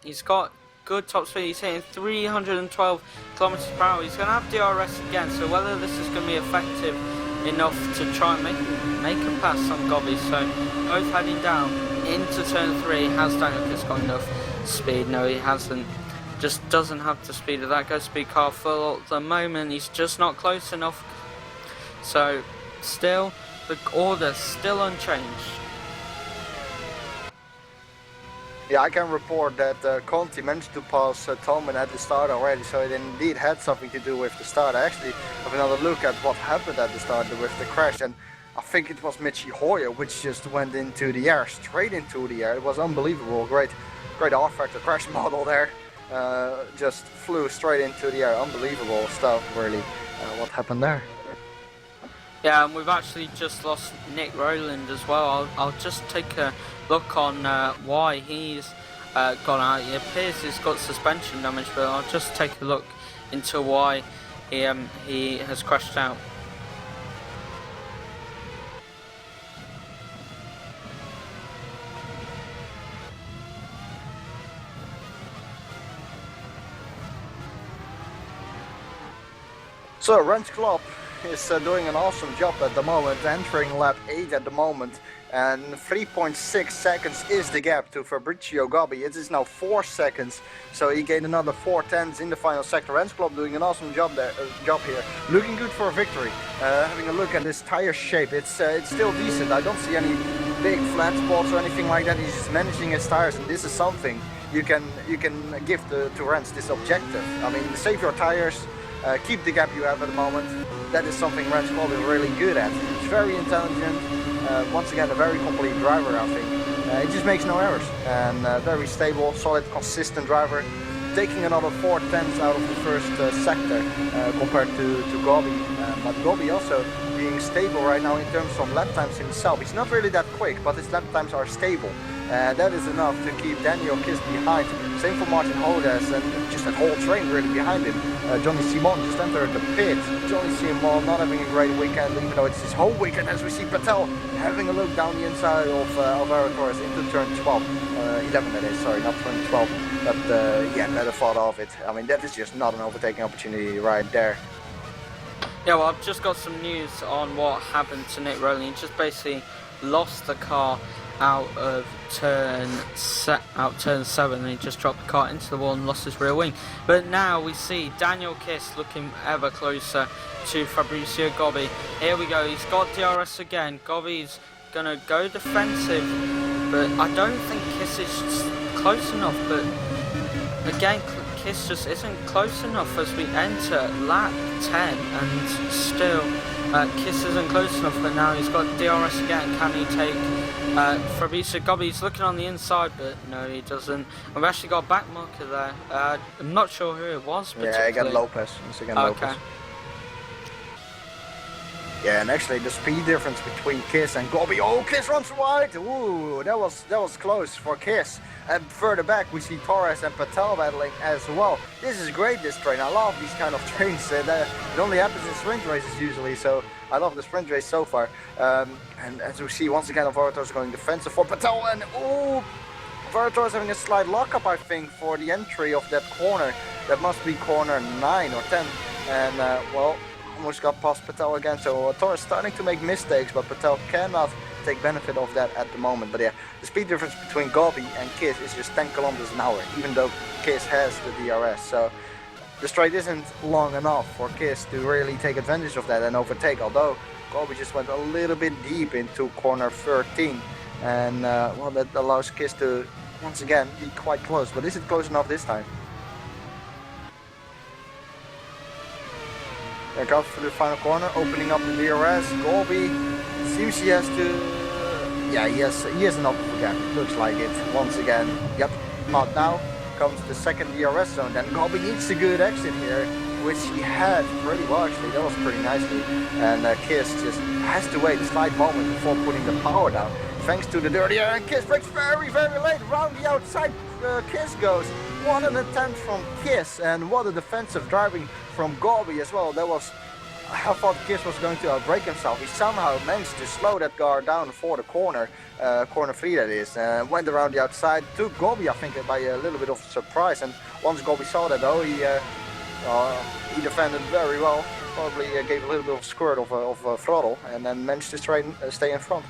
He's got good top speed. He's hitting 312 kilometers per hour. He's going to have DRS again, so whether this is going to be effective enough to try and make a pass on Gobby. So both heading down into turn 3. Has Daniel Kiss got enough speed? No, he hasn't. Just doesn't have the speed of that Go Speed car full at the moment. He's just not close enough. So still, the order still unchanged. Yeah, I can report that Conti managed to pass Tolman at the start already, so it indeed had something to do with the start. I actually have another look at what happened at the start with the crash, and I think it was Michi Hoyer which just went into the air, straight into the air. It was unbelievable. Great R-Factor crash model there. Just flew straight into the air. Unbelievable stuff, really, what happened there. Yeah, and we've actually just lost Nick Rowland as well. I'll just take a look on why he's gone out. It appears he's got suspension damage, but I'll just take a look into why he has crashed out. So Rens Klopp is doing an awesome job at the moment, entering lap 8 at the moment, and 3.6 seconds is the gap to Fabrizio Gobbi. It is now 4 seconds, so he gained another 4 tenths in the final sector. Rens Klopp doing an awesome job here, looking good for a victory. Having a look at this tire shape, it's still decent. I don't see any big flat spots or anything like that. He's just managing his tires, and this is something you can give to Rens, this objective. I mean, save your tires. Keep the gap you have at the moment. That is something Rens Klopp is really good at. He's very intelligent. Once again, a very complete driver, I think. He just makes no errors. And very stable, solid, consistent driver. Taking another 4 tenths out of the first sector compared to Gobbi. But Gobbi also being stable right now in terms of lap times himself. He's not really that quick, but his lap times are stable. That is enough to keep Daniel Kiss behind. Same for Martin Hodes and just that whole train really behind him. Johnny Simon just entered the pit. Johnny Simon not having a great weekend, even though it's his whole weekend, as we see Patel having a look down the inside of Torres into turn 12. 11 that is, sorry, not turn 12. But yeah, better thought of it. I mean, that is just not an overtaking opportunity right there. Yeah, well, I've just got some news on what happened to Nick Rowland. He just basically lost the car out of turn 7, and he just dropped the car into the wall and lost his rear wing. But now we see Daniel Kiss looking ever closer to Fabrizio Gobbi. Here we go, he's got DRS again. Gobbi's gonna go defensive, but I don't think Kiss is close enough. But again, Kiss just isn't close enough as we enter lap 10, and still Kiss isn't close enough. But now he's got DRS again. Can he take Fabrizio Gobbi? He's looking on the inside, but no, he doesn't. We've actually got a back marker there. I'm not sure who it was. Yeah, again Lopez. It's again Lopez. Yeah, and actually the speed difference between Kiss and Gobbi. Oh, Kiss runs wide. Ooh, that was close for Kiss. And further back we see Torres and Patel battling as well. This is great, this train. I love these kind of trains. It only happens in sprint races usually, so I love the sprint race so far. And as we see, once again, Alvaro going defensive for Patel, and oh, Alvaro is having a slight lockup, I think, for the entry of that corner. That must be corner 9 or 10. And well, almost got past Patel again. So Torres starting to make mistakes, but Patel cannot take benefit of that at the moment. But yeah, the speed difference between Gobbi and Kiss is just 10 kilometers an hour, even though Kiss has the DRS. So the straight isn't long enough for Kiss to really take advantage of that and overtake, although Gobbi just went a little bit deep into corner 13, and well, that allows Kiss to once again be quite close. But is it close enough this time? There goes for the final corner, opening up the DRS. Gobbi seems he has to. Yeah, he has an upper gap. It looks like it once again. Yep. But now comes the second DRS zone. Then Gobbi needs a good exit here, which he had pretty well actually. That was pretty nicely. And Kiss just has to wait a slight moment before putting the power down. Thanks to the dirty air, and Kiss breaks very, very late. Round the outside, Kiss goes. what an attempt from Kiss, and what a defensive driving from Gorby as well. That was, I thought Kiss was going to outbrake himself. He somehow managed to slow that car down for the corner, corner 3 that is, went around the outside, took Gorby I think by a little bit of surprise, and once Gorby saw that though, he defended very well, probably gave a little bit of squirt of throttle, and then managed to stay in front.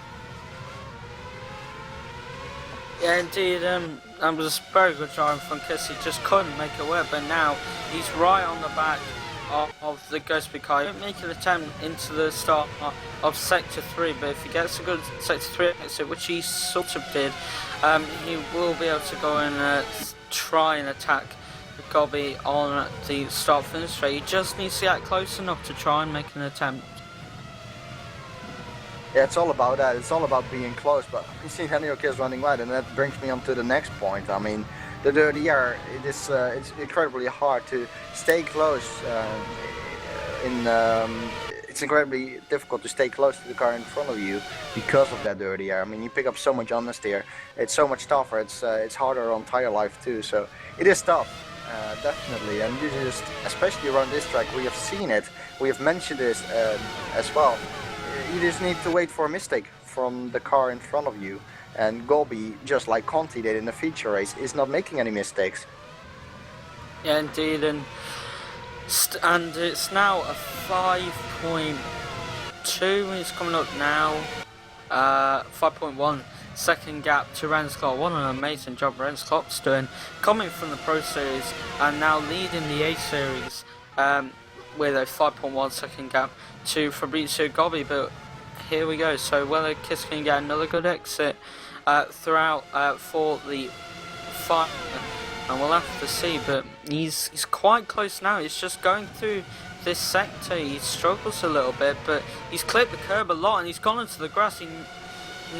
Yeah, indeed, that was a very good driving from Kiss. He just couldn't make it work, but now he's right on the back of the Ghostby car. He won't make an attempt into the start of Sector 3, but if he gets a good Sector 3 exit, which he sort of did, he will be able to go and try and attack Gobby on the start-finish straight. He just needs to get close enough to try and make an attempt. Yeah, it's all about that. It's all about being close. But we see Daniel Kiss running wide, and that brings me on to the next point. I mean, the dirty air. It's incredibly hard to stay close. It's incredibly difficult to stay close to the car in front of you because of that dirty air. I mean, you pick up so much understeer. It's so much tougher. It's harder on tire life too. So it is tough, definitely. And you just, especially around this track, we have seen it. We have mentioned this as well. You just need to wait for a mistake from the car in front of you, and Gobby, just like Conti did in the feature race, is not making any mistakes. Yeah, indeed, and it's now a 5.2. It's coming up now, 5.1 second gap to Rensklopp. What an amazing job Rensklopp's doing, coming from the Pro Series and now leading the A Series with a 5.1 second gap to Fabrizio Gobby. But here we go, so whether Kiss can get another good exit throughout for the final, and we'll have to see, but he's quite close now. He's just going through this sector. He struggles a little bit, but he's clipped the curb a lot and he's gone into the grass. He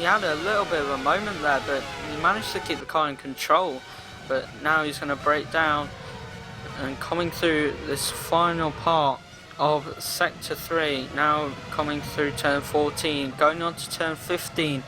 had a little bit of a moment there, but he managed to keep the car in control. But now he's going to break down, and coming through this final part of Sector 3, now coming through turn 14, going on to turn 15.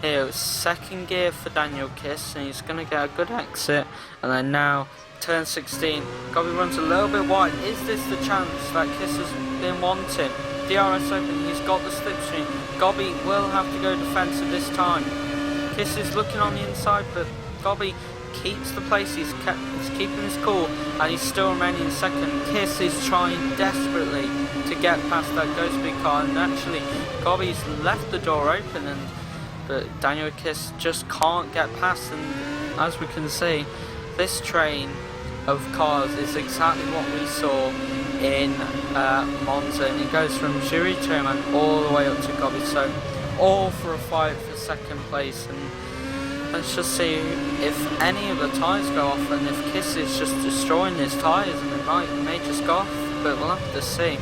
Here, second gear for Daniel Kiss, and he's going to get a good exit. And then now, turn 16, Gobby runs a little bit wide. Is this the chance that Kiss has been wanting? DRS open, he's got the slipstream. Gobby will have to go defensive this time. Kiss is looking on the inside, but Gobby keeps the place. He's keeping his cool, and he's still remaining in second. Kiss is trying desperately to get past that Ghostby car, and actually Gobby's left the door open, but Daniel Kiss just can't get past. And as we can see, this train of cars is exactly what we saw in Monza, and it goes from Juri Chairman all the way up to Gobby, so all for a fight for second place. And let's just see if any of the tyres go off, and if Kiss is just destroying his tyres, and it may just go off, but we'll have to see.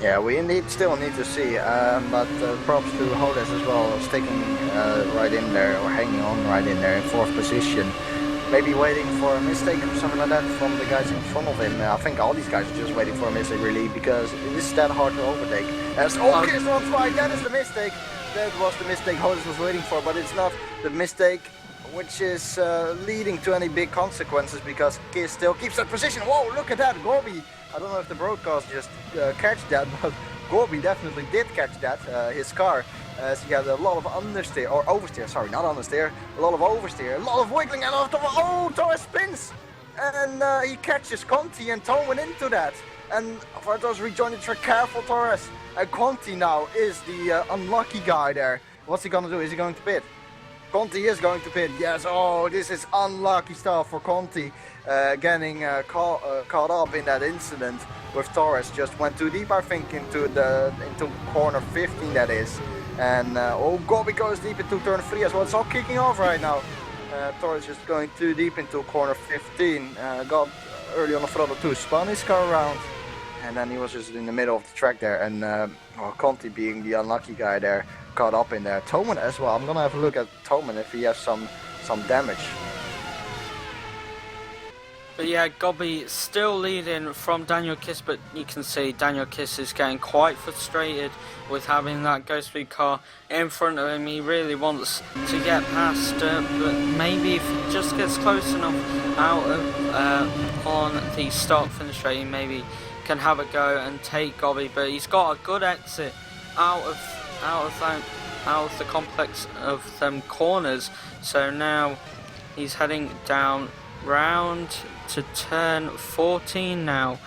Yeah, we still need to see, but props to Hodes as well, sticking right in there, or hanging on right in there in fourth position. Maybe waiting for a mistake or something like that from the guys in front of him. I think all these guys are just waiting for a mistake really, because it is that hard to overtake. Kiss runs right, that is the mistake. That was the mistake Hodes was waiting for, but it's not the mistake which is leading to any big consequences, because Kiss still keeps that position. Whoa, look at that, Gorby. I don't know if the broadcast just catch that, but Gorby definitely did catch that, his car. As he had a lot of understeer, or oversteer, sorry, not understeer, a lot of oversteer, a lot of wiggling, and Torres spins! And he catches Conti and Toman into that. And Torres rejoined the track, careful Torres. And Conti now is the unlucky guy there. What's he gonna do? Is he going to pit? Conti is going to pit, yes. Oh, this is unlucky stuff for Conti. Getting caught up in that incident with Torres. Just went too deep, I think, into corner 15, that is. And Gobby goes deep into turn 3 as well. It's all kicking off right now. Torres just going too deep into corner 15. Got early on the throttle too, spun his car around, and then he was just in the middle of the track there. And Conti, being the unlucky guy there, caught up in there. Toman as well. I'm gonna have a look at Toman if he has some damage. But yeah, Gobby still leading from Daniel Kiss, but you can see Daniel Kiss is getting quite frustrated with having that Ghost Speed car in front of him. He really wants to get past, but maybe if he just gets close enough out of on the start finish rate, he maybe can have a go and take Gobby. But he's got a good exit out of the complex of them corners. So now he's heading down round to turn 14 now,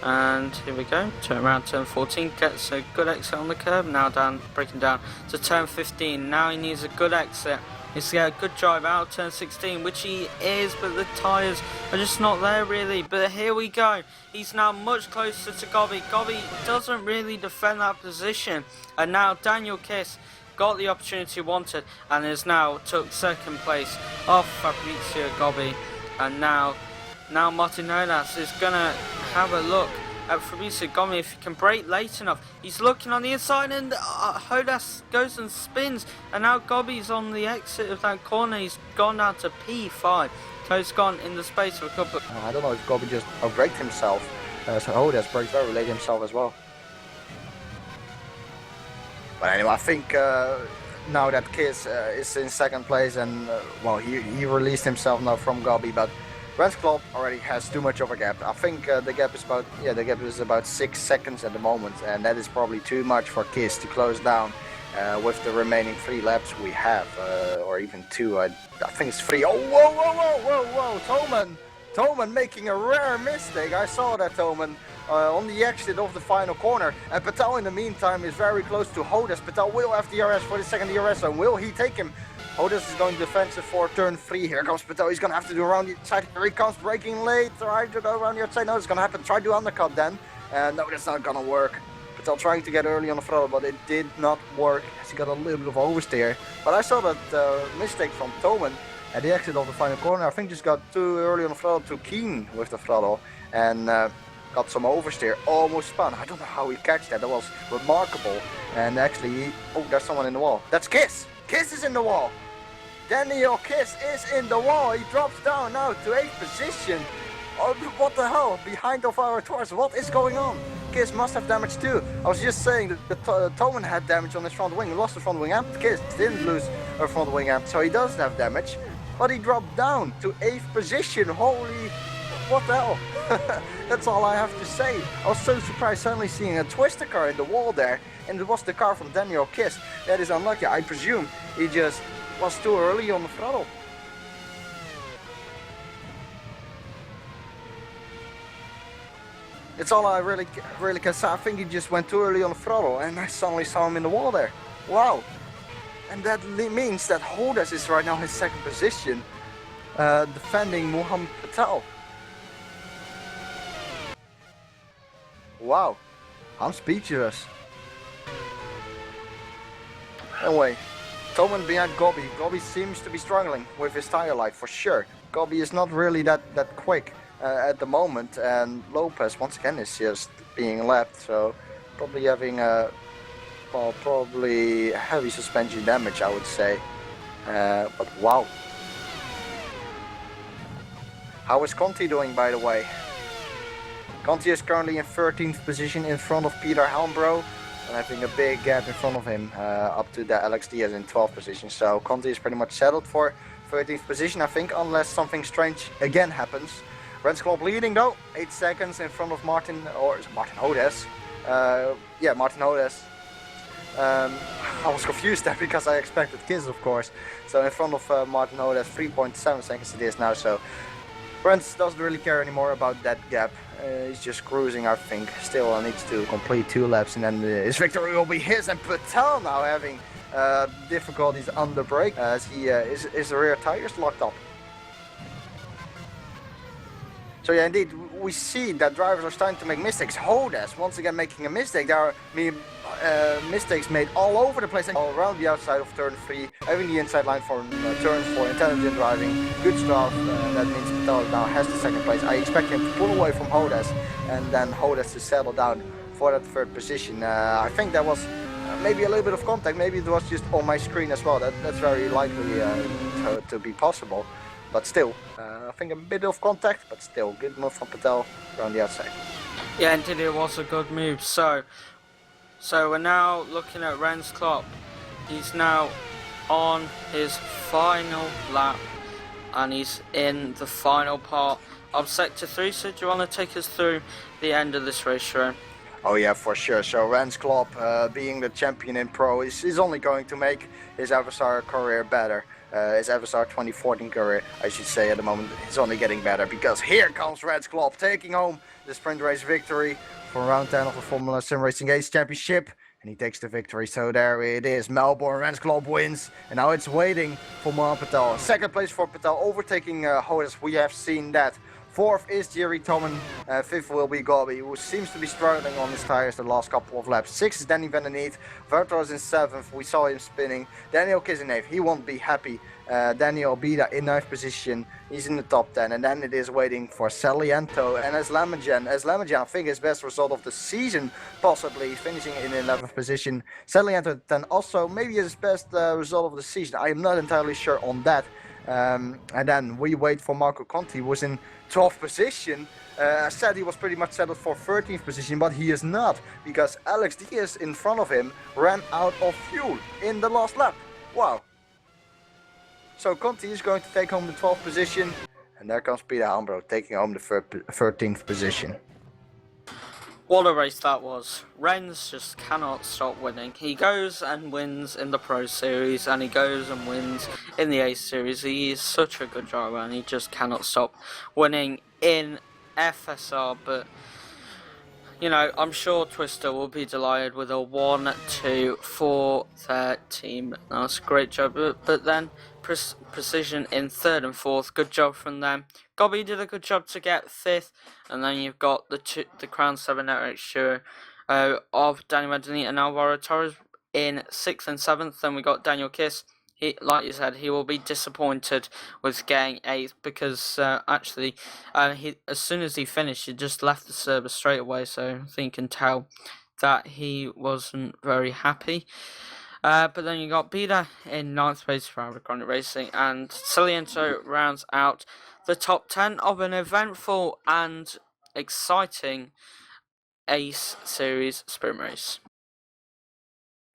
and here we go, turn around turn 14, gets a good exit on the curb, now breaking down to turn 15. Now he needs a good exit, he's to get a good drive out of turn 16, which he is, but the tyres are just not there really. But here we go, he's now much closer to Gobby. Gobby doesn't really defend that position, and now Daniel Kiss got the opportunity he wanted and is now took second place off Fabrizio Gobby. And now Martin Hodas is gonna have a look at Fabrizio Gobby if he can brake late enough. He's looking on the inside, and Hodas goes and spins, and now Gobby's on the exit of that corner. He's gone down to P5, so he's gone in the space of a couple. I don't know if Gobby just outbraked himself, so Hodas braked very late himself as well. But anyway, I think now that Kiss is in second place, and well, he released himself now from Gobby, but Rens Club already has too much of a gap. I think the gap is about 6 seconds at the moment, and that is probably too much for Kiss to close down with the remaining 3 laps we have, or even 2. I think it's 3. Oh, whoa! Toman making a rare mistake. I saw that, Toman. On the exit of the final corner, and Patel in the meantime is very close to Hodas. Patel will have DRS for the second DRS, and will he take him? Hodas is going defensive for turn 3. Here comes Patel. He's going to have to do around the outside. Here he comes, braking late. Try to go around the outside. No, it's going to happen. Try to undercut then. And no, that's not going to work. Patel trying to get early on the throttle, but it did not work as he got a little bit of oversteer. But I saw that mistake from Toman at the exit of the final corner. I think just got too early on the throttle, too keen with the throttle, and got some oversteer, almost spun. I don't know how he catch that. That was remarkable. And actually, oh, there's someone in the wall. That's Kiss. Kiss is in the wall. Daniel Kiss is in the wall. He drops down now to 8th position. Oh, what the hell? Behind of our tours. What is going on? Kiss must have damage too. I was just saying that Toman had damage on his front wing. He lost the front wing amp. Kiss didn't lose a front wing amp, so he doesn't have damage. But he dropped down to 8th position. Holy, what the hell? That's all I have to say. I was so surprised suddenly seeing a twister car in the wall there, and it was the car from Daniel Kiss. That is unlucky. I presume he just was too early on the throttle. That's all I really can say. I think he just went too early on the throttle, and I suddenly saw him in the wall there. Wow. And that means that Hodas is right now in second position, defending Mohammed Patel. Wow, I'm speechless. Anyway, Toman behind Gobby. Gobby seems to be struggling with his tire life for sure. Gobby is not really that quick at the moment, and Lopez once again is just being lapped, so probably having probably heavy suspension damage, I would say. But wow. How is Conti doing, by the way? Conti is currently in 13th position in front of Peter Helmbro, and having a big gap in front of him up to the Alex Diaz in 12th position. So Conti is pretty much settled for 13th position, I think, unless something strange again happens. Rens Club leading though, 8 seconds in front of Martin Hodas. Yeah, Martin Hodas. I was confused there because I expected Kiss, of course. So in front of Martin Hodas, 3.7 seconds it is now. So Rens doesn't really care anymore about that gap. He's just cruising, I think. Still needs to complete 2 laps, and then his victory will be his. And Patel now having difficulties on the brake as he his rear tires locked up. So yeah, indeed, we see that drivers are starting to make mistakes. Hodas once again making a mistake. There are mistakes made all over the place, all around the outside of turn 3, having the inside line for turn 4, intelligent driving, good stuff. That means Patel now has the second place. I expect him to pull away from Hodas, and then Hodas to settle down for that 3rd position. I think that was maybe a little bit of contact. Maybe it was just on my screen as well. That's very likely to be possible. but still, I think a bit of contact, but still, good move from Patel around the outside. Yeah, indeed it was a good move. So we're now looking at Ren's Klopp. He's now on his final lap, and he's in the final part of Sector 3. So do you want to take us through the end of this race, Jeroen? Oh yeah, for sure. So Rens Klopp, being the champion in Pro, is only going to make his FSR career better. His FSR 2014 career, I should say, at the moment, is only getting better, because here comes Rens Klopp taking home the sprint race victory for round 10 of the Formula SimRacing Ace Championship. And he takes the victory, so there it is. Melbourne, Rens Klopp wins, and now it's waiting for Mohan Patel. Second place for Patel, overtaking Hodes. We have seen that. Fourth is Jeroen Thoman, fifth will be Gobby, who seems to be struggling on his tires the last couple of laps. Sixth is Danny van der Neet, Vertos in seventh, we saw him spinning. Daniel Kiss in eighth, he won't be happy. Daniel Bida in ninth position, he's in the top 10. And then it is waiting for Saliento and Eslamajan. Eslamajan, I think his best result of the season, possibly, finishing in 11th position. Saliento then also maybe his best result of the season, I am not entirely sure on that. And then we wait for Marco Conti, who was in 12th position. I said he was pretty much settled for 13th position, but he is not, because Alex Diaz in front of him ran out of fuel in the last lap. Wow. So Conti is going to take home the 12th position, and there comes Peter Hambro taking home the 13th position. What a race that was. Renz just cannot stop winning. He goes and wins in the Pro Series, and he goes and wins in the Ace Series. He is such a good driver, and he just cannot stop winning in FSR. But, you know, I'm sure Twister will be delighted with a 1-2 for their team. That's a great job. But then Precision in third and fourth. Good job from them. Gobby did a good job to get fifth, and then you've got the Crown 7 Network duo of Daniel van der Neet and Alvaro Torres in sixth and seventh. Then we got Daniel Kiss. He, like you said, he will be disappointed with getting eighth, because he, as soon as he finished, he just left the service straight away. So I think you can tell that he wasn't very happy. But then you got Bida in 9th place for Abercrombie Racing, and Saliento rounds out the top 10 of an eventful and exciting Ace Series sprint race.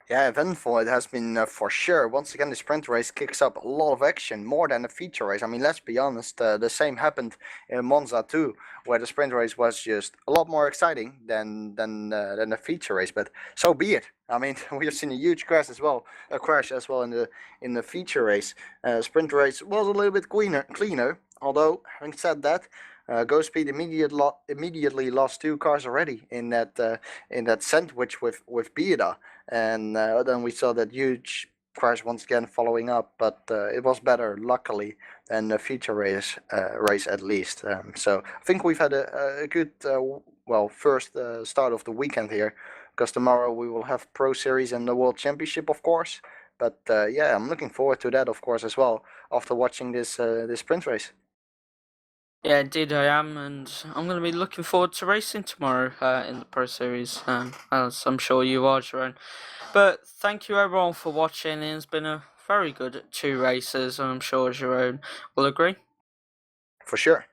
Yeah, eventful it has been for sure. Once again, the sprint race kicks up a lot of action, more than the feature race. I mean, let's be honest, the same happened in Monza too, where the sprint race was just a lot more exciting than the feature race. But so be it. I mean, we have seen a huge crash as well in the feature race. Sprint race was a little bit cleaner. Although, having said that, Go Speed immediately lost 2 cars already in that sandwich with Bida, and then we saw that huge crash once again following up. But it was better, luckily, than the feature race at least. So I think we've had a good first start of the weekend here, because tomorrow we will have Pro Series and the World Championship, of course. But yeah, I'm looking forward to that, of course, as well, after watching this sprint race. Yeah, indeed I am, and I'm going to be looking forward to racing tomorrow in the Pro Series, as I'm sure you are, Jeroen. But thank you everyone for watching. It's been a very good 2 races, and I'm sure Jeroen will agree. For sure.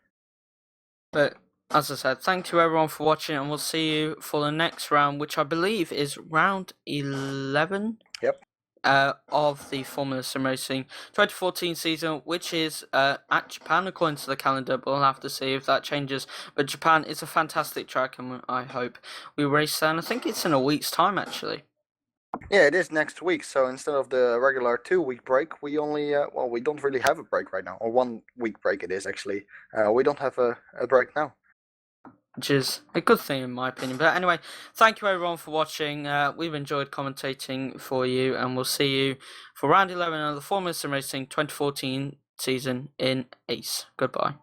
But as I said, thank you everyone for watching, and we'll see you for the next round, which I believe is round 11. Yep. Of the Formula SimRacing 2014 season, which is at Japan according to the calendar, but we'll have to see if that changes. But Japan is a fantastic track, and I hope we race there, and I think it's in a week's time actually. Yeah, it is next week, so instead of the regular 2-week break, we only, we don't really have a break right now, or 1-week break it is actually. We don't have a break now. Which is a good thing in my opinion. But anyway, thank you everyone for watching. We've enjoyed commentating for you, and we'll see you for round 11 of the Formula SimRacing 2014 season in Ace. Goodbye.